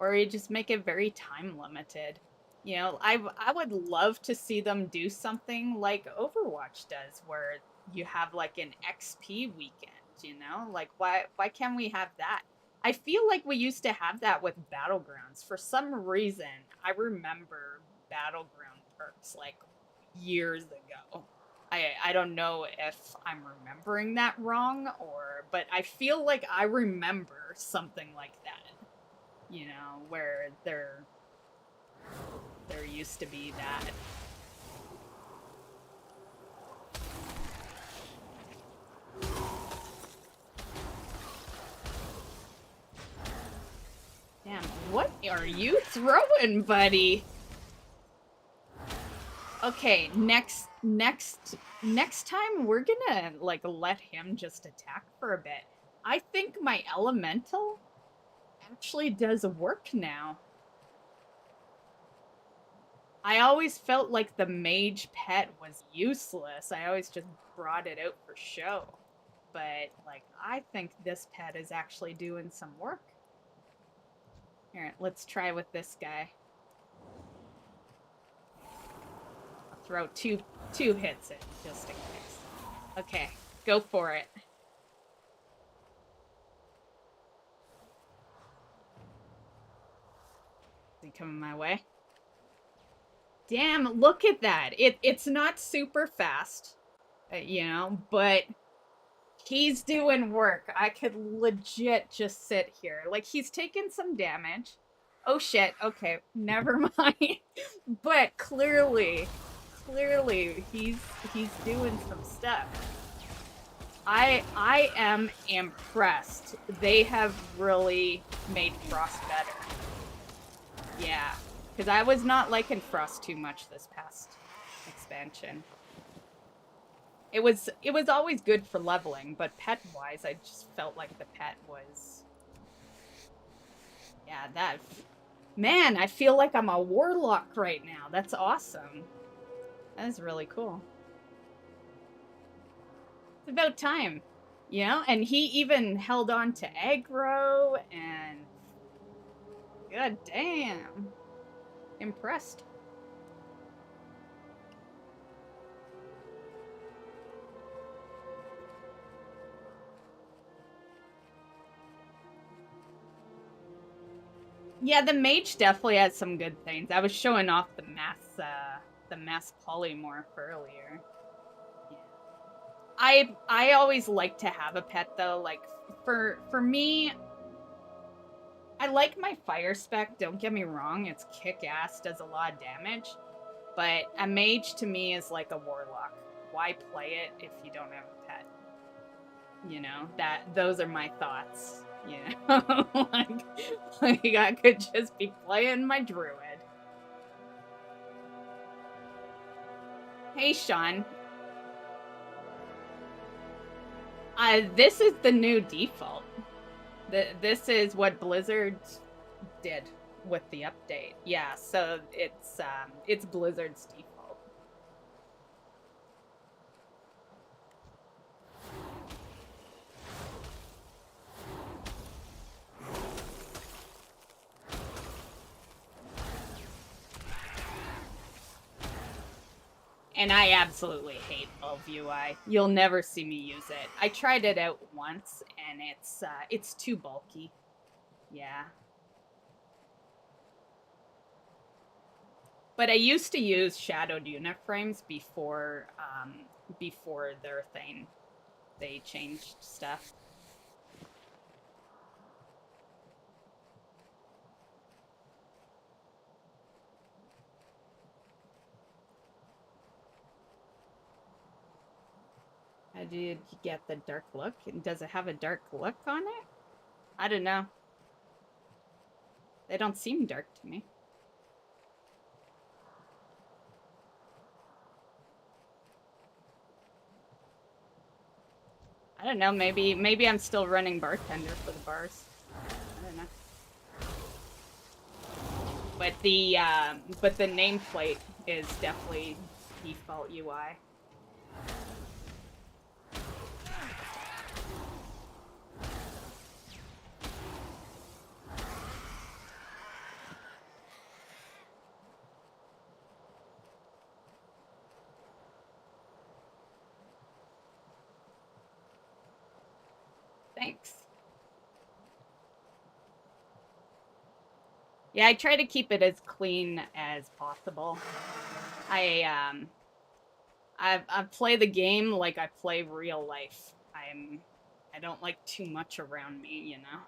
or you just make it very time limited. I would love to see them do something like Overwatch does, where you have like an XP weekend, like why can't we have that? I feel like we used to have that with Battlegrounds. For some reason, I remember Battleground perks like years ago. I don't know if I'm remembering that wrong, but I feel like I remember something like that, where there used to be that. Damn, what are you throwing, buddy? Okay, next time we're gonna like let him just attack for a bit. I think my elemental actually does work now. I always felt like the mage pet was useless. I always just brought it out for show. But like I think this pet is actually doing some work. Here, let's try with this guy. Throw two hits in, just in case. Okay, go for it. Is he coming my way? Damn, look at that. It's not super fast, but he's doing work. I could legit just sit here. Like, he's taking some damage. Oh shit, okay, never mind. But clearly he's doing some stuff. I am impressed. They have really made Frost better. Yeah, because I was not liking Frost too much this past expansion. It was always good for leveling, but pet-wise, I just felt like the pet was... Yeah, that... Man, I feel like I'm a warlock right now. That's awesome. That is really cool. It's about time, And he even held on to aggro, and... God damn. Impressed. Yeah, the mage definitely has some good things. I was showing off the mass polymorph earlier. Yeah. I always like to have a pet though. Like for me, I like my fire spec. Don't get me wrong; it's kick-ass, does a lot of damage. But a mage to me is like a warlock. Why play it if you don't have a pet? Those are my thoughts. Like I could just be playing my druid. Hey, Sean. This is the new default. This is what Blizzard did with the update. Yeah, so it's Blizzard's default. And I absolutely hate Elf UI. You'll never see me use it. I tried it out once, and it's too bulky. Yeah. But I used to use shadowed uniframes before their thing. They changed stuff. How did you get the dark look? And does it have a dark look on it? I don't know. They don't seem dark to me. I don't know, maybe I'm still running bartender for the bars. I don't know. But the nameplate is definitely default UI. Thanks. Yeah, I try to keep it as clean as possible. I play the game like I play real life. I don't like too much around me, you know?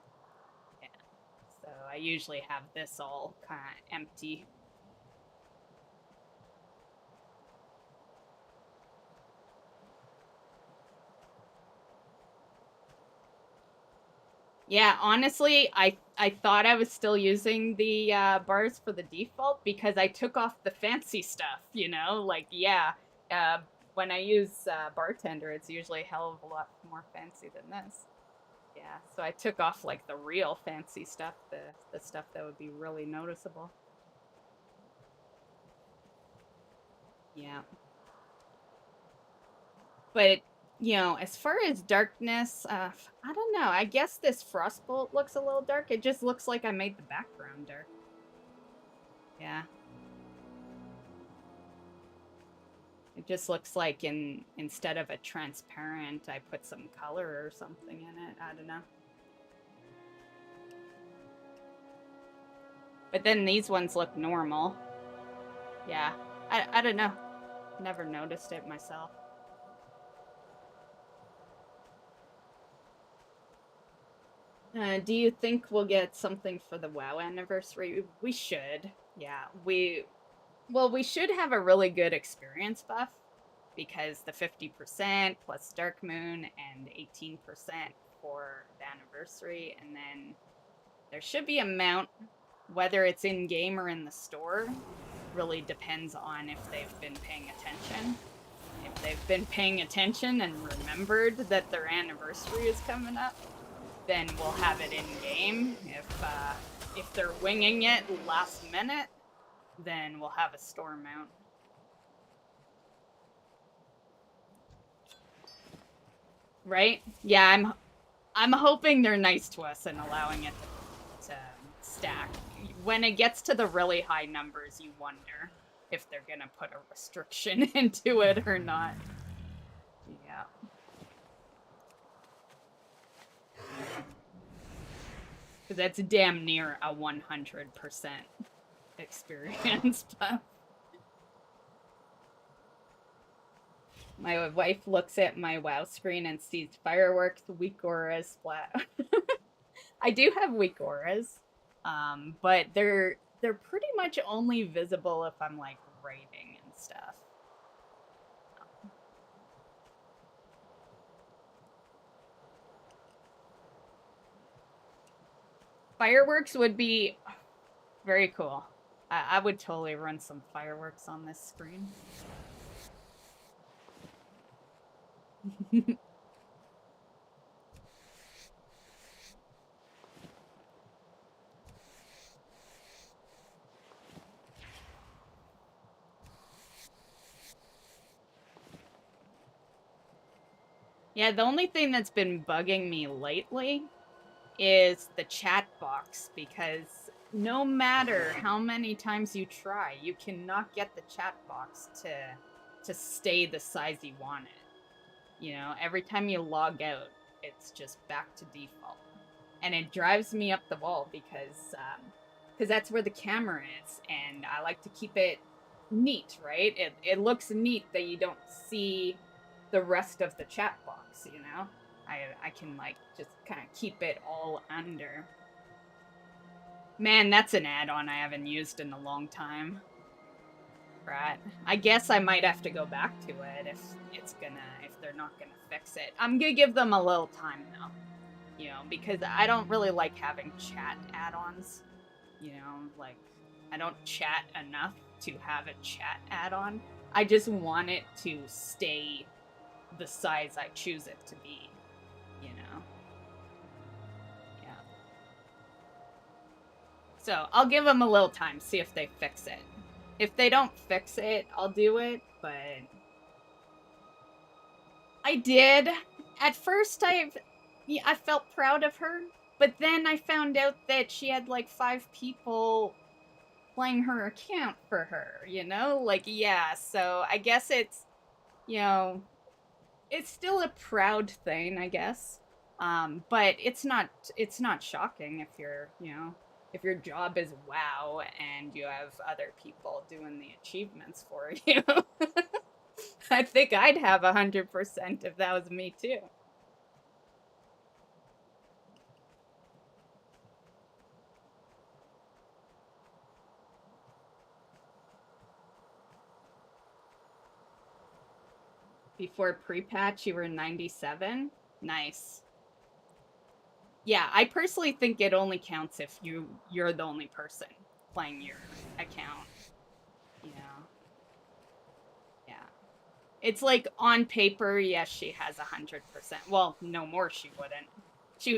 Yeah. So I usually have this all kind of empty. Yeah, honestly, I thought I was still using the bars for the default because I took off the fancy stuff, you know? Like, yeah, when I use bartender, it's usually a hell of a lot more fancy than this. Yeah, so I took off, like, the real fancy stuff, the stuff that would be really noticeable. Yeah. But, you know, as far as darkness, I don't know. I guess this frostbolt looks a little dark. It just looks like I made the background dark. Yeah. It just looks like instead of a transparent, I put some color or something in it. I don't know. But then these ones look normal. Yeah. I don't know. Never noticed it myself. Do you think we'll get something for the WoW anniversary? We should. Yeah, we should have a really good experience buff because the 50% plus Dark Moon and 18% for the anniversary, and then there should be a mount, whether it's in game or in the store, really depends on if they've been paying attention. If they've been paying attention and remembered that their anniversary is coming up, then we'll have it in game. If they're winging it last minute, then we'll have a store mount. Right? Yeah, I'm hoping they're nice to us and allowing it to stack. When it gets to the really high numbers, you wonder if they're gonna put a restriction into it or not. Yeah. Because that's damn near a 100% experience buff. My wife looks at my WoW screen and sees fireworks, weak auras, splat. I do have weak auras, but they're pretty much only visible if I'm like raiding and stuff. Fireworks would be very cool. I would totally run some fireworks on this screen. Yeah, the only thing that's been bugging me lately is the chat box, because no matter how many times you try, you cannot get the chat box to stay the size you want it. You know, every time you log out, it's just back to default. And it drives me up the wall because that's where the camera is, and I like to keep it neat, right? It looks neat that you don't see the rest of the chat box, you know? I can, like, just kind of keep it all under. Man, that's an add-on I haven't used in a long time. Right. I guess I might have to go back to it if they're not gonna fix it. I'm gonna give them a little time, though. You know, because I don't really like having chat add-ons. You know, like, I don't chat enough to have a chat add-on. I just want it to stay the size I choose it to be. So I'll give them a little time, see if they fix it. If they don't fix it, I'll do it, but I did. At first, I felt proud of her, but then I found out that she had like 5 people playing her account for her, you know? Like, yeah, so I guess it's, you know, it's still a proud thing, I guess. But it's not shocking if you're, you know, if your job is WoW and you have other people doing the achievements for you. I think I'd have 100% if that was me too. Before pre-patch, you were 97? Nice. Yeah, I personally think it only counts if you're the only person playing your account. You know? Yeah. It's like, on paper, yes, she has 100%. Well, no more she wouldn't.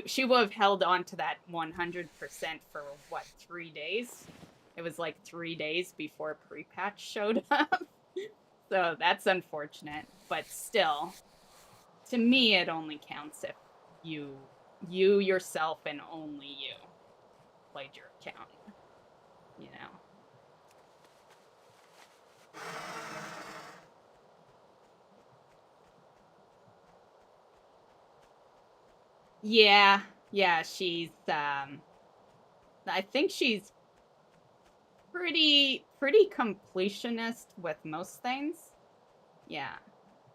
She would have held on to that 100% for, what, 3 days? It was like 3 days before pre-patch showed up. So that's unfortunate. But still, to me, it only counts if you yourself and only you played your account, you know. Yeah, she's, I think she's pretty completionist with most things. Yeah.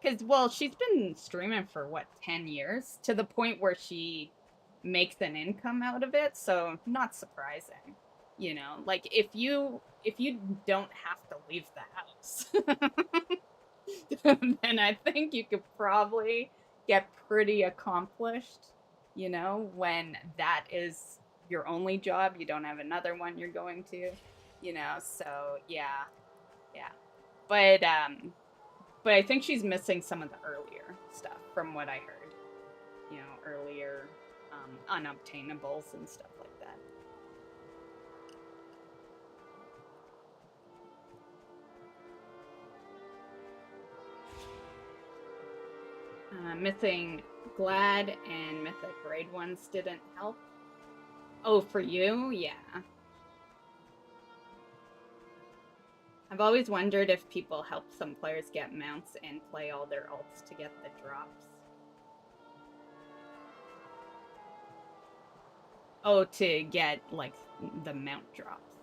Because, well, she's been streaming for, what, 10 years? To the point where she makes an income out of it, so not surprising. You know, like, if you don't have to leave the house, then I think you could probably get pretty accomplished, you know, when that is your only job, you don't have another one you're going to, you know, so, yeah. But I think she's missing some of the earlier stuff, from what I heard. You know, earlier unobtainables and stuff like that. Missing Glad and Mythic Raid ones didn't help. Oh, for you? Yeah. I've always wondered if people help some players get mounts and play all their ults to get the drops. Oh, to get, like, the mount drops.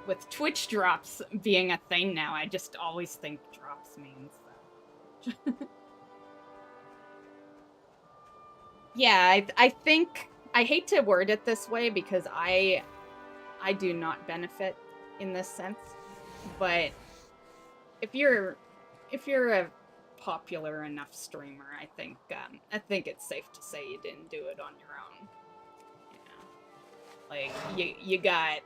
With Twitch drops being a thing now, I just always think drops means that. Yeah, I think, I hate to word it this way because I do not benefit in this sense, but if you're a popular enough streamer, I think it's safe to say you didn't do it on your own. You know, like you got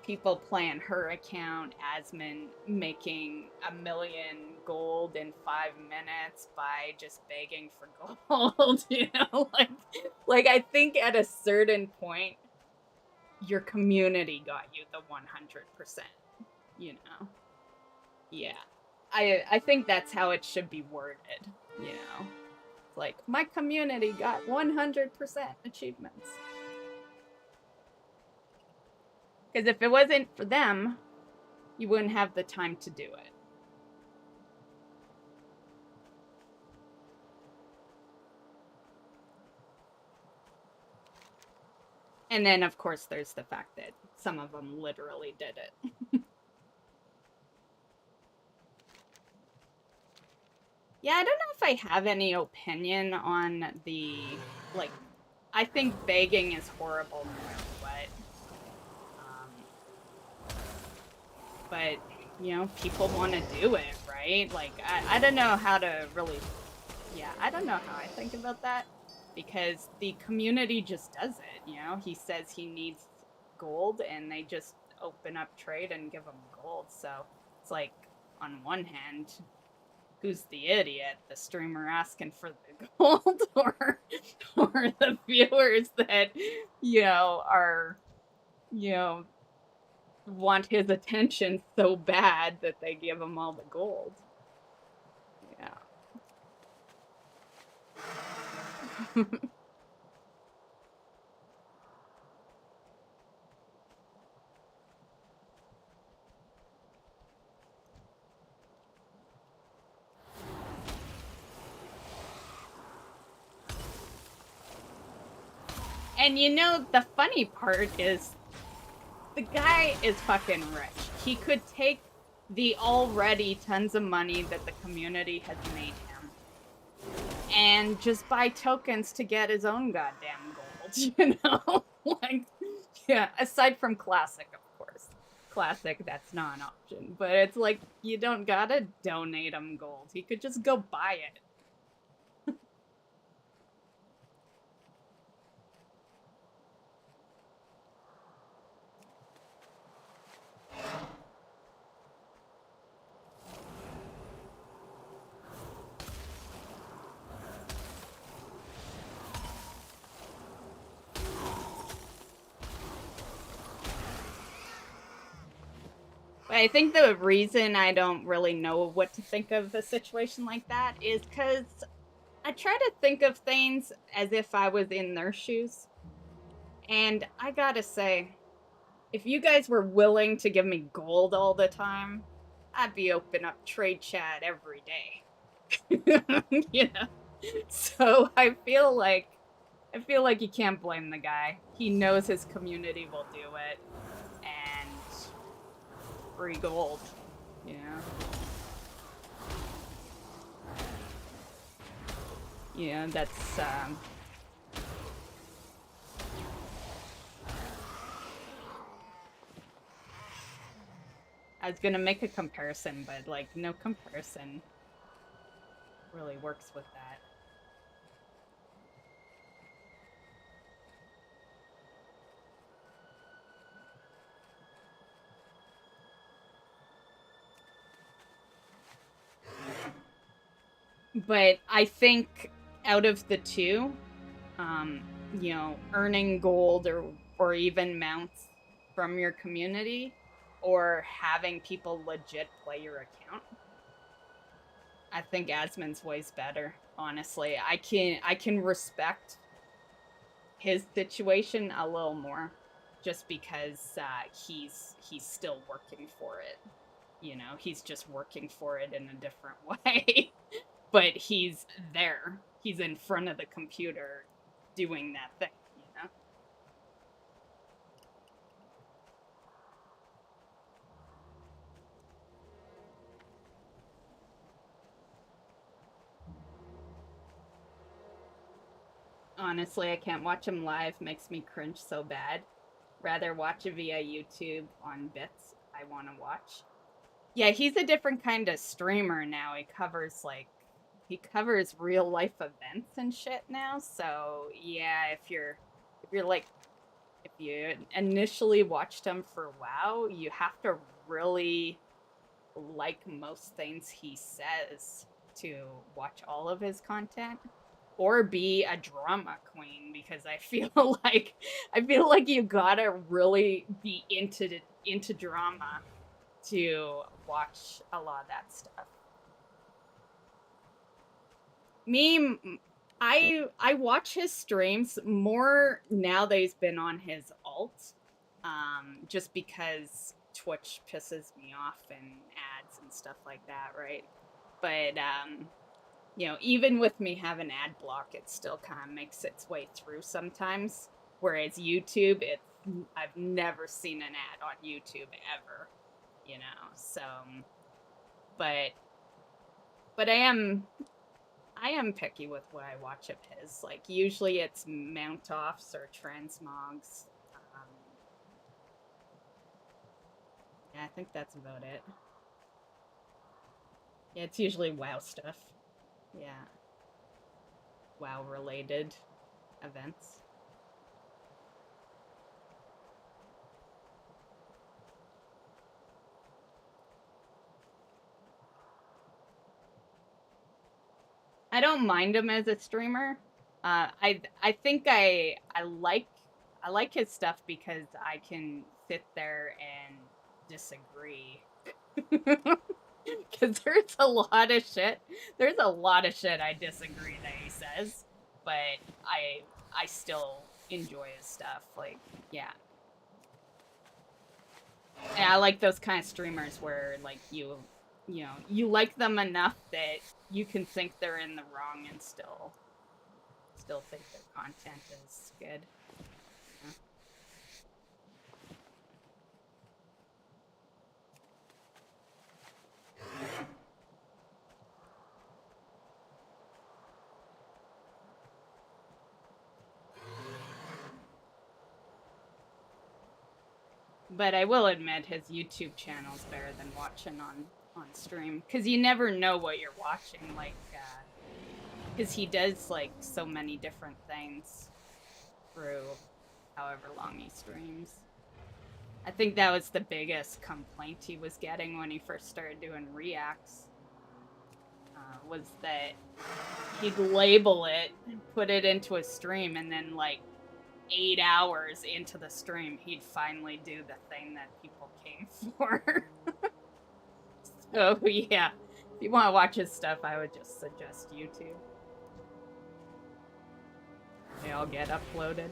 people playing her account, Asmon making 1 million gold in 5 minutes by just begging for gold. You know, like I think at a certain point, your community got you the 100%, you know? Yeah. I think that's how it should be worded, you know? Like, my community got 100% achievements. Because if it wasn't for them, you wouldn't have the time to do it. And then, of course, there's the fact that some of them literally did it. Yeah, I don't know if I have any opinion on the, like, I think begging is horrible no matter what. But, you know, people want to do it, right? Like, I don't know how to really, yeah, I don't know how I think about that. Because the community just does it, you know? He says he needs gold, and they just open up trade and give him gold. So it's like, on one hand, who's the idiot? The streamer asking for the gold, or the viewers that, you know, are you know, want his attention so bad that they give him all the gold. Yeah. And you know, the funny part is the guy is fucking rich. He could take the already tons of money that the community has made him and just buy tokens to get his own goddamn gold, you know? Like, yeah, aside from Classic, of course. Classic, that's not an option. But it's like, you don't gotta donate him gold. He could just go buy it. I think the reason I don't really know what to think of a situation like that is because I try to think of things as if I was in their shoes. And I gotta say, if you guys were willing to give me gold all the time, I'd be open up trade chat every day. You know? So I feel like you can't blame the guy. He knows his community will do it. And free gold, you know? Yeah, that's, I was gonna make a comparison, but, like, no comparison really works with that. But I think out of the two, you know, earning gold or even mounts from your community or having people legit play your account, I think Asmon's way's better, honestly. I can respect his situation a little more just because he's still working for it. You know, he's just working for it in a different way. But he's there. He's in front of the computer doing that thing, you know? Honestly, I can't watch him live. Makes me cringe so bad. Rather watch it via YouTube on bits I want to watch. Yeah, he's a different kind of streamer now. He covers, like, real life events and shit now. So yeah, if you initially watched him for WoW, you have to really like most things he says to watch all of his content, or be a drama queen, because I feel like you gotta really be into drama to watch a lot of that stuff. Me, I watch his streams more now that he's been on his alt, just because Twitch pisses me off and ads and stuff like that, right? But you know, even with me having ad block, it still kind of makes its way through sometimes. Whereas YouTube, I've never seen an ad on YouTube ever, you know. So, but I am picky with what I watch of his. Like, usually it's mount offs or transmogs. Yeah, I think that's about it. Yeah, it's usually WoW stuff. Yeah. WoW related events. I don't mind him as a streamer. I think I like I like his stuff because I can sit there and disagree. Because there's a lot of shit. There's a lot of shit I disagree that he says, but I still enjoy his stuff. Like, yeah. And I like those kind of streamers where, like, you know, you like them enough that you can think they're in the wrong and still think their content is good. Yeah. But I will admit his YouTube channel's better than watching on stream, because you never know what you're watching, like, because he does, like, so many different things through however long he streams. I think that was the biggest complaint he was getting when he first started doing reacts, was that he'd label it, put it into a stream, and then, like, 8 hours into the stream, he'd finally do the thing that people came for. So, yeah. If you want to watch his stuff, I would just suggest YouTube. They all get uploaded.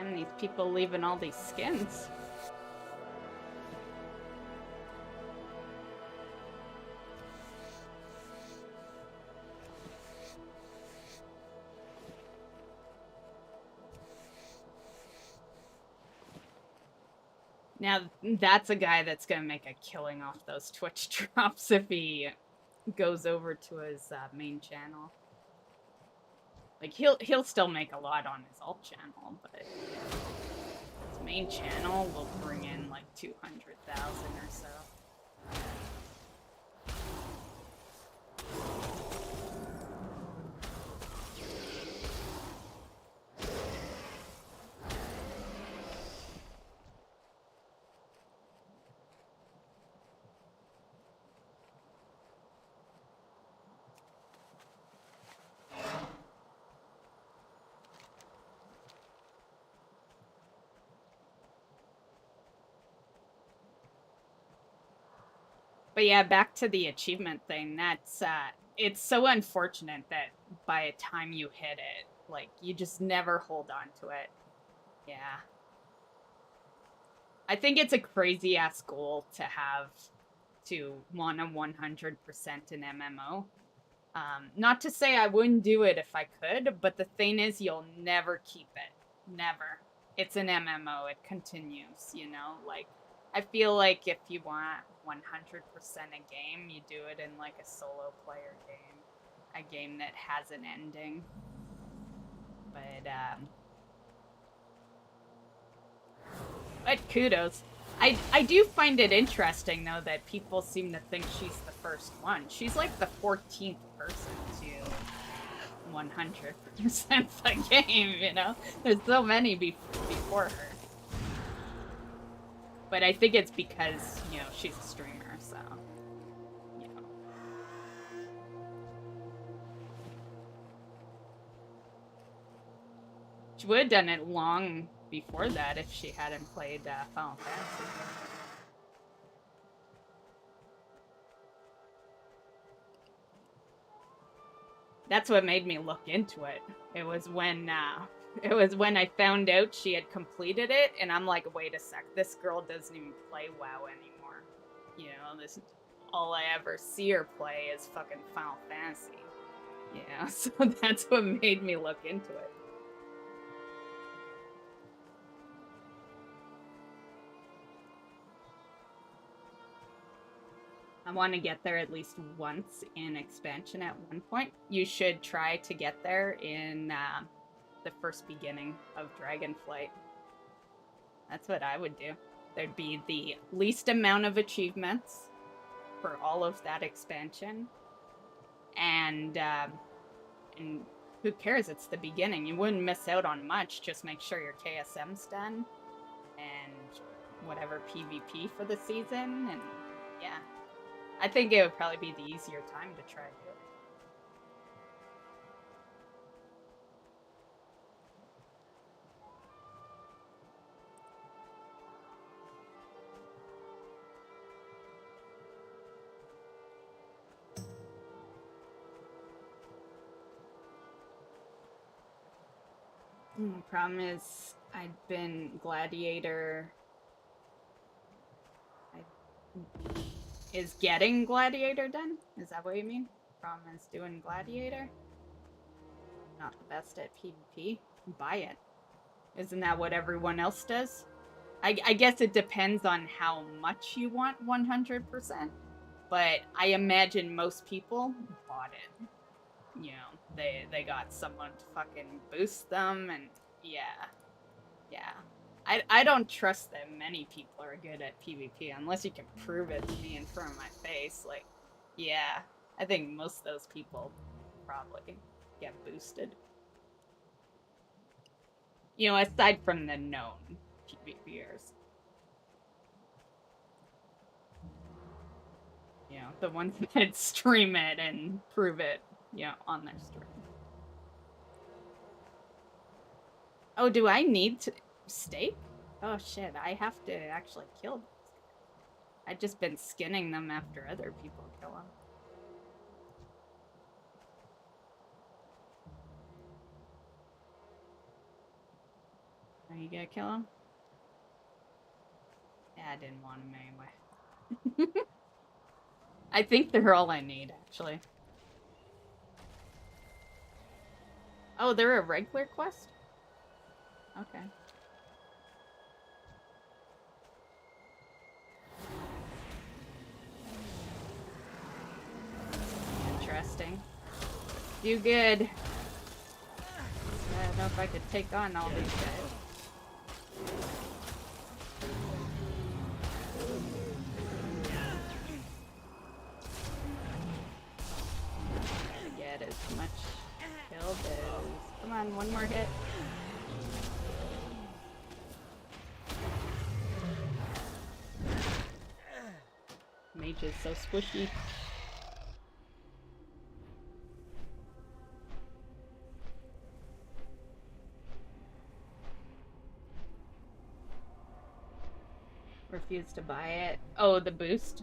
And these people leaving all these skins. Now, that's a guy that's gonna make a killing off those Twitch drops if he goes over to his main channel. Like, he'll still make a lot on his alt channel, but his main channel will bring in like 200,000 or so. But yeah, back to the achievement thing, that's, it's so unfortunate that by the time you hit it, like, you just never hold on to it. Yeah. I think it's a crazy-ass goal to have to want to 100% an MMO. Not to say I wouldn't do it if I could, but the thing is, you'll never keep it. Never. It's an MMO. It continues, you know? Like, I feel like if you want 100% a game, you do it in, like, a solo player game. A game that has an ending. But kudos. I do find it interesting, though, that people seem to think she's the first one. She's, like, the 14th person to 100% the game, you know? There's so many before her. But I think it's because, you know, she's a streamer, so, you know. She would have done it long before that if she hadn't played Final Fantasy. That's what made me look into it. It was when I found out she had completed it, and I'm like, wait a sec, this girl doesn't even play WoW anymore. You know, this all I ever see her play is fucking Final Fantasy. Yeah, so that's what made me look into it. I want to get there at least once in expansion at one point. You should try to get there in the first beginning of Dragonflight. That's what I would do. There'd be the least amount of achievements for all of that expansion. And who cares? It's the beginning. You wouldn't miss out on much. Just make sure your KSM's done. And whatever PvP for the season. And yeah. I think it would probably be the easier time to try to do it. The problem is, I'd been Gladiator. Is getting Gladiator done? Is that what you mean? Problem is doing Gladiator? Not the best at PvP? Buy it. Isn't that what everyone else does? I guess it depends on how much you want 100%. But I imagine most people bought it. You know, they got someone to fucking boost them, and yeah. Yeah. I don't trust that many people are good at PvP unless you can prove it to me in front of my face. Like, yeah, I think most of those people probably get boosted. You know, aside from the known PvPers. You know, the ones that stream it and prove it, you know, on their stream. Oh, do I need to... Steak? Oh shit, I have to actually kill them. I've just been skinning them after other people kill them. Are you gonna kill them? Yeah, I didn't want them anyway. I think they're all I need, actually. Oh, they're a regular quest? Okay. Interesting. Do good. I don't know if I could take on all these guys. To get as much killed as... Come on, one more hit. Mage is so squishy. Refuse to buy it. Oh, the boost?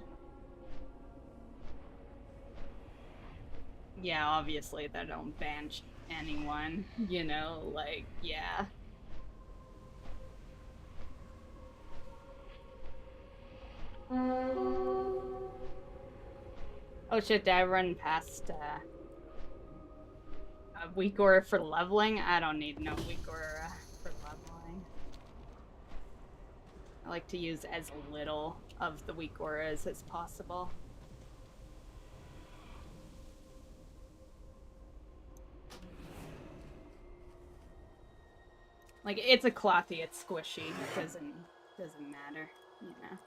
Yeah, obviously they don't ban anyone, you know, like, yeah. Oh shit, did I run past a weak aura for leveling? I don't need no weak aura for leveling. I like to use as little of the weak auras as possible. Like, it's a clothy, it's squishy, it doesn't matter, you know.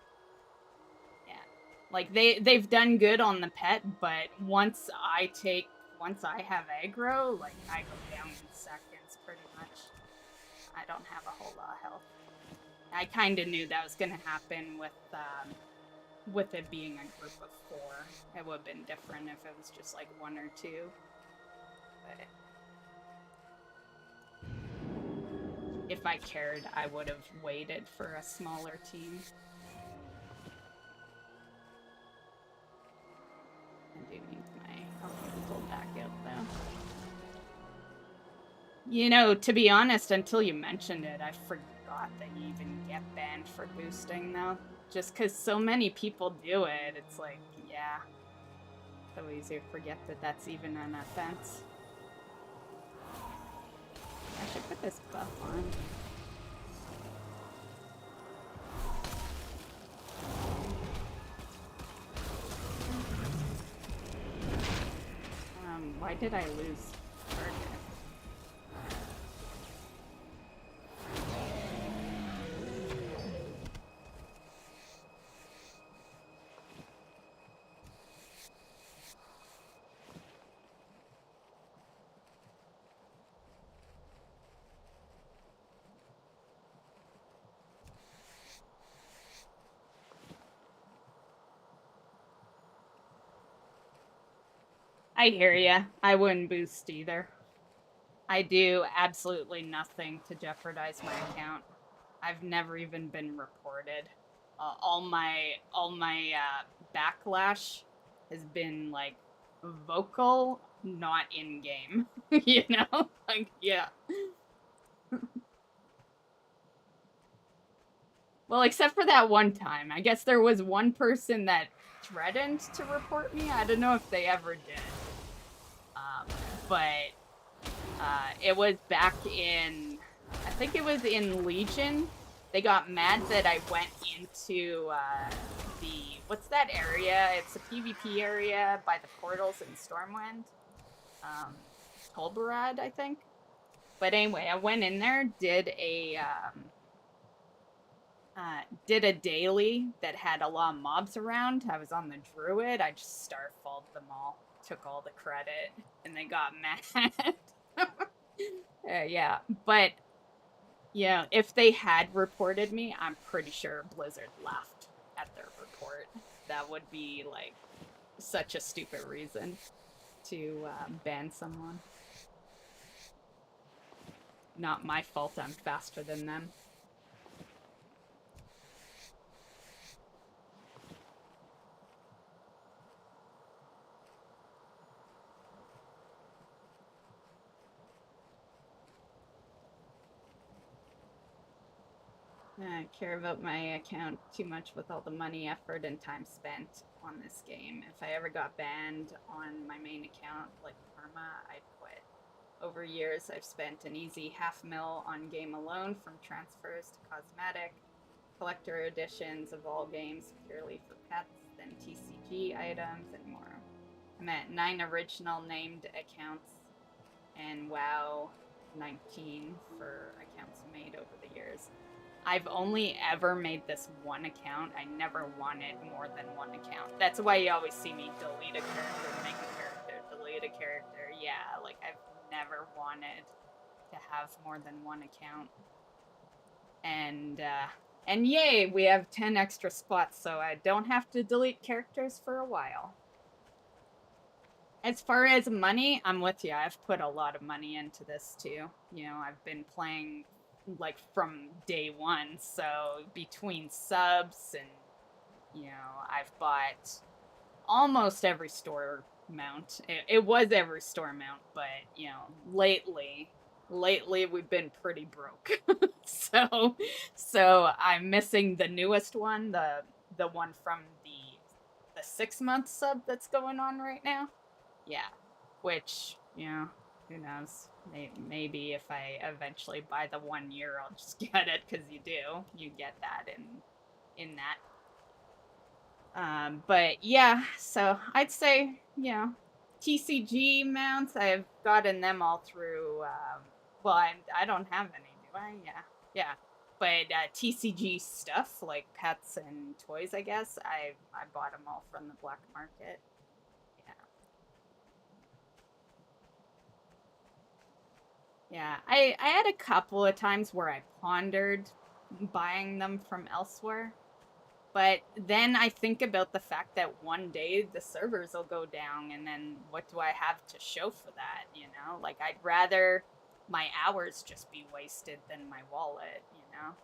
Yeah. Like, they've done good on the pet, but once I have aggro, like, I go down in seconds, pretty much. I don't have a whole lot of health. I kinda knew that was gonna happen with it being a group of 4. It would've been different if it was just, like, 1 or 2. But... if I cared, I would have waited for a smaller team. I do need my elemental back out, though. You know, to be honest, until you mentioned it, I forgot that you even get banned for boosting, though. Just because so many people do it, it's like, yeah. So easy to forget that that's even an offense. I should put this buff on. did I lose target? I hear ya. I wouldn't boost either. I do absolutely nothing to jeopardize my account. I've never even been reported. All my backlash has been like vocal, not in game. You know, like yeah. Well, except for that one time. I guess there was one person that threatened to report me. I don't know if they ever did. But it was back in, I think it was in Legion. They got mad that I went into what's that area? It's a PvP area by the portals in Stormwind. Tolbarad, I think. But anyway, I went in there, did a daily that had a lot of mobs around. I was on the druid. I just starfalled them all. Took all the credit, and they got mad. Yeah, but yeah, if they had reported me, I'm pretty sure Blizzard laughed at their report. That would be like such a stupid reason to ban someone. Not my fault. I'm faster than them. I care about my account too much with all the money, effort, and time spent on this game. If I ever got banned on my main account, like Karma, I'd quit. Over years, I've spent an easy $500,000 on game alone, from transfers to cosmetic, collector editions of all games purely for pets, then TCG items, and more. I'm at 9 original named accounts, and WoW 19 for accounts made over the years. I've only ever made this one account. I never wanted more than one account. That's why you always see me delete a character, make a character, delete a character. Yeah, like I've never wanted to have more than one account. And yay, we have 10 extra spots, so I don't have to delete characters for a while. As far as money, I'm with you. I've put a lot of money into this too. You know, I've been playing like from day one, so between subs and, you know, I've bought almost every store mount. It was every store mount, but, you know, lately we've been pretty broke. so I'm missing the newest one, the one from the 6-month sub that's going on right now. Yeah, which, you know, who knows? Maybe if I eventually buy the 1 year, I'll just get it, because you do. You get that in that. But yeah, so I'd say, you know, TCG mounts, I've gotten them all through, well, I don't have any, do I? Yeah. But TCG stuff, like pets and toys, I guess, I bought them all from the black market. Yeah, I had a couple of times where I pondered buying them from elsewhere, but then I think about the fact that one day the servers will go down, and then what do I have to show for that, you know? Like, I'd rather my hours just be wasted than my wallet, you know?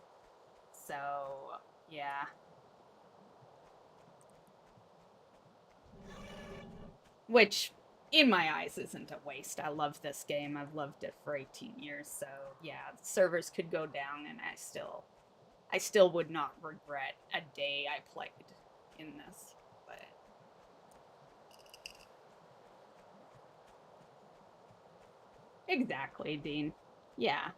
So, yeah. Which, in my eyes, isn't a waste. I love this game. I've loved it for 18 years, so yeah, servers could go down, and I still would not regret a day I played in this. But exactly, Dean. Yeah,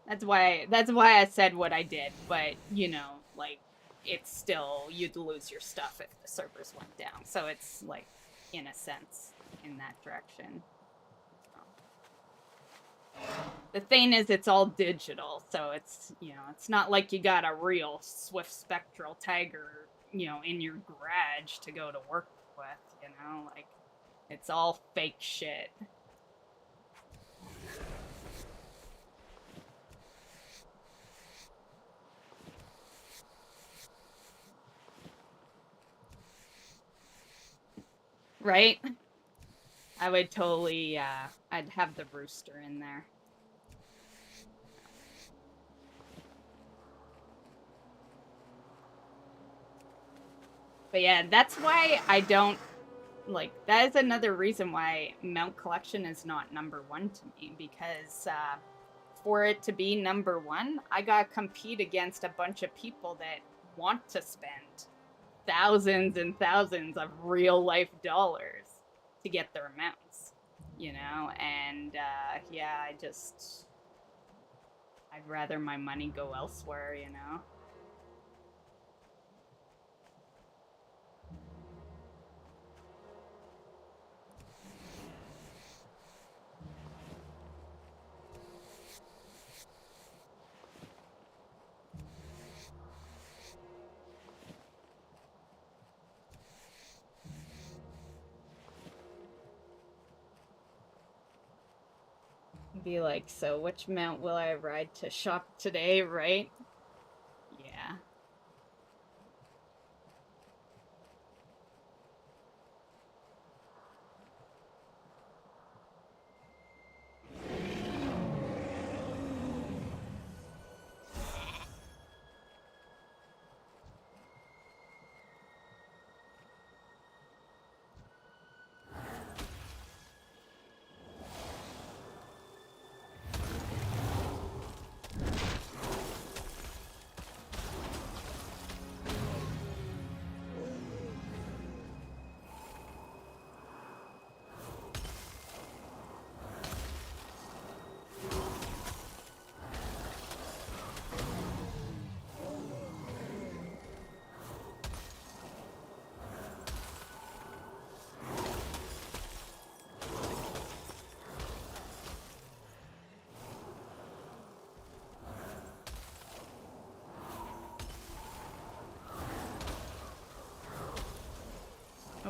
that's why I said what I did. But you know, like, it's still, you'd lose your stuff if the servers went down. So it's like, in a sense, in that direction. The thing is, it's all digital, so it's, you know, it's not like you got a real swift spectral tiger, you know, in your garage to go to work with, you know, like, it's all fake shit. Right? I would totally, I'd have the rooster in there. But yeah, that's why I don't, like, that is another reason why mount collection is not number 1 to me, because for it to be number 1, I gotta compete against a bunch of people that want to spend thousands and thousands of real life dollars to get their mounts, you know, and yeah, I'd rather my money go elsewhere, you know. Be like, so which mount will I ride to shop today, right? Yeah.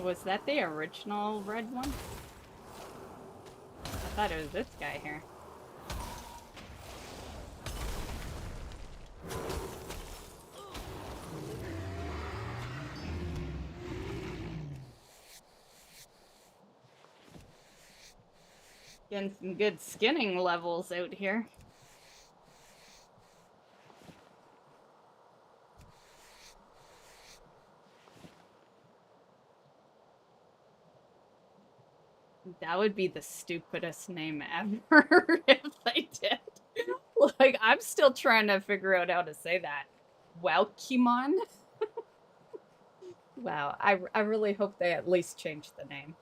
Was that the original red one? I thought it was this guy here. Getting some good skinning levels out here. That would be the stupidest name ever if I did. Like, I'm still trying to figure out how to say that. Welkimon? Wow, I really hope they at least change the name.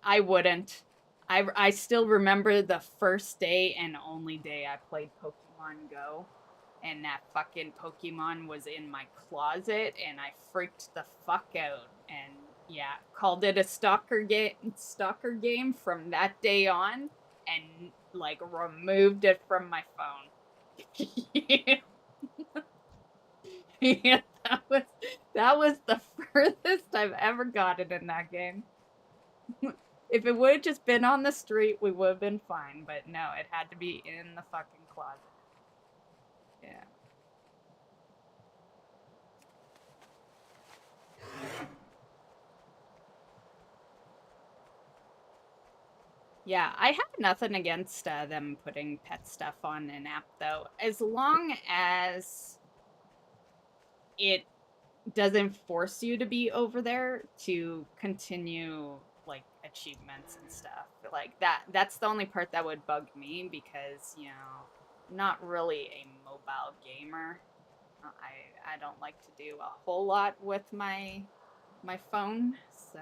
I wouldn't. I still remember the first day and only day I played Pokemon Go. And that fucking Pokemon was in my closet, and I freaked the fuck out. And yeah, called it a stalker game from that day on, and like removed it from my phone. Yeah, that was the furthest I've ever gotten in that game. If it would have just been on the street, we would have been fine. But no, it had to be in the fucking closet. Yeah. Yeah, I have nothing against them putting pet stuff on an app, though, as long as it doesn't force you to be over there to continue, like, achievements and stuff. Like, that's the only part that would bug me, because, you know, not really a mobile gamer. I don't like to do a whole lot with my phone, so...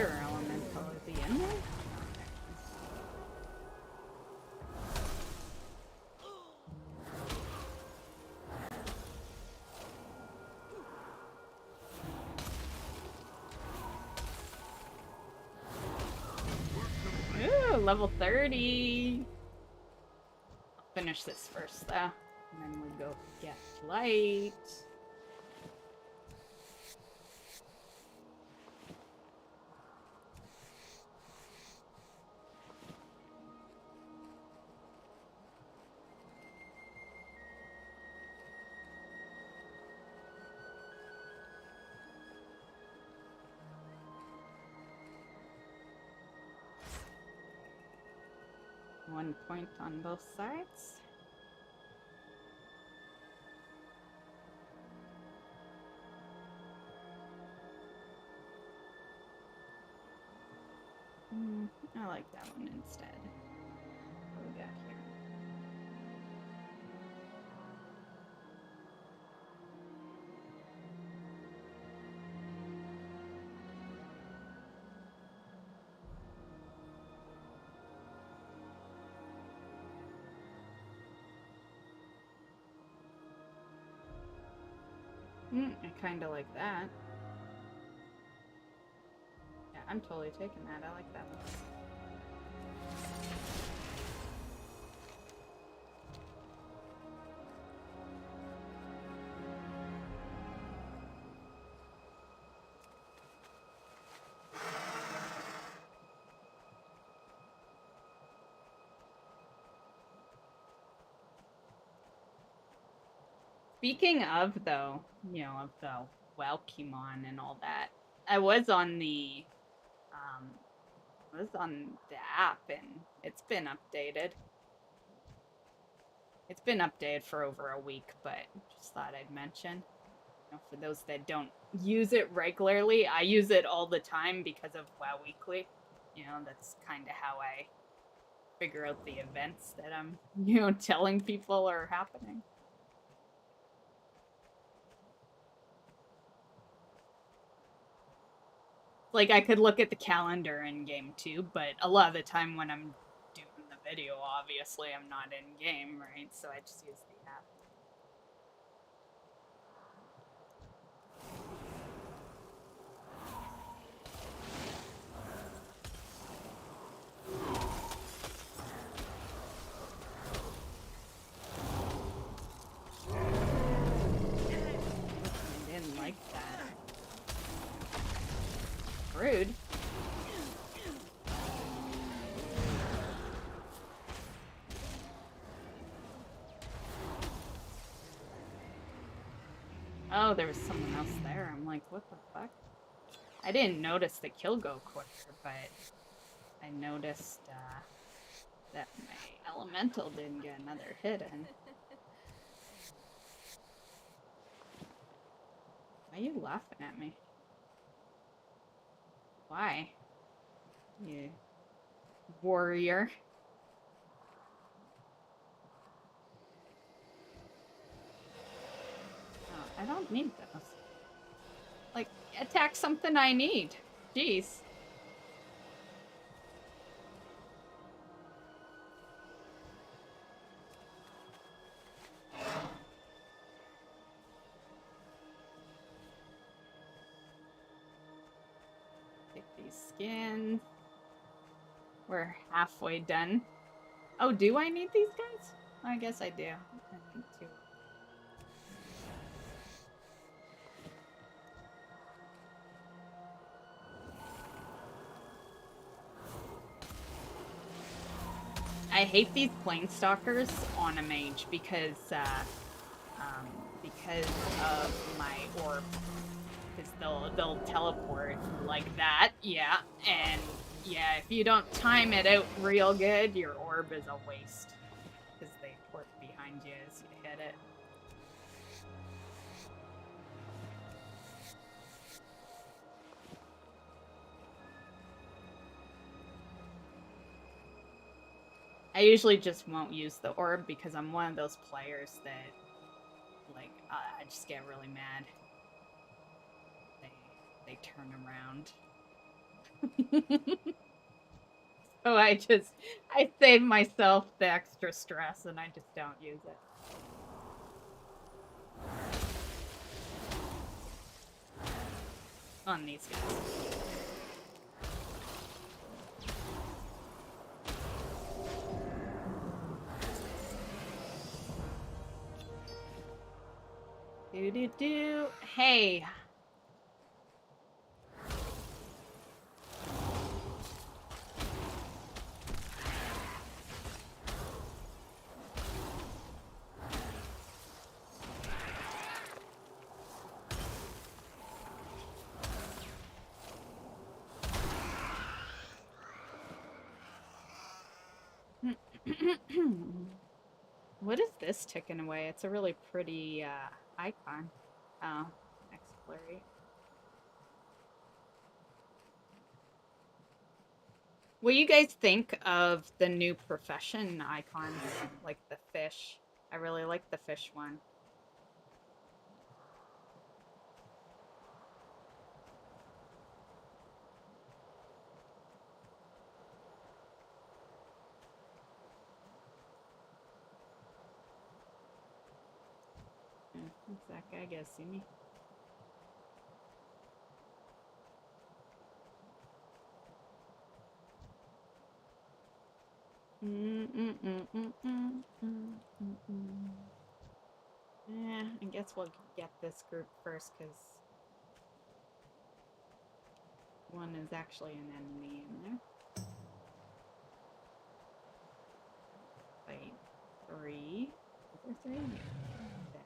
Winter Elemental at the end there? Ooh, level 30. I'll finish this first though. And then we go get light. One point on both sides. I like that one instead. What do we got here? I kind of like that. Yeah, I'm totally taking that. I like that one. Speaking of, though, you know, of the Welcumon and all that, I was on the app and it's been updated. It's been updated for over a week, but just thought I'd mention. You know, for those that don't use it regularly, I use it all the time because of WoW Weekly. You know, that's kind of how I figure out the events that I'm, you know, telling people are happening. Like, I could look at the calendar in game too, but a lot of the time when I'm doing the video, obviously I'm not in game, right? So I just use the app. I didn't like that. Rude. Oh, there was someone else there. I'm like, what the fuck? I didn't notice the kill go quicker, but I noticed that my elemental didn't get another hit in. Why are you laughing at me? Why? You warrior. Oh, I don't need those. Like, attack something I need. Jeez. Skin. We're halfway done. Oh, do I need these guys? I guess I do. I need to. I hate these planestalkers on a mage because of my orb. Because they'll teleport like that, yeah, and yeah, if you don't time it out real good, your orb is a waste. Because they port behind you as you hit it. I usually just won't use the orb because I'm one of those players that, like, I just get really mad. They turn around. So I save myself the extra stress and I just don't use it. On these guys. Do. Hey. What is this ticking away? It's a really pretty icon. Oh, explorer. What do you guys think of the new profession icons? Like the fish. I really like the fish one. What's that guy gonna see me? Yeah, I guess we'll get this group first, because one is actually an enemy in there. Fight 3. Is there 3? Then 7.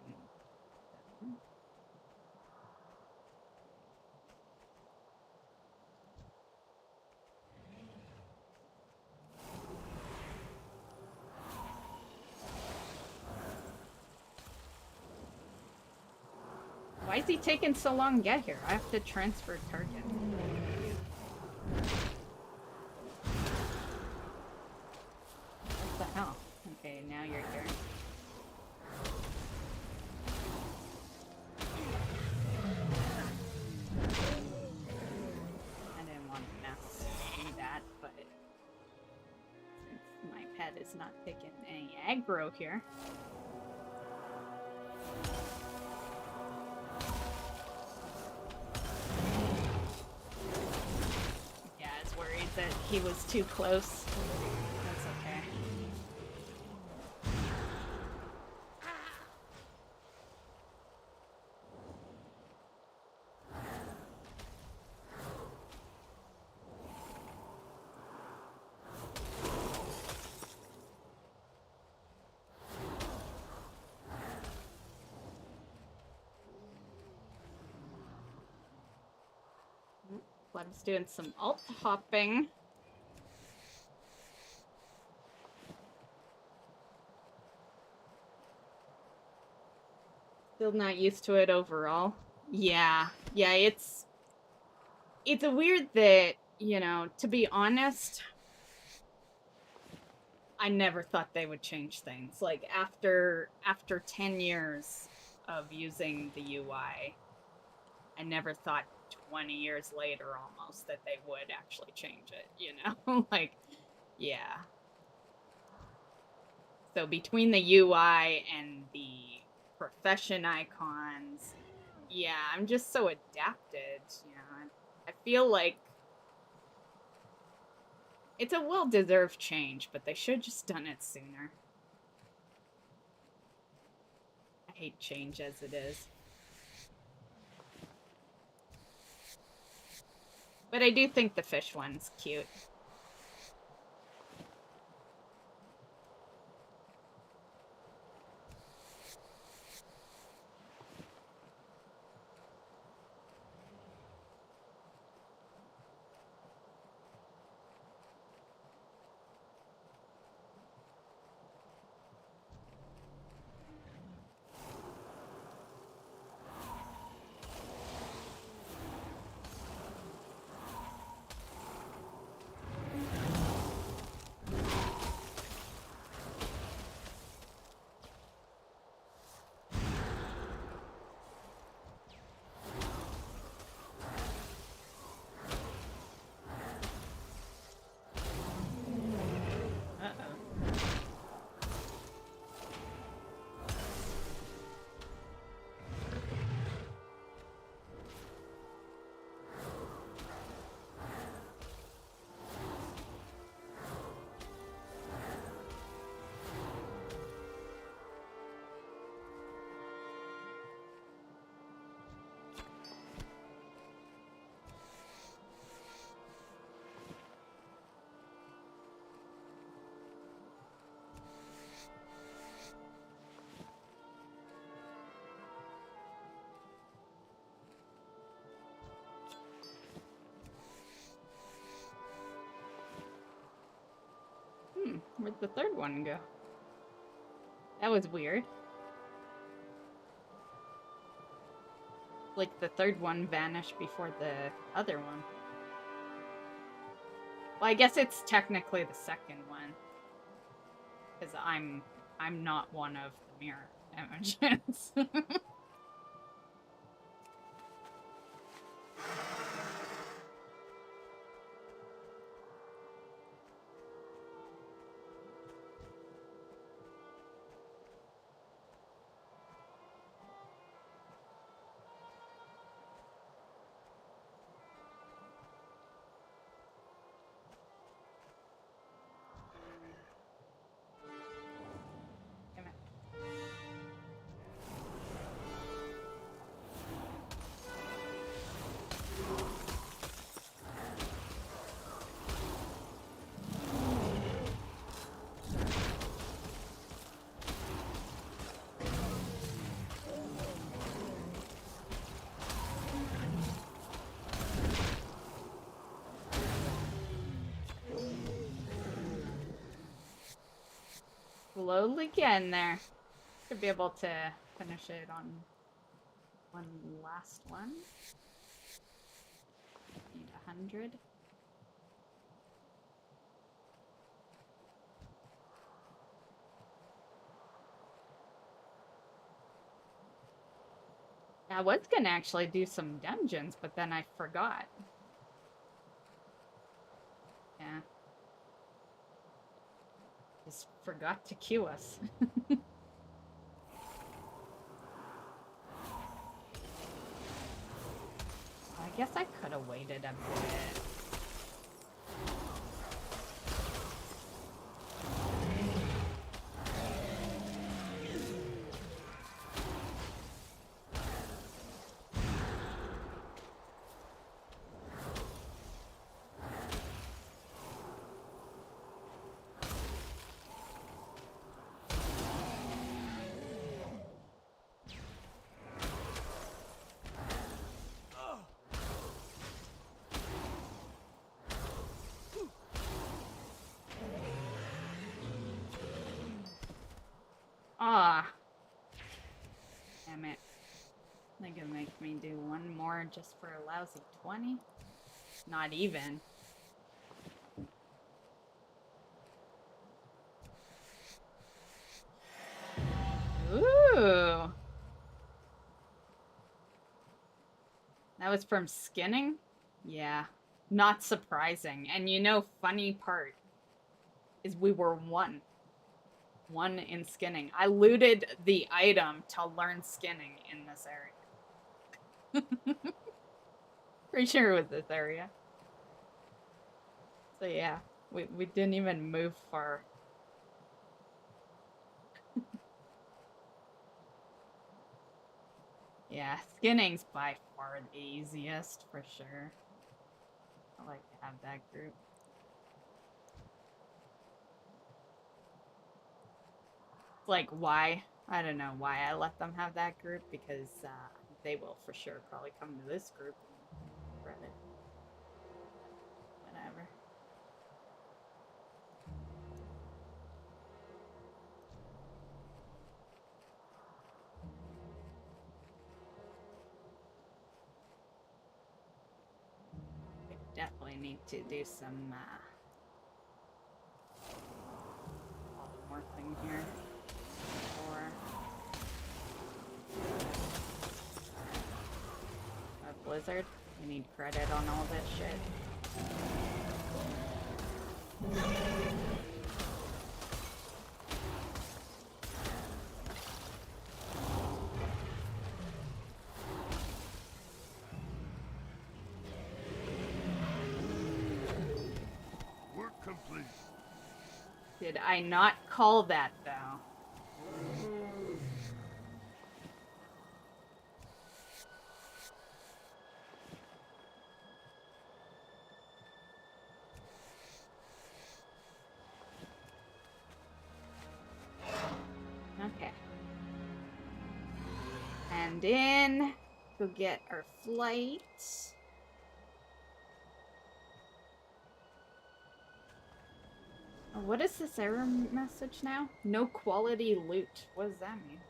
Why is he taking so long to get here? I have to transfer target. What the hell? Okay, now you're here. I didn't want to mess with that, but since my pet is not taking any aggro here. That he was too close. That's okay. Blood's doing some alt hopping. Still not used to it overall. Yeah, it's a weird that, you know, to be honest, I never thought they would change things. Like after 10 years of using the UI, I never thought 20 years later almost that they would actually change it, you know? Like, yeah. So between the UI and the profession icons, yeah, I'm just so adapted, you know? I feel like it's a well-deserved change, but they should just done it sooner. I hate change as it is. But I do think the fish one's cute. Where'd the third one go? That was weird. Like the third one vanished before the other one. Well, I guess it's technically the second one. Because I'm not one of the mirror images. Slowly getting there. Should be able to finish it on one last one. Need 100. I was gonna actually do some dungeons, but then I forgot. Yeah. Just forgot to queue us. I guess I could have waited a bit. Ah. Damn it. They're gonna make me do one more just for a lousy 20? Not even. Ooh. That was from skinning? Yeah. Not surprising. And you know, funny part is we were one. One in skinning. I looted the item to learn skinning in this area. Pretty sure it was this area. So yeah, we didn't even move far. Yeah, skinning's by far the easiest, for sure. I like to have that group. Like, why? I don't know why I let them have that group, because they will for sure probably come to this group and read it. Whatever. I definitely need to do some more thing here. Blizzard. We need credit on all this shit. Work complete. Did I not call that, though? Okay. And in. Go get our flight. Oh, What is this error message now? No quality loot. What does that mean?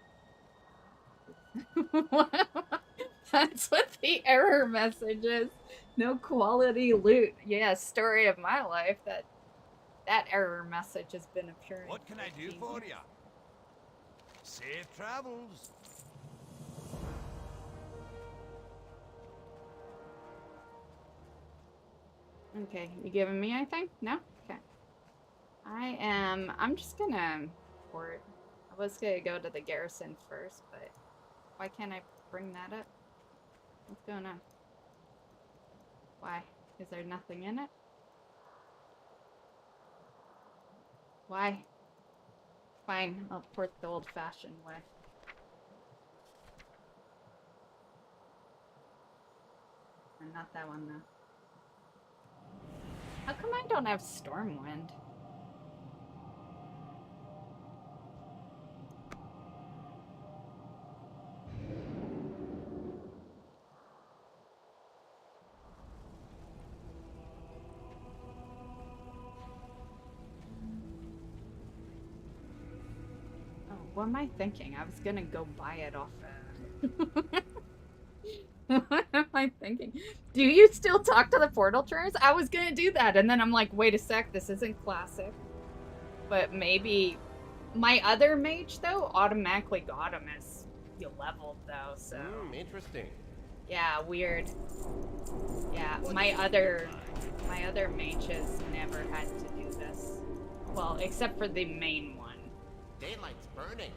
That's what the error message is. No quality loot. Yeah, story of my life. That error message has been appearing. What can I do for you? Safe travels. Okay, you giving me anything? No? Okay. I'm just gonna port. I was gonna go to the garrison first, but why can't I bring that up? What's going on? Why? Is there nothing in it? Why? Fine, I'll port the old-fashioned way. And not that one, though. How come I don't have Stormwind? Oh, what am I thinking? I was gonna go buy it off What am I thinking? Do you still talk to the portal trainers? I was gonna do that, and then I'm like, wait a sec, this isn't classic. But maybe my other mage though automatically got him as you leveled though, so Interesting. yeah, weird. Yeah, my other mages never had to do this. Well, except for the main one. Daylight's burning.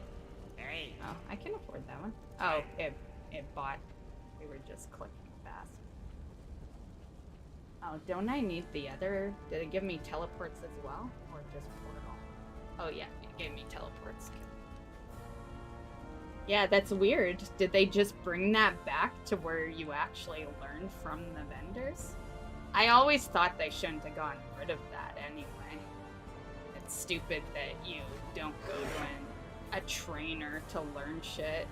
Hey. Oh, I can afford that one. Oh, it bought. We were just clicking fast. Oh, don't I need the other? Did it give me teleports as well? Or just portal? Oh yeah, it gave me teleports. Yeah, that's weird. Did they just bring that back to where you actually learn from the vendors? I always thought they shouldn't have gotten rid of that anyway. It's stupid that you don't go to a trainer to learn shit.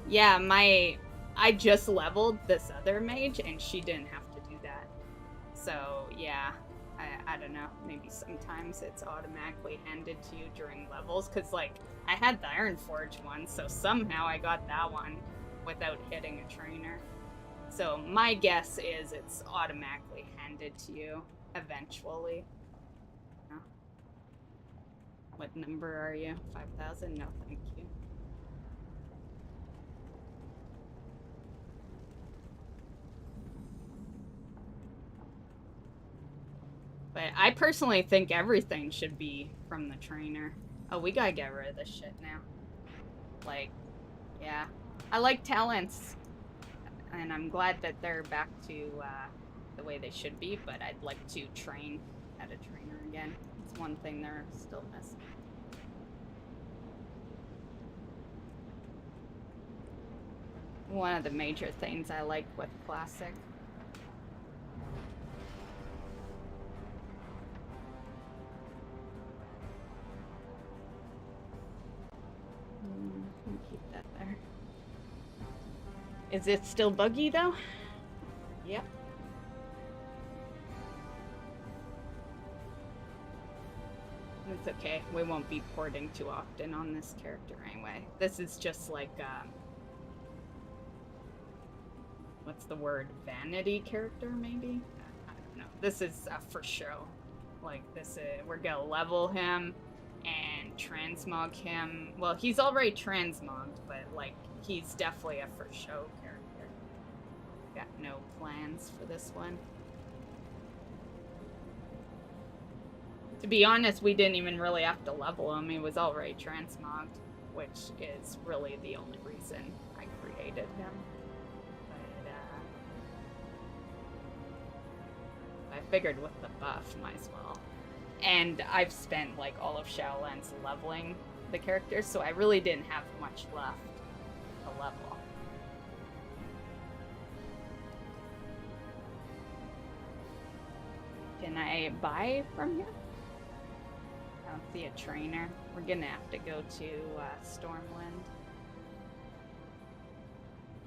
Yeah, I just leveled this other mage and she didn't have to do that. So yeah, I don't know, maybe sometimes it's automatically handed to you during levels, cause like I had the Ironforge one, so somehow I got that one without hitting a trainer. So my guess is it's automatically handed to you eventually. No. What number are you? 5,000? No, thank you. But I personally think everything should be from the trainer. Oh, we gotta get rid of this shit now. Like, yeah. I like talents. And I'm glad that they're back to the way they should be, but I'd like to train at a trainer again. It's one thing they're still missing. One of the major things I like with Classic. Keep that there. Is it still buggy though? Yep. It's okay. We won't be porting too often on this character anyway. This is just like, what's the word? Vanity character, maybe? I don't know. This is for show. Like, this is, we're gonna level him and transmog him. Well, he's already transmogged, but like, he's definitely a for show character. Got no plans for this one. To be honest, we didn't even really have to level him. He was already transmogged, which is really the only reason I created him. But I figured with the buff, might as well. And I've spent like all of Shadowlands leveling the characters, so I really didn't have much left to level. Can I buy from here? I don't see a trainer. We're gonna have to go to Stormwind.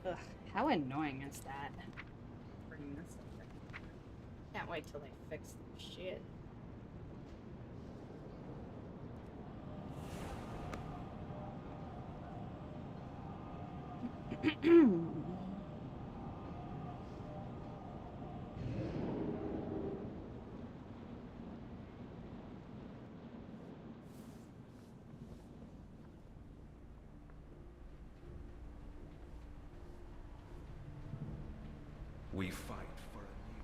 Ugh, how annoying is that? Bring this up. Can't wait till they fix this shit. We fight for a new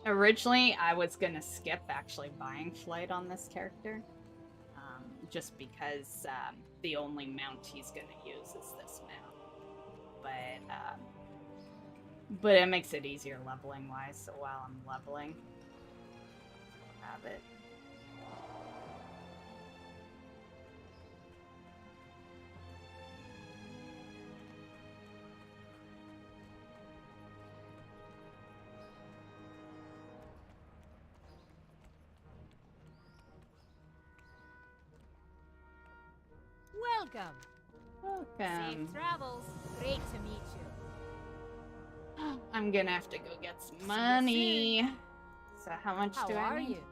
Originally, I was gonna skip actually buying flight on this character, just because the only mount he's gonna use is this mount. But it makes it easier leveling wise. So while I'm leveling, I'll have it. Welcome. Welcome. Safe travels. Great to meet you. I'm gonna have to go get some money. So how much do I How are need? you?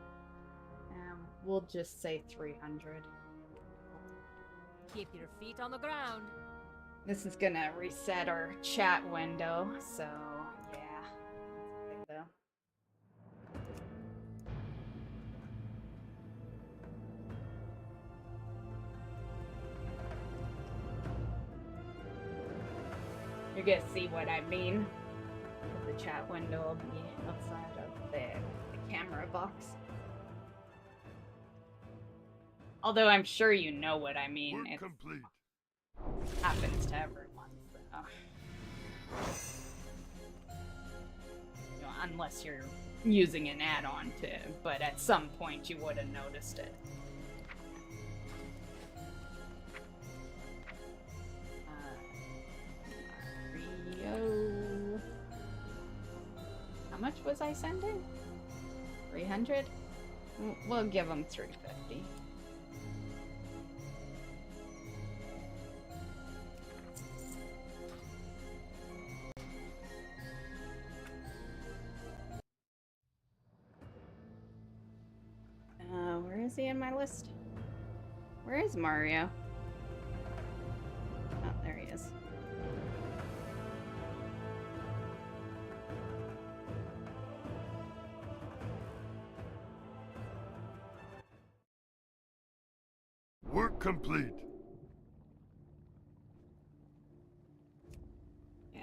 We'll just say 300. Keep your feet on the ground. This is gonna reset our chat window, so yeah. That's big though. You're gonna see what I mean. The chat window will be outside of the camera box. Although I'm sure you know what I mean. It happens to everyone, so. You know, unless you're using an add-on to, but at some point you would have noticed it. Mario. How much was I sending? 300? We'll give him 350. Where is he in my list? Where is Mario? Oh, there he is. Work complete. Yeah,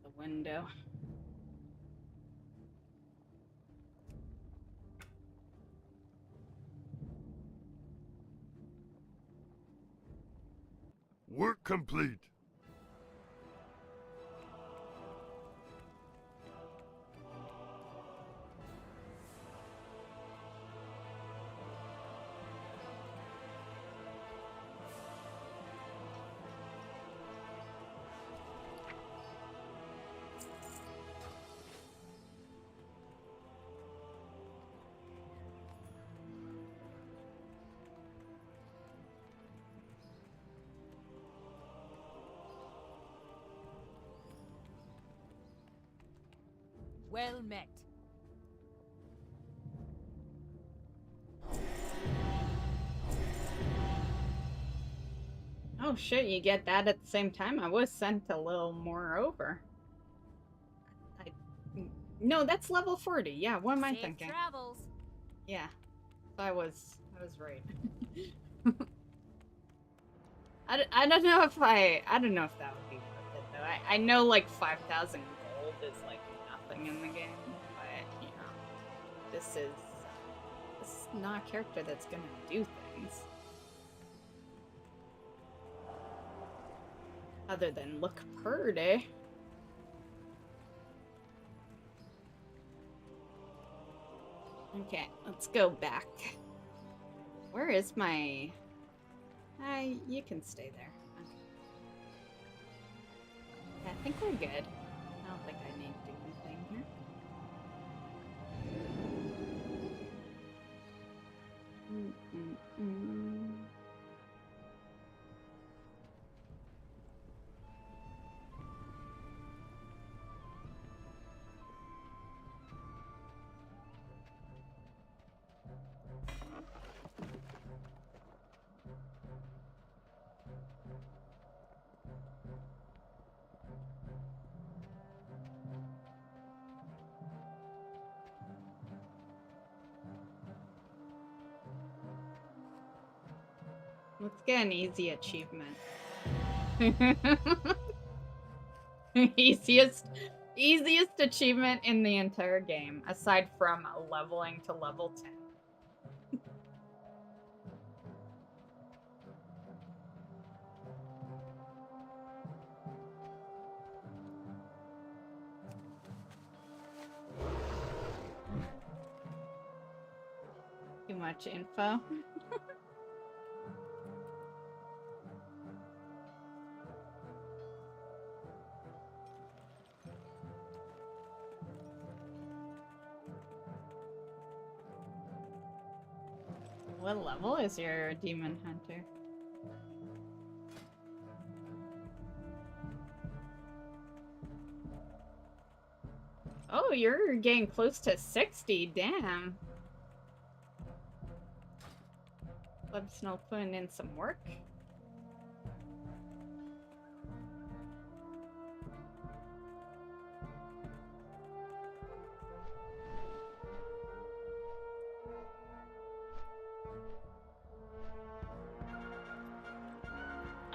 the window. Work complete. Well met. Oh shit, you get that at the same time? I was sent a little more over. No, that's level 40. Yeah, what am I thinking? Travels. Yeah, I was right. I don't know if I don't know if that would be worth it though. I know like 5,000 gold is like nothing in the game, but you know, this is not a character that's gonna do things other than look pretty. Okay, let's go back. Where is my... you can stay there. Okay. Yeah, I think we're good. I don't think I need to do anything here. Let's get an easy achievement. easiest achievement in the entire game, aside from leveling to level 10. Too much info. What level is your demon hunter? Oh, you're getting close to 60, damn. Snow putting in some work.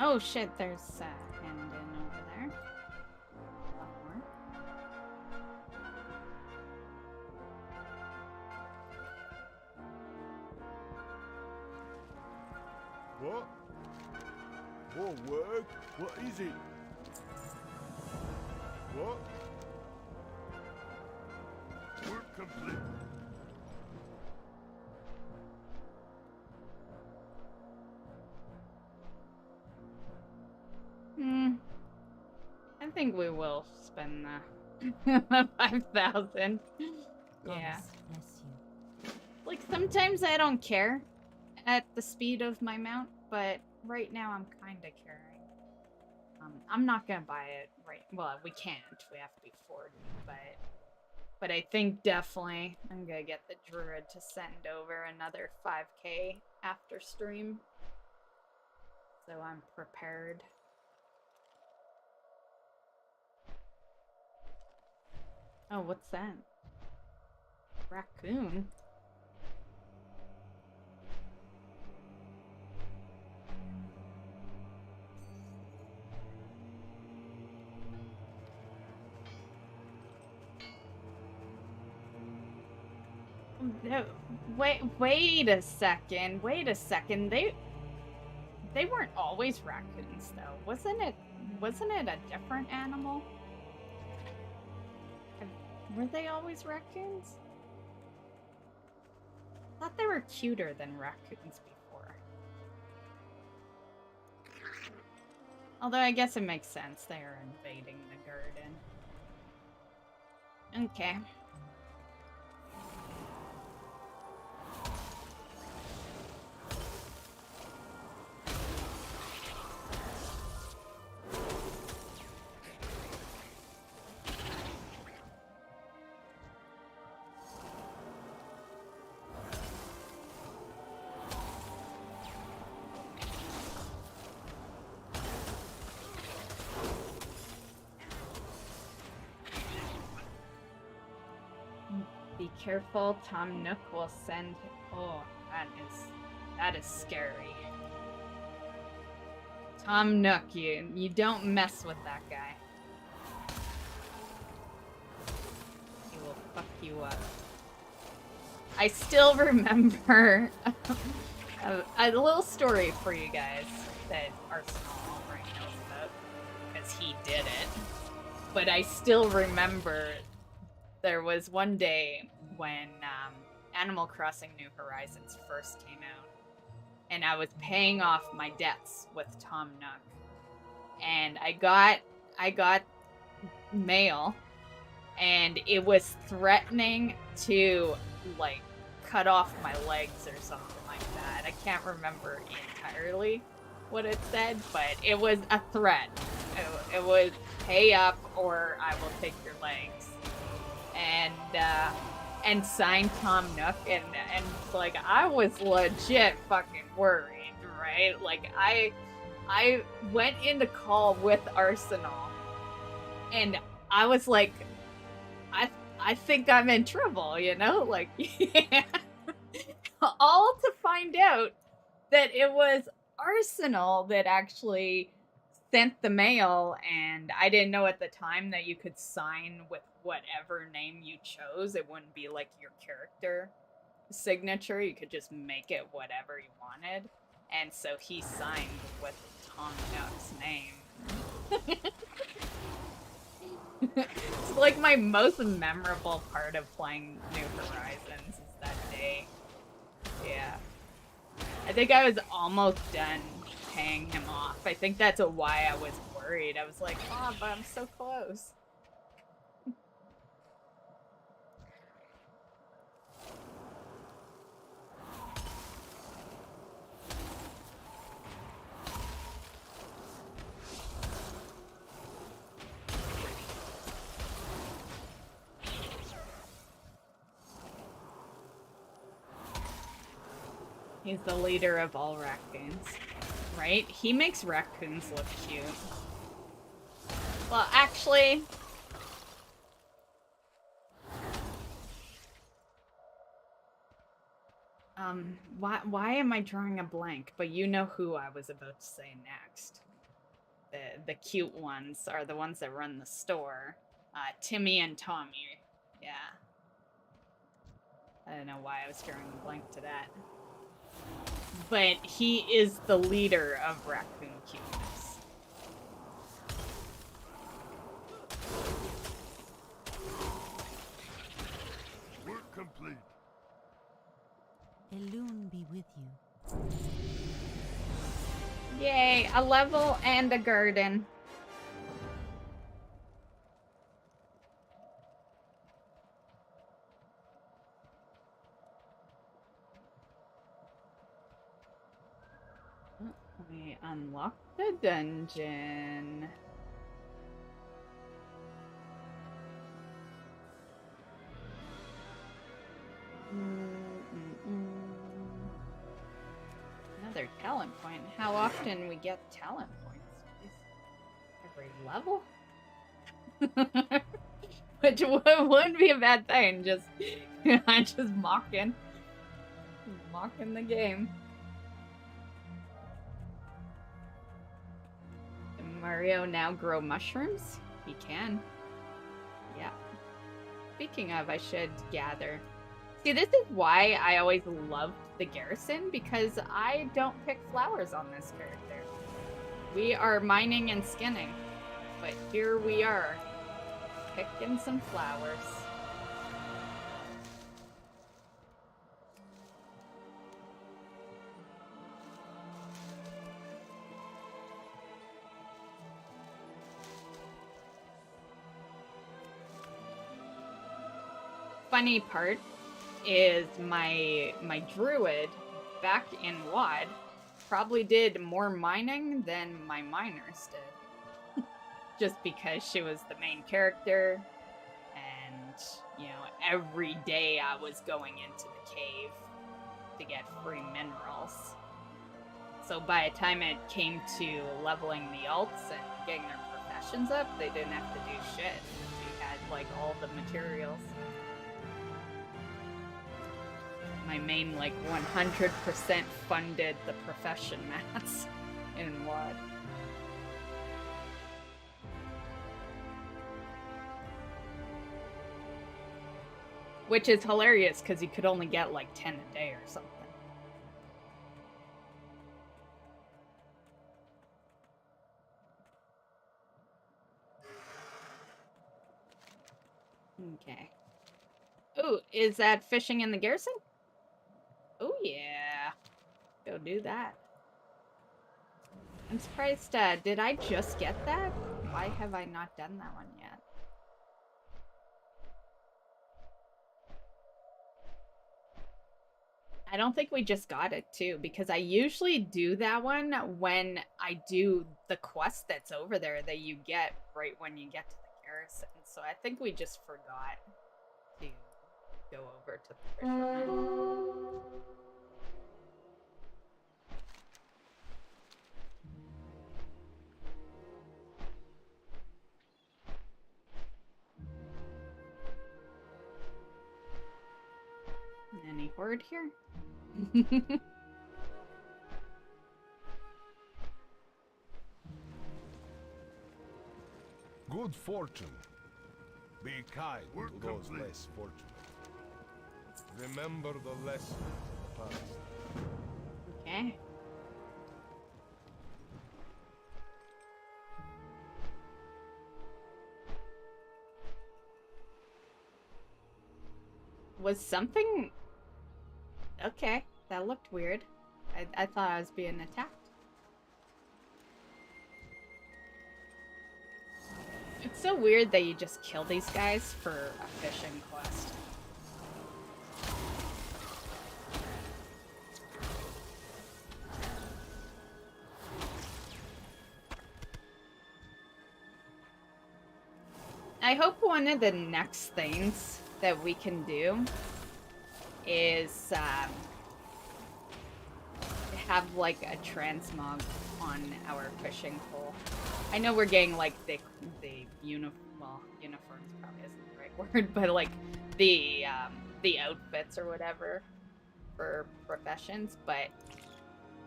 Oh shit, there's Hendon over there. What? More work? What is it? What? Work complete. I think we will spend the 5,000. Yeah. Like, sometimes I don't care at the speed of my mount, but right now I'm kind of caring. I'm not gonna buy it right. Well, we can't. We have to be 40, but I think definitely I'm gonna get the druid to send over another 5K after stream, so I'm prepared. Oh, what's that? Raccoon? Wait a second. Wait a second. They weren't always raccoons, though. Wasn't it a different animal? Were they always raccoons? I thought they were cuter than raccoons before. Although I guess it makes sense. They are invading the garden. Okay. Be careful, Tom Nook will send... Oh, that is scary. Tom Nook, you don't mess with that guy. He will fuck you up. I still remember a little story for you guys that Arsenal already knows about, because he did it. But I still remember there was one day when Animal Crossing New Horizons first came out, and I was paying off my debts with Tom Nook. And I got mail, and it was threatening to, like, cut off my legs or something like that. I can't remember entirely what it said, but it was a threat. It was pay up or I will take your legs. And sign Tom Nook, and like, I was legit fucking worried, right? Like, I went into call with Arsenal, and I was like, I think I'm in trouble, you know? Like, yeah. All to find out that it was Arsenal that actually sent the mail, and I didn't know at the time that you could sign with whatever name you chose. It wouldn't be like your character signature. You could just make it whatever you wanted. And so he signed with Tom Nook's name. It's like my most memorable part of playing New Horizons is that day. Yeah. I think I was almost done paying him off. I think that's why I was worried. I was like, oh, but I'm so close. He's the leader of all raccoons, right? He makes raccoons look cute. Well, actually... why am I drawing a blank? But you know who I was about to say next. The cute ones are the ones that run the store. Timmy and Tommy. Yeah. I don't know why I was drawing a blank to that. But he is the leader of raccoon cuteness. Work complete. Elune be with you. Yay, a level and a garden. We unlocked the dungeon. Another talent point. How often we get talent points? Jeez. Every level? Which wouldn't be a bad thing. Just, just mocking the game. Can Mario now grow mushrooms? He can. Yeah. Speaking of, I should gather. See, this is why I always loved the garrison, because I don't pick flowers on this character. We are mining and skinning, but here we are, picking some flowers. Funny part is my druid back in WoD probably did more mining than my miners did. Just because she was the main character, and, you know, every day I was going into the cave to get free minerals. So by the time it came to leveling the alts and getting their professions up, they didn't have to do shit. We had, like, all the materials. My main, like, 100% funded the profession mats in WoD. Which is hilarious, because you could only get, like, 10 a day or something. Okay. Ooh, is that fishing in the garrison? Oh, yeah. go do that. I'm surprised, did I just get that? Why have I not done that one yet? I don't think we just got it too, because I usually do that one when I do the quest that's over there that you get right when you get to the garrison. So I think we just forgot to go over to the fisherman. Any horde here? Good fortune. Be kind to those less fortunate. Remember the lesson of the past. Okay. Was something... Okay, that looked weird. I thought I was being attacked. It's so weird that you just kill these guys for a fishing quest. I hope one of the next things that we can do is have like a transmog on our fishing pole. I know we're getting like the uniforms probably isn't the right word, but like the outfits or whatever for professions. But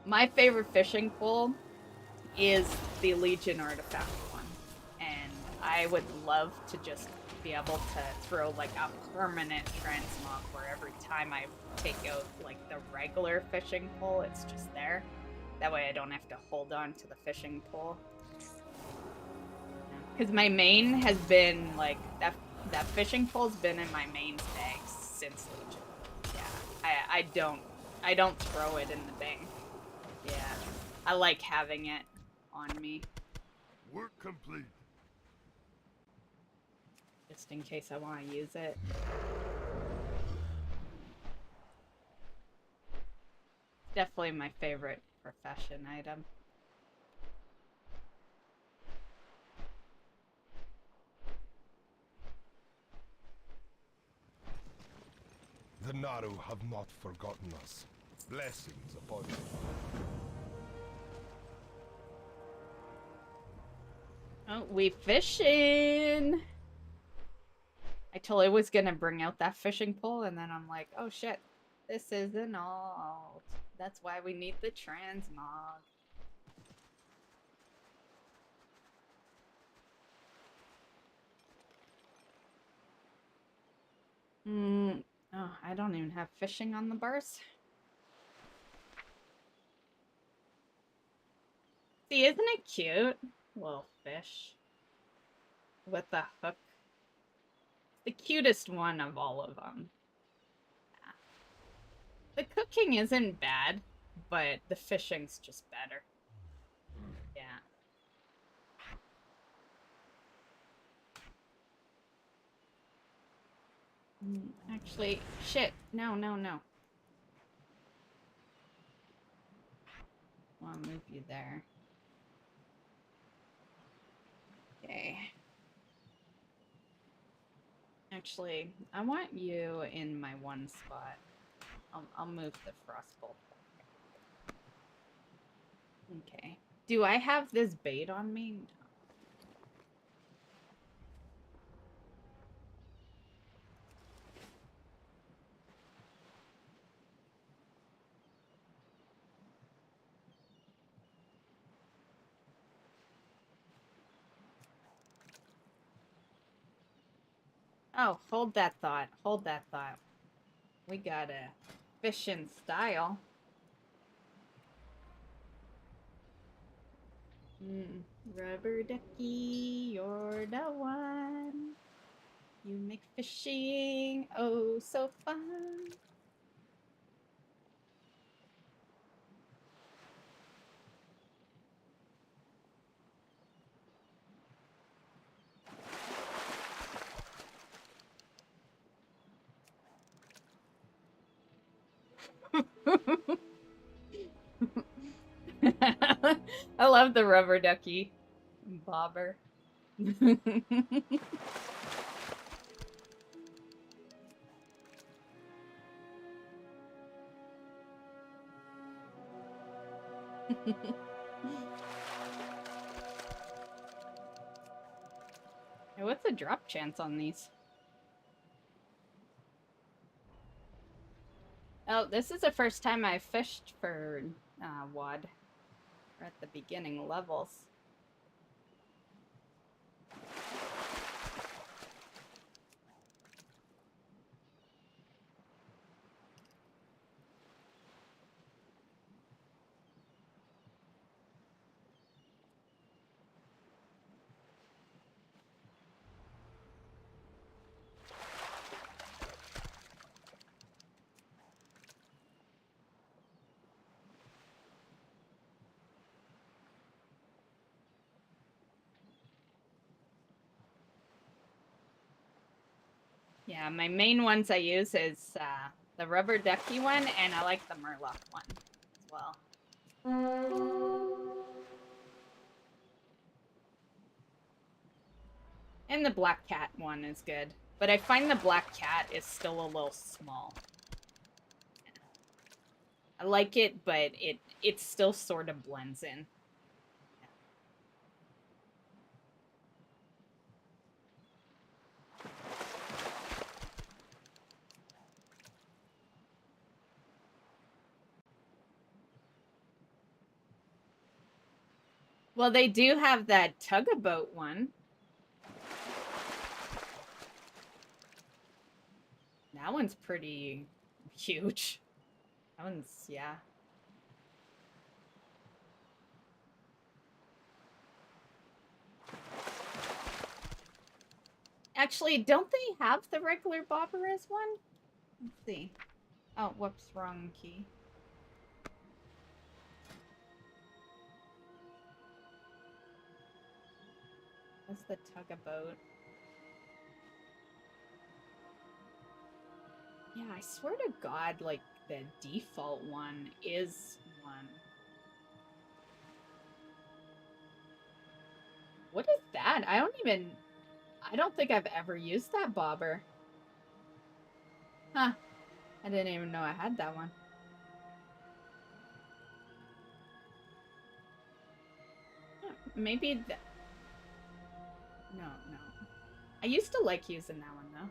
my favorite fishing pole is the Legion artifact one, and I would love to just be able to throw like a permanent transmog where every time I take out like the regular fishing pole, it's just there. That way I don't have to hold on to the fishing pole. Because my main has been like that fishing pole's been in my main bag since Legion. Yeah, I don't throw it in the bank. Yeah, I like having it on me. Work complete. Just in case I want to use it. Definitely my favorite profession item. The Naru have not forgotten us. Blessings upon you. Oh, we fishing! I totally was gonna bring out that fishing pole, and then I'm like, oh shit, this isn't all. That's why we need the transmog. Oh, I don't even have fishing on the bars. See, isn't it cute? Little fish. With the hook. The cutest one of all of them. The cooking isn't bad, but the fishing's just better. Yeah. Actually, shit. No. I'll move you there. Okay. Actually, I want you in my one spot. I'll move the frostbolt. Okay. Do I have this bait on me? Oh, hold that thought. Hold that thought. We got a fish in style. Rubber ducky, you're the one. You make fishing oh so fun. I love the rubber ducky bobber. Hey, what's the drop chance on these? Oh, this is the first time I fished for WOD. We're at the beginning levels. Yeah, my main ones I use is the rubber ducky one, and I like the Murloc one as well. And the black cat one is good. But I find the black cat is still a little small. I like it, but it still sort of blends in. Well, they do have that tug-a-boat one. That one's pretty huge. That one's, yeah. Actually, don't they have the regular bobber as one? Let's see. Oh, whoops, wrong key. That's the tug-a-boat. Yeah, I swear to God, like, the default one is one. What is that? I don't think I've ever used that bobber. Huh. I didn't even know I had that one. Maybe that... No. I used to like using that one, though.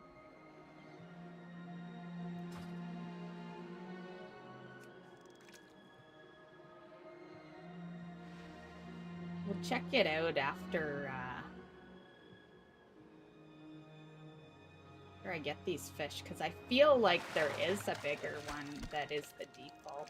We'll check it out after I get these fish, because I feel like there is a bigger one that is the default.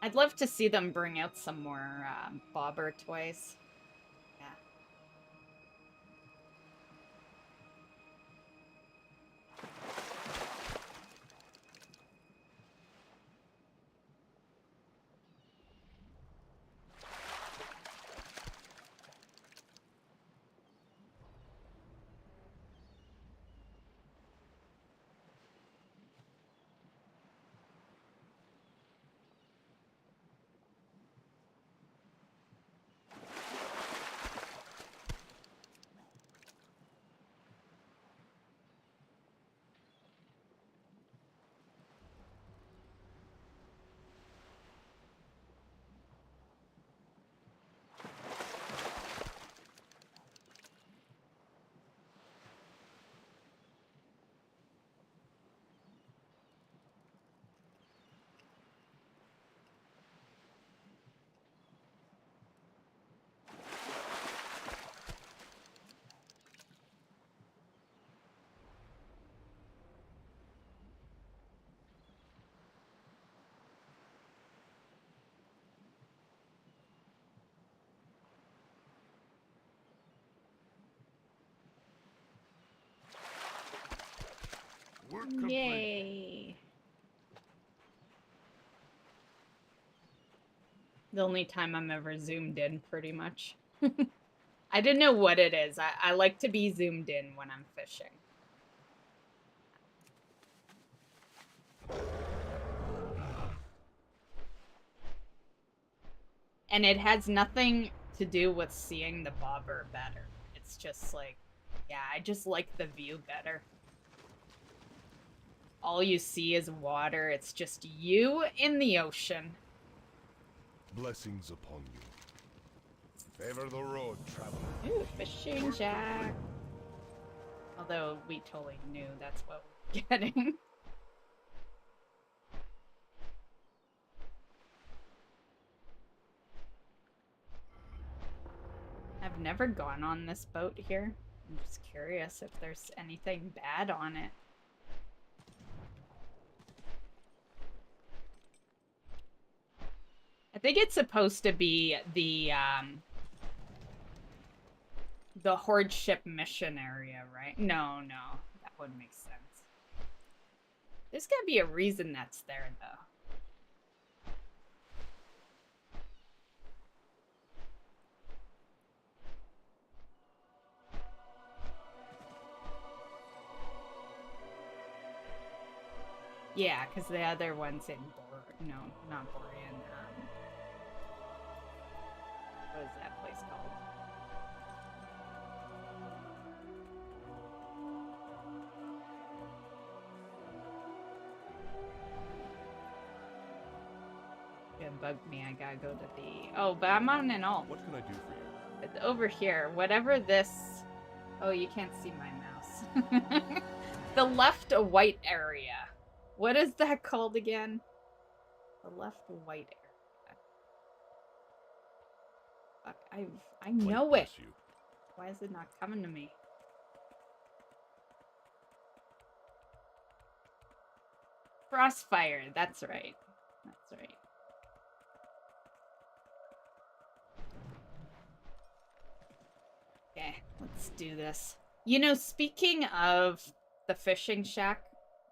I'd love to see them bring out some more bobber toys. Yeah. Work complete. Yay. The only time I'm ever zoomed in, pretty much. I didn't know what it is. I like to be zoomed in when I'm fishing. And it has nothing to do with seeing the bobber better. It's just like, yeah, I just like the view better. All you see is water. It's just you in the ocean. Blessings upon you. Favor the road, traveler. Ooh, fishing jack. Although we totally knew that's what we're getting. I've never gone on this boat here. I'm just curious if there's anything bad on it. I think it's supposed to be the horde ship mission area, right? No, that wouldn't make sense. There's gotta be a reason that's there, though. Yeah, because the other one's in no, not Borean. What is that place called? It bugged me. I gotta go to the. Oh, but I'm on an alt. What can I do for you? It's over here. Whatever this. Oh, you can't see my mouse. The left white area. What is that called again? The left white area. Fuck, I know it. Why is it not coming to me? Crossfire, that's right. That's right. Okay, let's do this. You know, speaking of the fishing shack,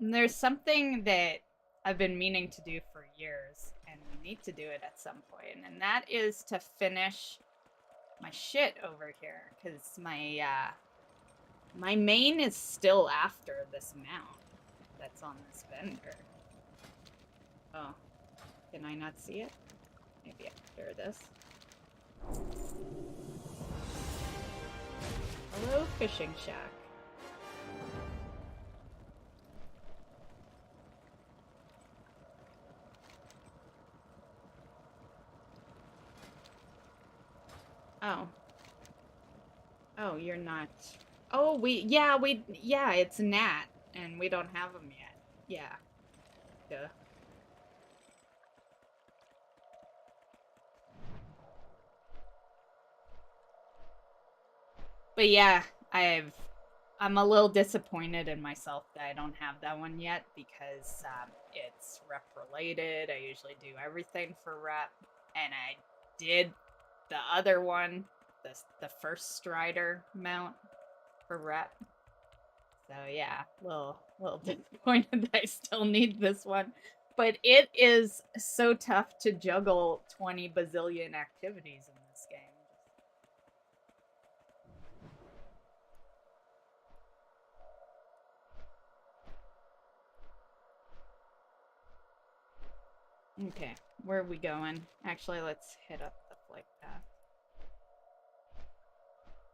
there's something that I've been meaning to do for years, and we need to do it at some point, and that is to finish my shit over here, because my main is still after this mount that's on this vendor. Oh, can I not see it? Maybe after this. Hello, fishing shack. Oh. Oh, you're not. Oh, yeah, it's Nat, and we don't have them yet. Yeah. Duh. But yeah, I'm a little disappointed in myself that I don't have that one yet, because it's rep related. I usually do everything for rep, and I did the other one, the first Strider mount for rep. So yeah, little disappointed that I still need this one. But it is so tough to juggle 20 bazillion activities in this game. Okay, where are we going? Actually, let's hit up the flight path.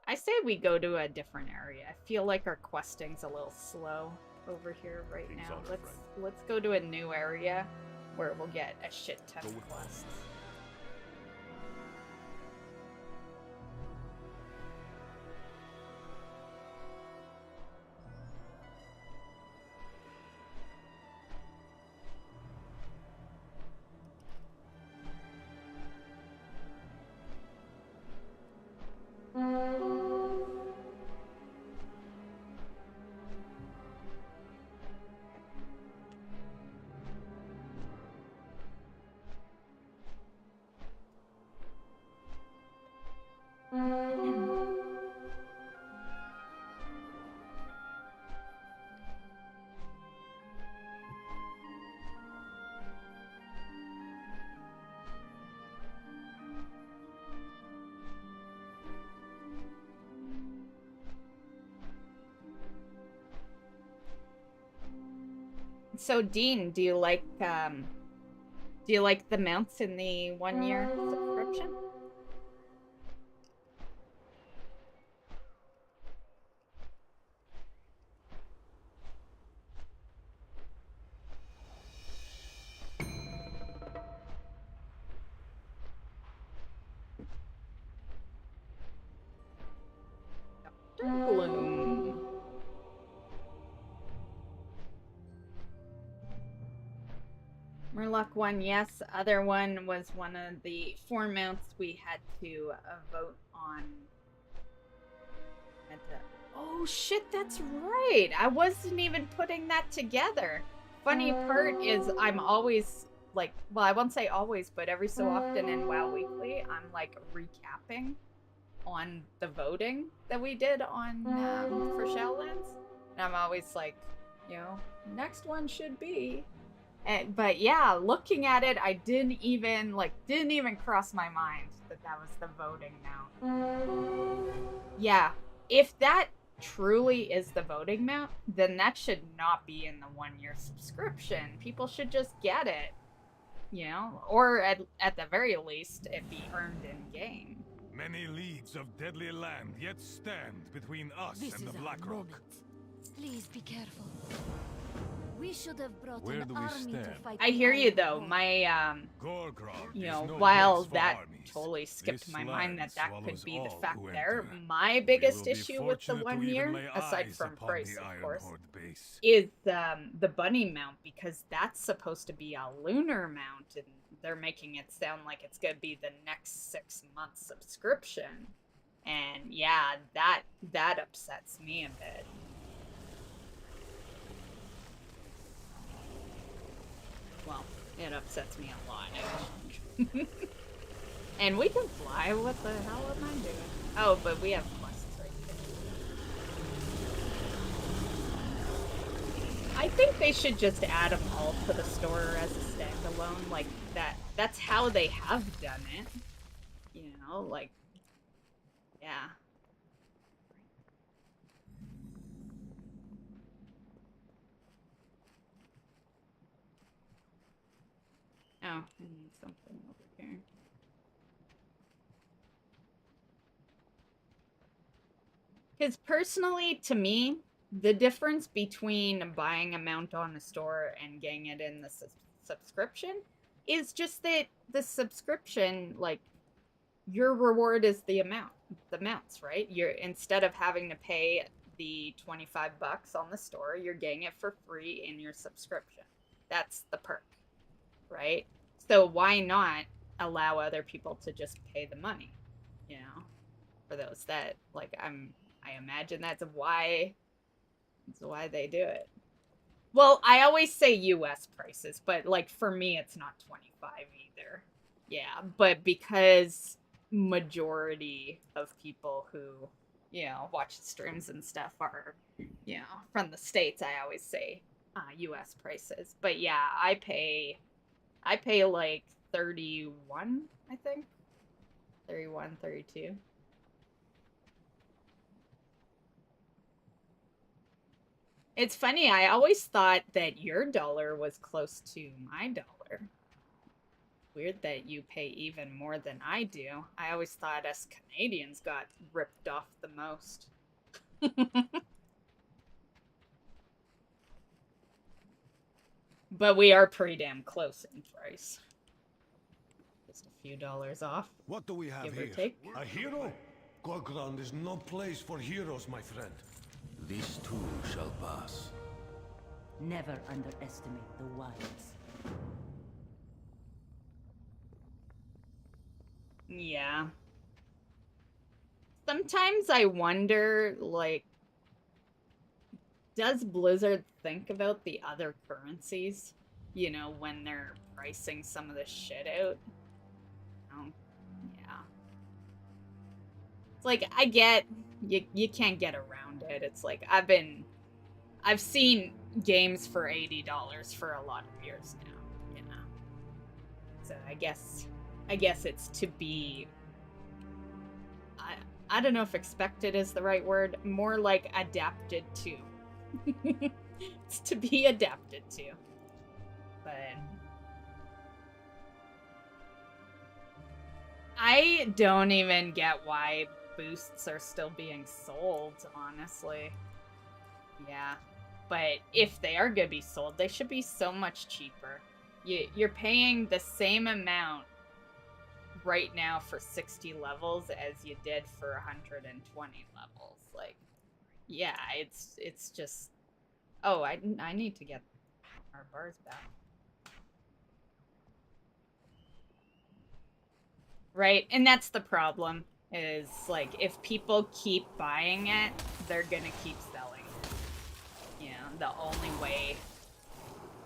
I say we go to a different area. I feel like our questing's a little slow over here right now. Let's go to a new area where we'll get a shit ton of quests. So Dean, do you like the mounts in the 1-year subscription? Gloom. Murloc one, yes. Other one was one of the 4 mounts we had to vote on. Oh shit, that's right. I wasn't even putting that together. Funny part is I'm always like, well, I won't say always, but every so often in WoW Weekly, I'm like recapping on the voting that we did on for Shadowlands. And I'm always like, you know, next one should be. But yeah, looking at it, I didn't even cross my mind that that was the voting mount. Yeah, if that truly is the voting mount, then that should not be in the 1-year subscription. People should just get it, you know, or at the very least, it be earned in game. Many leagues of deadly land yet stand between us and the Blackrock. Please be careful. We should have brought Where an do we army stand? to fight. I hear you though. My you know, while that totally skipped my mind that could be the fact there, my biggest issue with the 1-year, aside from price, of course, is the bunny mount, because that's supposed to be a lunar mount, and they're making it sound like it's gonna be the next 6-month subscription, and yeah, that upsets me a bit. Well, it upsets me a lot, actually. And we can fly. What the hell am I doing? Oh, but we have quests right there. I think they should just add them all to the store as a standalone. Like, that's how they have done it. You know, like, yeah. Oh, I need something over here. Because personally, to me, the difference between buying a mount on the store and getting it in the subscription is just that the subscription, like, your reward is the mounts, right? You're, instead of having to pay the $25 on the store, you're getting it for free in your subscription. That's the perk, right? So why not allow other people to just pay the money, you know, for those that, like, I imagine that's why they do it. Well, I always say US prices, but like for me it's not 25 either. Yeah, but because majority of people who, you know, watch streams and stuff are, you know, from the States, I always say US prices. But yeah, I pay like 31, I think. 31, 32. It's funny, I always thought that your dollar was close to my dollar. Weird that you pay even more than I do. I always thought us Canadians got ripped off the most. But we are pretty damn close in price. Just a few dollars off. What do we have give here? Or take. A hero? Gorgrond is no place for heroes, my friend. This too shall pass. Never underestimate the wilds. Yeah. Sometimes I wonder, like, does Blizzard think about the other currencies, you know, when they're pricing some of this shit out? Yeah. It's like, I get, you can't get around it. It's like, I've seen games for $80 for a lot of years now, you know? So I guess it's to be, I don't know if expected is the right word, more like adapted to. It's to be adapted to. But I don't even get why boosts are still being sold, honestly. Yeah. But if they are gonna be sold, they should be so much cheaper. You're paying the same amount right now for 60 levels as you did for 120 levels. Like, yeah, it's just... Oh, I need to get our bars back. Right? And that's the problem, is, like, if people keep buying it, they're gonna keep selling it. You know, the only way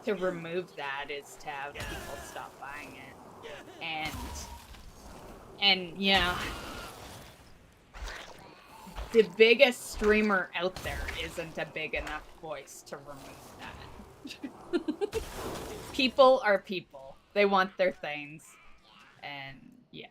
to remove that is to have people stop buying it. And you know, the biggest streamer out there isn't a big enough voice to remove that. People are people. They want their things. And yeah.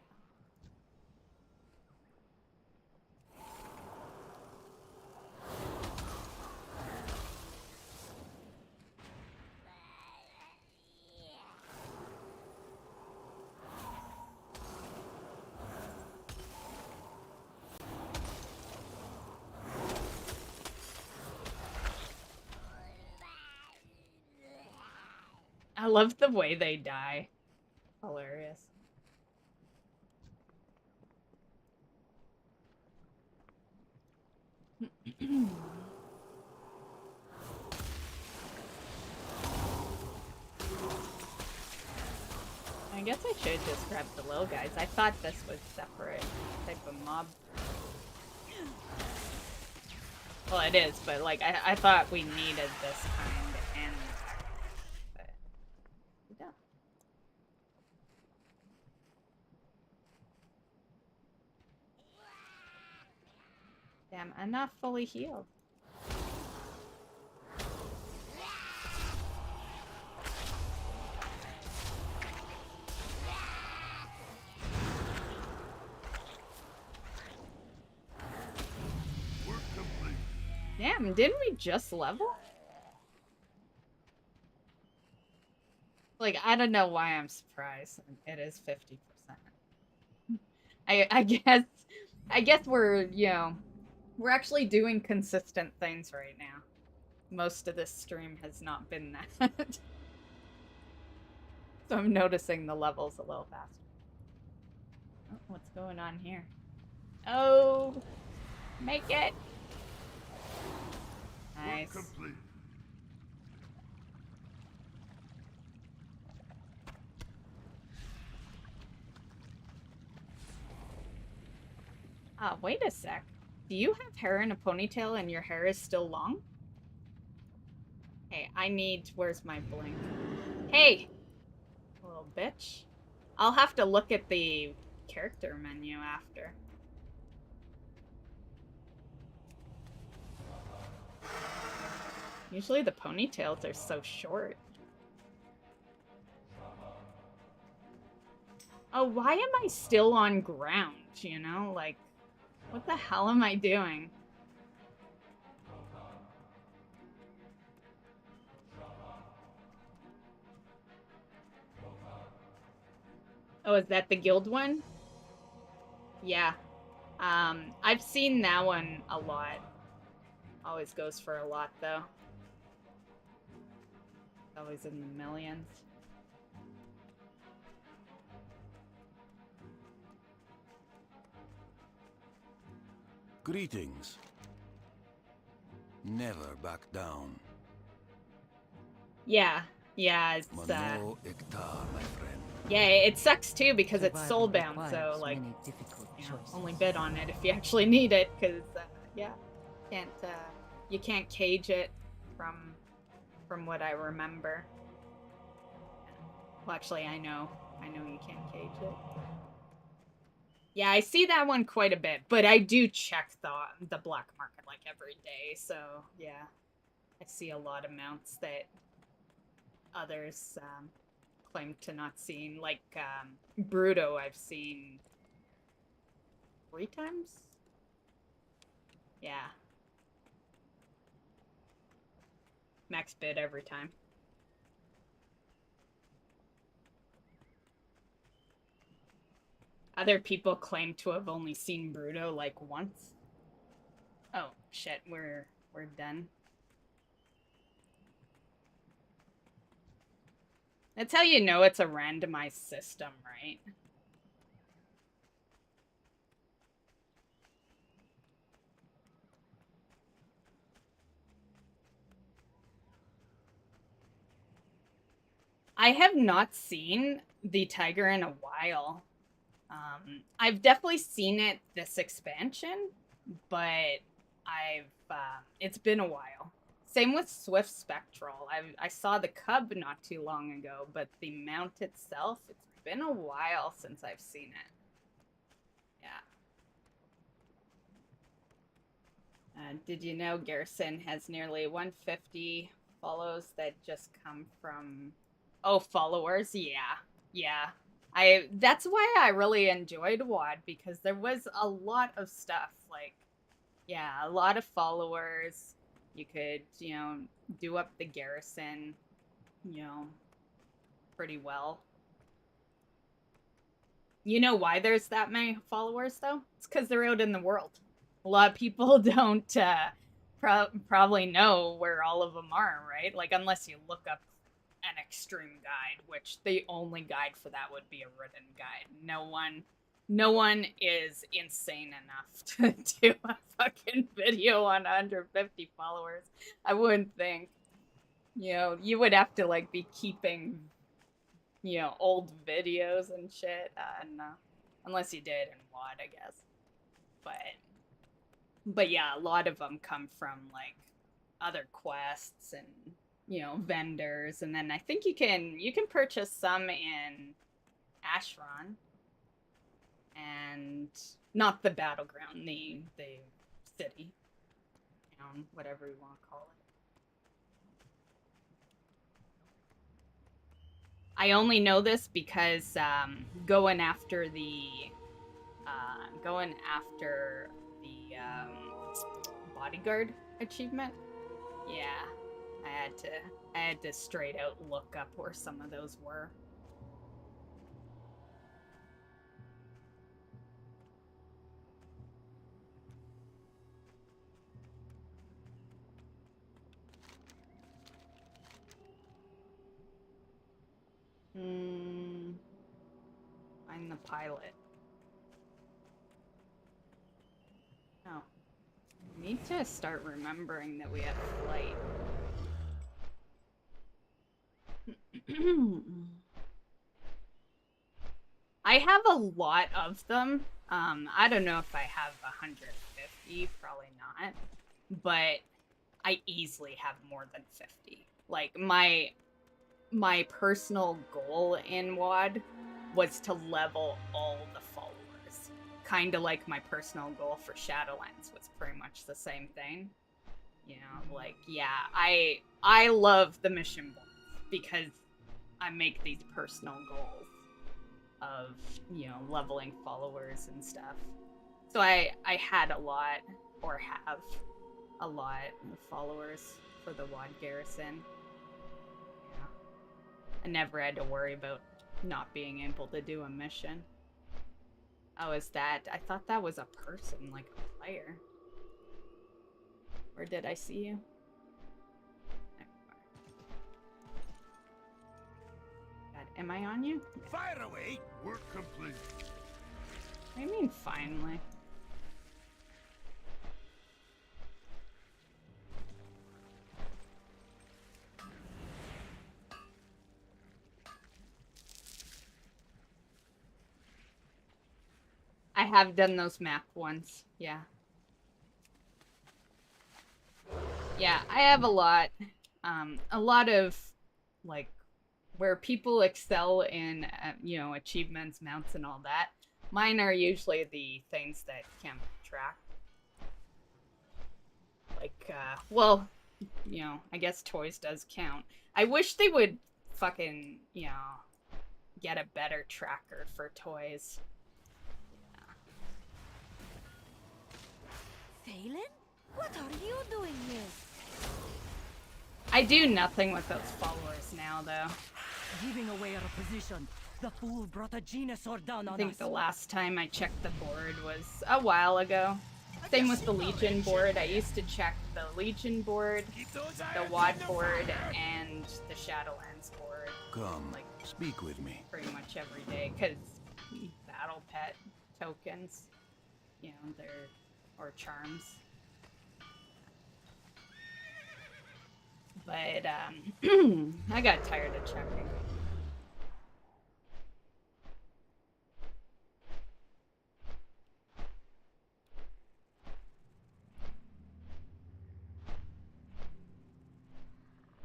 I love the way they die. Hilarious. I guess I should just grab the little guys. I thought this was separate type of mob. Well, it is, but like I thought we needed this kind, and but we don't. Damn, I'm not fully healed. Damn, didn't we just level? Like, I don't know why I'm surprised. It is 50%. I guess we're, you know, we're actually doing consistent things right now. Most of this stream has not been that. So I'm noticing the levels a little faster. Oh, what's going on here? Oh, make it. Nice. Wait a sec. Do you have hair in a ponytail and your hair is still long? Hey, I need... Where's my blink? Hey! Little bitch. I'll have to look at the character menu after. Usually the ponytails are so short. Oh, why am I still on ground, you know? Like, what the hell am I doing? Oh, is that the guild one? Yeah. I've seen that one a lot. Always goes for a lot, though. Always in the millions. Greetings. Never back down. Yeah, it's Mano Ektar, my friend. yeah, it sucks too because it's soulbound, so like, you know, only bid on it if you actually need it, because yeah, you can't cage it from what I remember. Well, actually, I know you can't cage it. Yeah, I see that one quite a bit, but I do check the black market like every day, so yeah, I see a lot of mounts that others claim to not seeing, like Bruto. I've seen 3 times. Yeah. Max bid every time. Other people claim to have only seen Bruto like once. Oh shit, we're done. That's how you know it's a randomized system, right? I have not seen the tiger in a while. I've definitely seen it this expansion, but it's been a while. Same with Swift Spectral. I saw the cub not too long ago, but the mount itself, it's been a while since I've seen it. Yeah. Did you know Garrison has nearly 150 follows that just come from... Oh, followers? Yeah. That's why I really enjoyed WoD, because there was a lot of stuff, like, yeah, a lot of followers. You could, you know, do up the garrison, you know, pretty well. You know why there's that many followers, though? It's because they're out in the world. A lot of people don't probably know where all of them are, right? Like, unless you look up an extreme guide, which the only guide for that would be a written guide. No one is insane enough to do a fucking video on 150 followers. I wouldn't think. You know, you would have to, like, be keeping, you know, old videos and shit. Unless you did in WoD, I guess. But yeah, a lot of them come from, like, other quests and, you know, vendors. And then I think you can purchase some in Ashron. And not the battleground, the city, town, whatever you want to call it. I only know this because going after the bodyguard achievement, yeah, I had to straight out look up where some of those were. Find the pilot. Oh. I need to start remembering that we have flight. I have a lot of them. I don't know if I have 150, probably not. But I easily have more than 50. Like, my personal goal in WoD was to level all the followers. Kind of like my personal goal for Shadowlands was pretty much the same thing. You know, like, yeah, I love the mission boards because I make these personal goals of, you know, leveling followers and stuff. So I had a lot, or have a lot of followers for the WoD garrison. I never had to worry about not being able to do a mission. Oh, is that? I thought that was a person, like a player. Where did I see you? God, am I on you? Fire away! Work complete. What do you mean, finally? I have done those map ones, yeah. Yeah, I have a lot of, like, where people excel in, you know, achievements, mounts, and all that. Mine are usually the things that can't be tracked. Like, well, you know, I guess toys does count. I wish they would fucking, you know, get a better tracker for toys. Phelan? What are you doing here? I do nothing with those followers now, though. Giving away our position. The fool brought a Genusor down on us. I think the last time I checked the board was a while ago. Same with the Legion board. I used to check the Legion board, the WAD board, and the Shadowlands board. Come, like, speak with me. Pretty much every day, because battle pet tokens, you know, they're, or charms. But, I got tired of checking.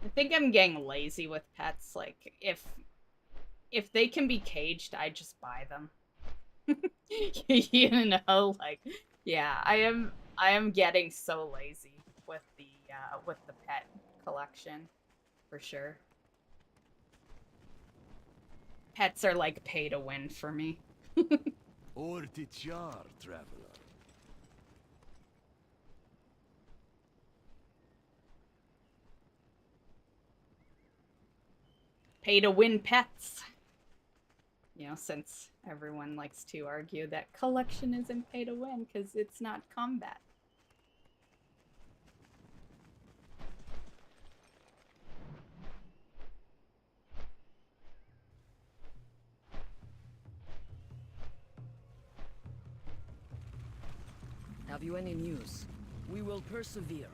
I think I'm getting lazy with pets. Like, if they can be caged, I just buy them. You know, like, yeah, I am getting so lazy with the pet collection, for sure. Pets are like pay to win for me. Ortichar, traveler. Pay to win pets. You know, since everyone likes to argue that collection isn't pay to win because it's not combat. Have you any news? We will persevere.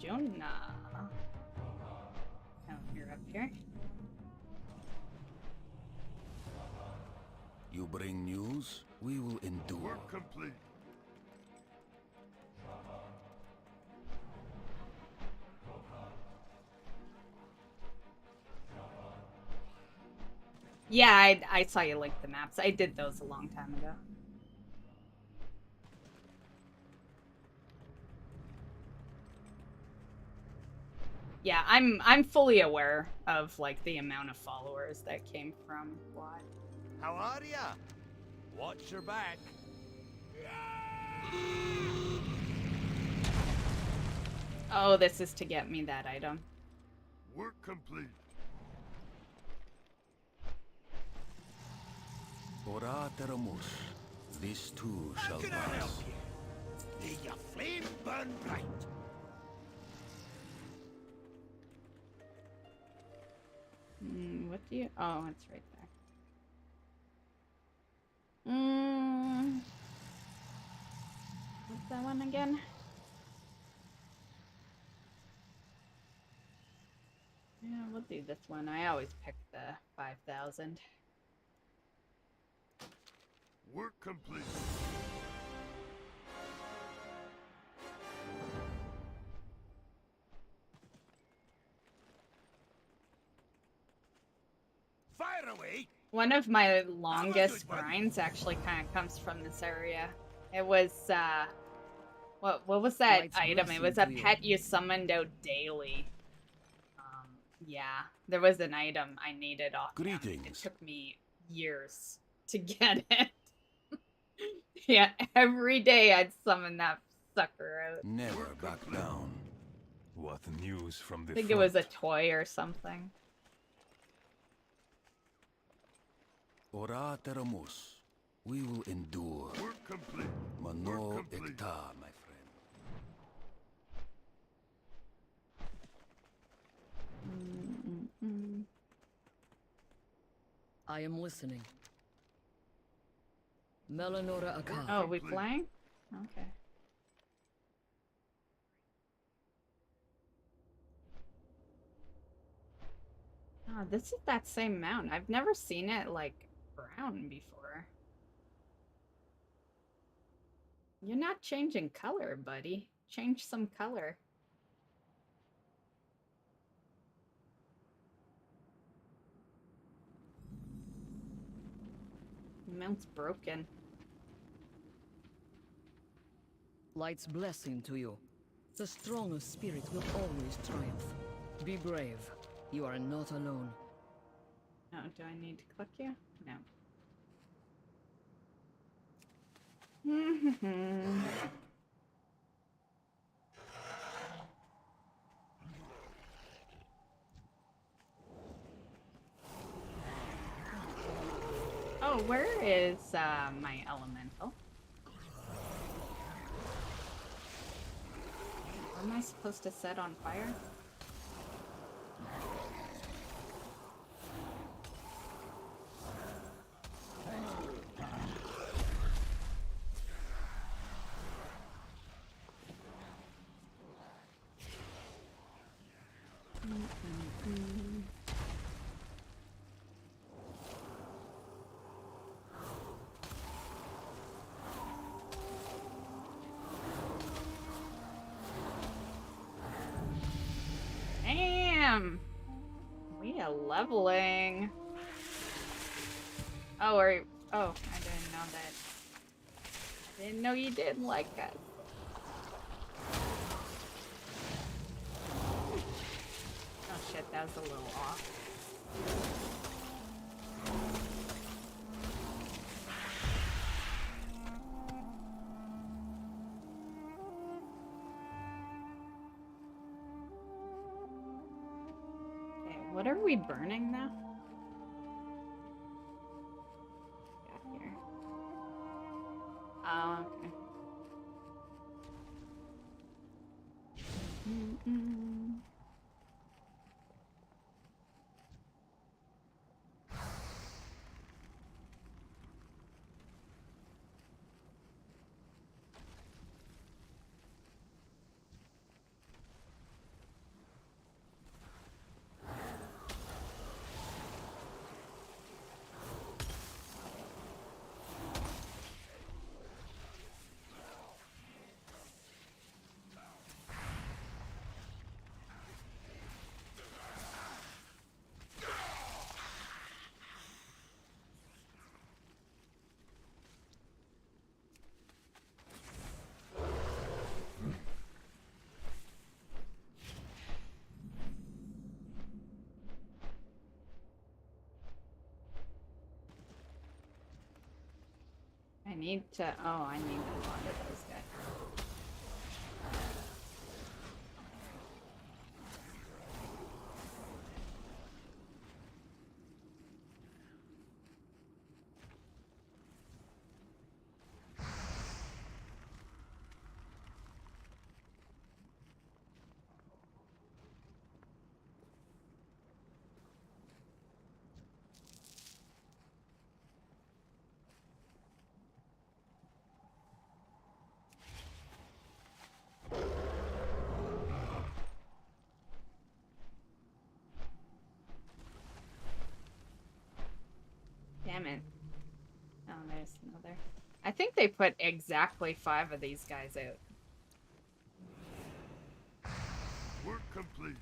Jonah. Oh, you're up here. You bring news, we will endure. Work complete. Yeah, I saw you link the maps. I did those a long time ago. Yeah, I'm fully aware of like the amount of followers that came from WAD. How are ya? Watch your back. Oh, this is to get me that item. Work complete. Ora teramus. This too shall Can I help pass. you? May your flame burn bright. What do you... Oh, it's right there. What's that one again? Yeah, we'll do this one. I always pick the 5,000. Work complete. Fire away. One of my longest grinds actually kind of comes from this area. It was, what was that item? It was a pet you summoned out daily. Yeah, there was an item I needed off him. It took me years to get it. Yeah, every day I'd summon that sucker out. Never back down. What news from the I think it was a toy or something. Ora teramus. We will endure. Work complete. Mano Work complete. ekta, my friend. I am listening. Melanora Akar. Oh, we playing? Okay. Oh, this is that same mount. I've never seen it, like, brown before. You're not changing color, buddy. Change some color. The mount's broken. Light's blessing to you. The strong of spirit will always triumph. Be brave. You are not alone. Oh, do I need to click you? No. Oh, where is my elemental? Am I supposed to set on fire? Damn! We are leveling. Oh, I didn't know that. I didn't know you did like that. Oh shit, that was a little off. Okay, what are we burning now? Got here. Oh, okay. I need to, oh, I need a lot of those guys. Damn it. Oh, there's another. I think they put exactly 5 of these guys out. Work complete.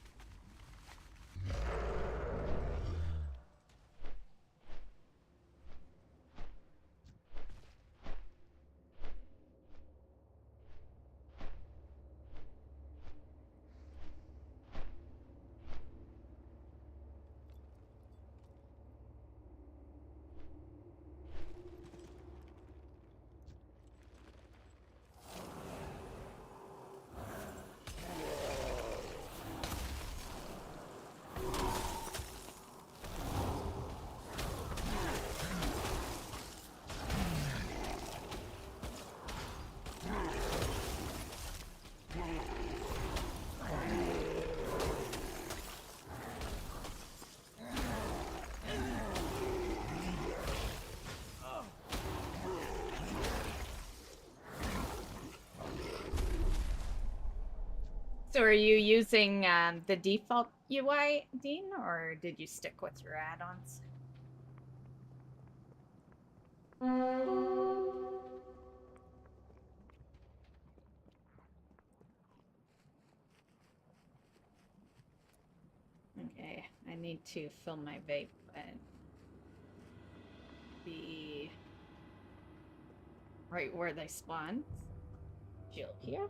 So are you using the default UI, Dean, or did you stick with your add-ons? Okay, I need to fill my vape and be right where they spawn. Jill here.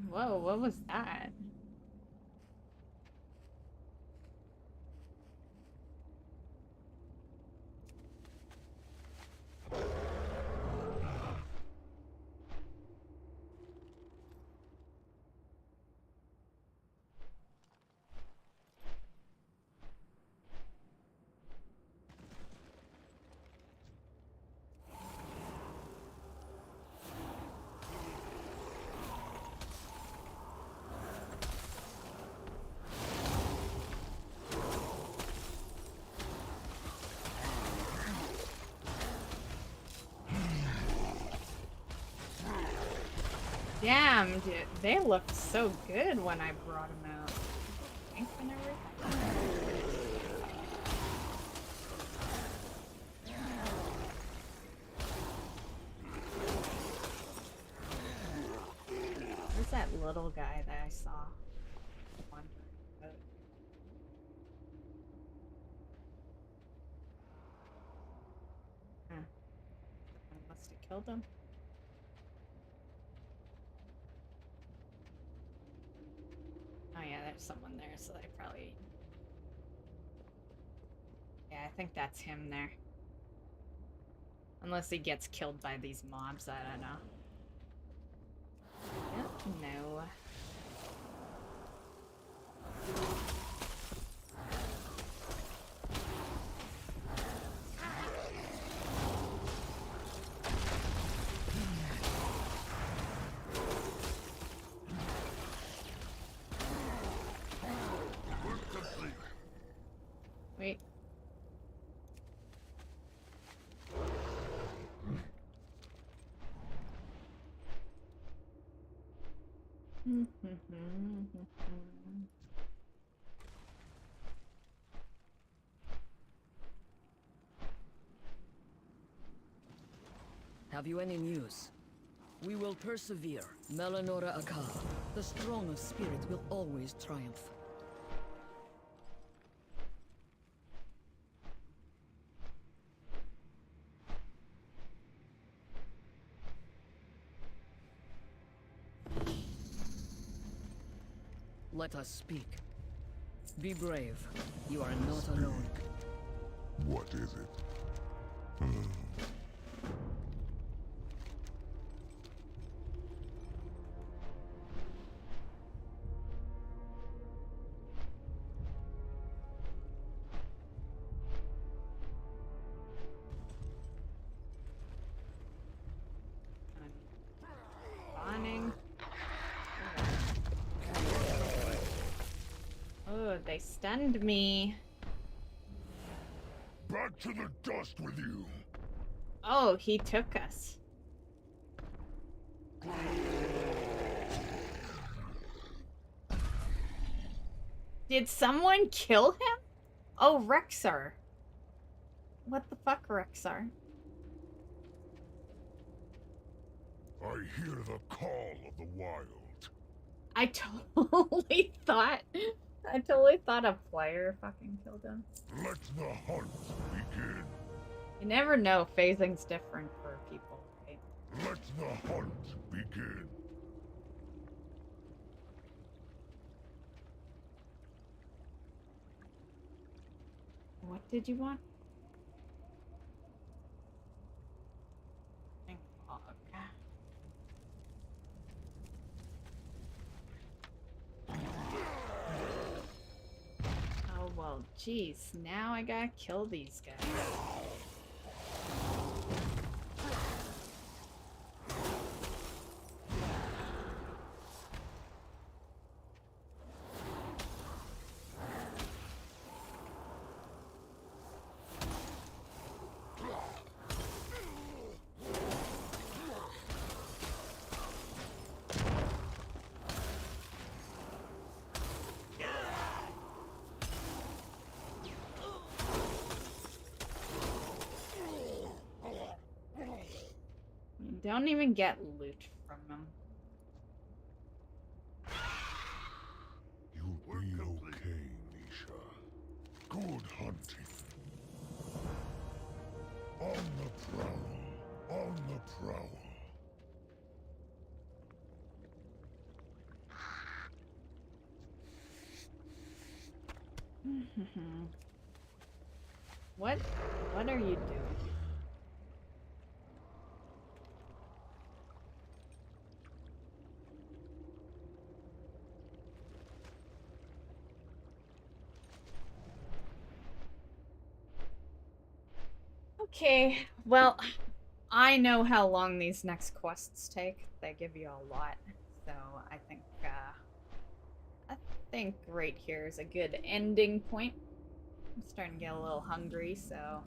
Whoa, what was that? Damn, dude, they looked so good when I brought them out. Ink and everything. Where's that little guy that I saw? One. Huh. Someone must have killed him. Oh yeah, there's someone there, so they probably... Yeah, I think that's him there. Unless he gets killed by these mobs, I don't know. Yep, no. Wait. Have you any news? We will persevere. Melanora Akar. The strong of spirit will always triumph. Let us speak. Be brave. You are not alone. What is it? Spawning. Oh, they stunned me. Back to the dust with you. Oh, he took us. Did someone kill him? Oh, Rexar. What the fuck, Rexar? I hear the call of the wild. I totally thought a player fucking killed him. Let the hunt begin. You never know, phasing's different for people, right? Let the hunt begin. What did you want? Oh, well, geez. Now I gotta kill these guys. Don't even get loot from them. You'll be okay, Nisha. Good hunting. On the prowl. On the prowl. What are you doing? Okay, well, I know how long these next quests take. They give you a lot, so I think right here is a good ending point. I'm starting to get a little hungry, so.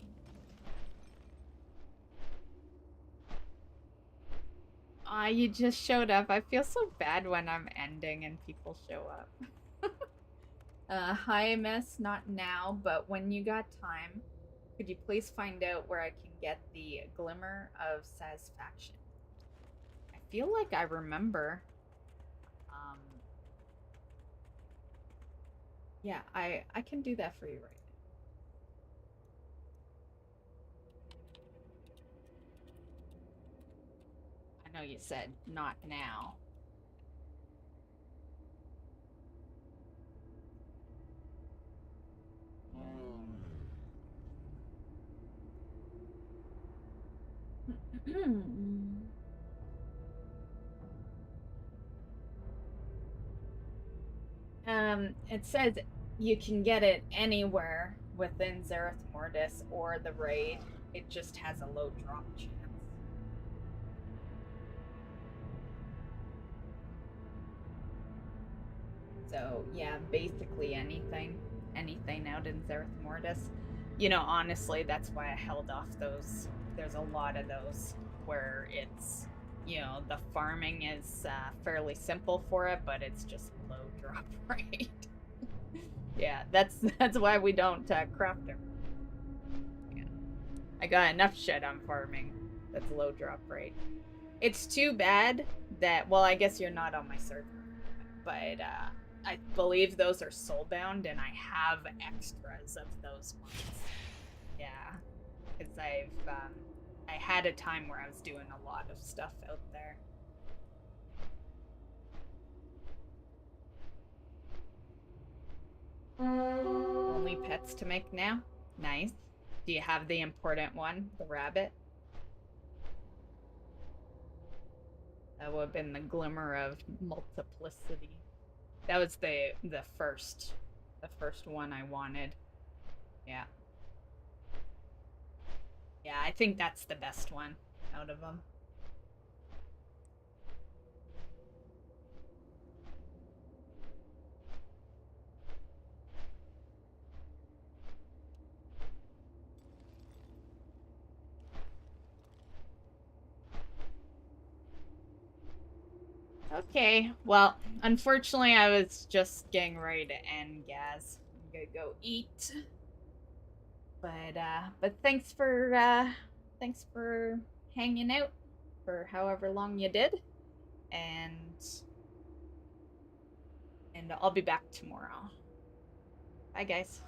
Aw, you just showed up. I feel so bad when I'm ending and people show up. Hi, miss. Not now, but when you got time, could you please find out where I can get the Glimmer of Satisfaction? I feel like I remember. Yeah, I can do that for you right now. I know you said not now. It says you can get it anywhere within Zereth Mortis or the raid. It just has a low drop chance. So yeah, basically anything out in Zereth Mortis. You know, honestly, that's why I held off those. There's a lot of those where it's, you know, the farming is fairly simple for it, but it's just low drop rate. Yeah, that's why we don't craft them. Yeah. I got enough shit on farming that's low drop rate. It's too bad that, well, I guess you're not on my server, but I believe those are soulbound, and I have extras of those ones. Yeah, because I had a time where I was doing a lot of stuff out there. Only pets to make now? Nice. Do you have the important one, the rabbit? That would have been the Glimmer of Multiplicity. That was the first one I wanted. Yeah. Yeah, I think that's the best one out of them. Okay, well, unfortunately I was just getting ready to end, Gaz. I'm gonna go eat. But thanks for hanging out for however long you did. And I'll be back tomorrow. Bye, guys.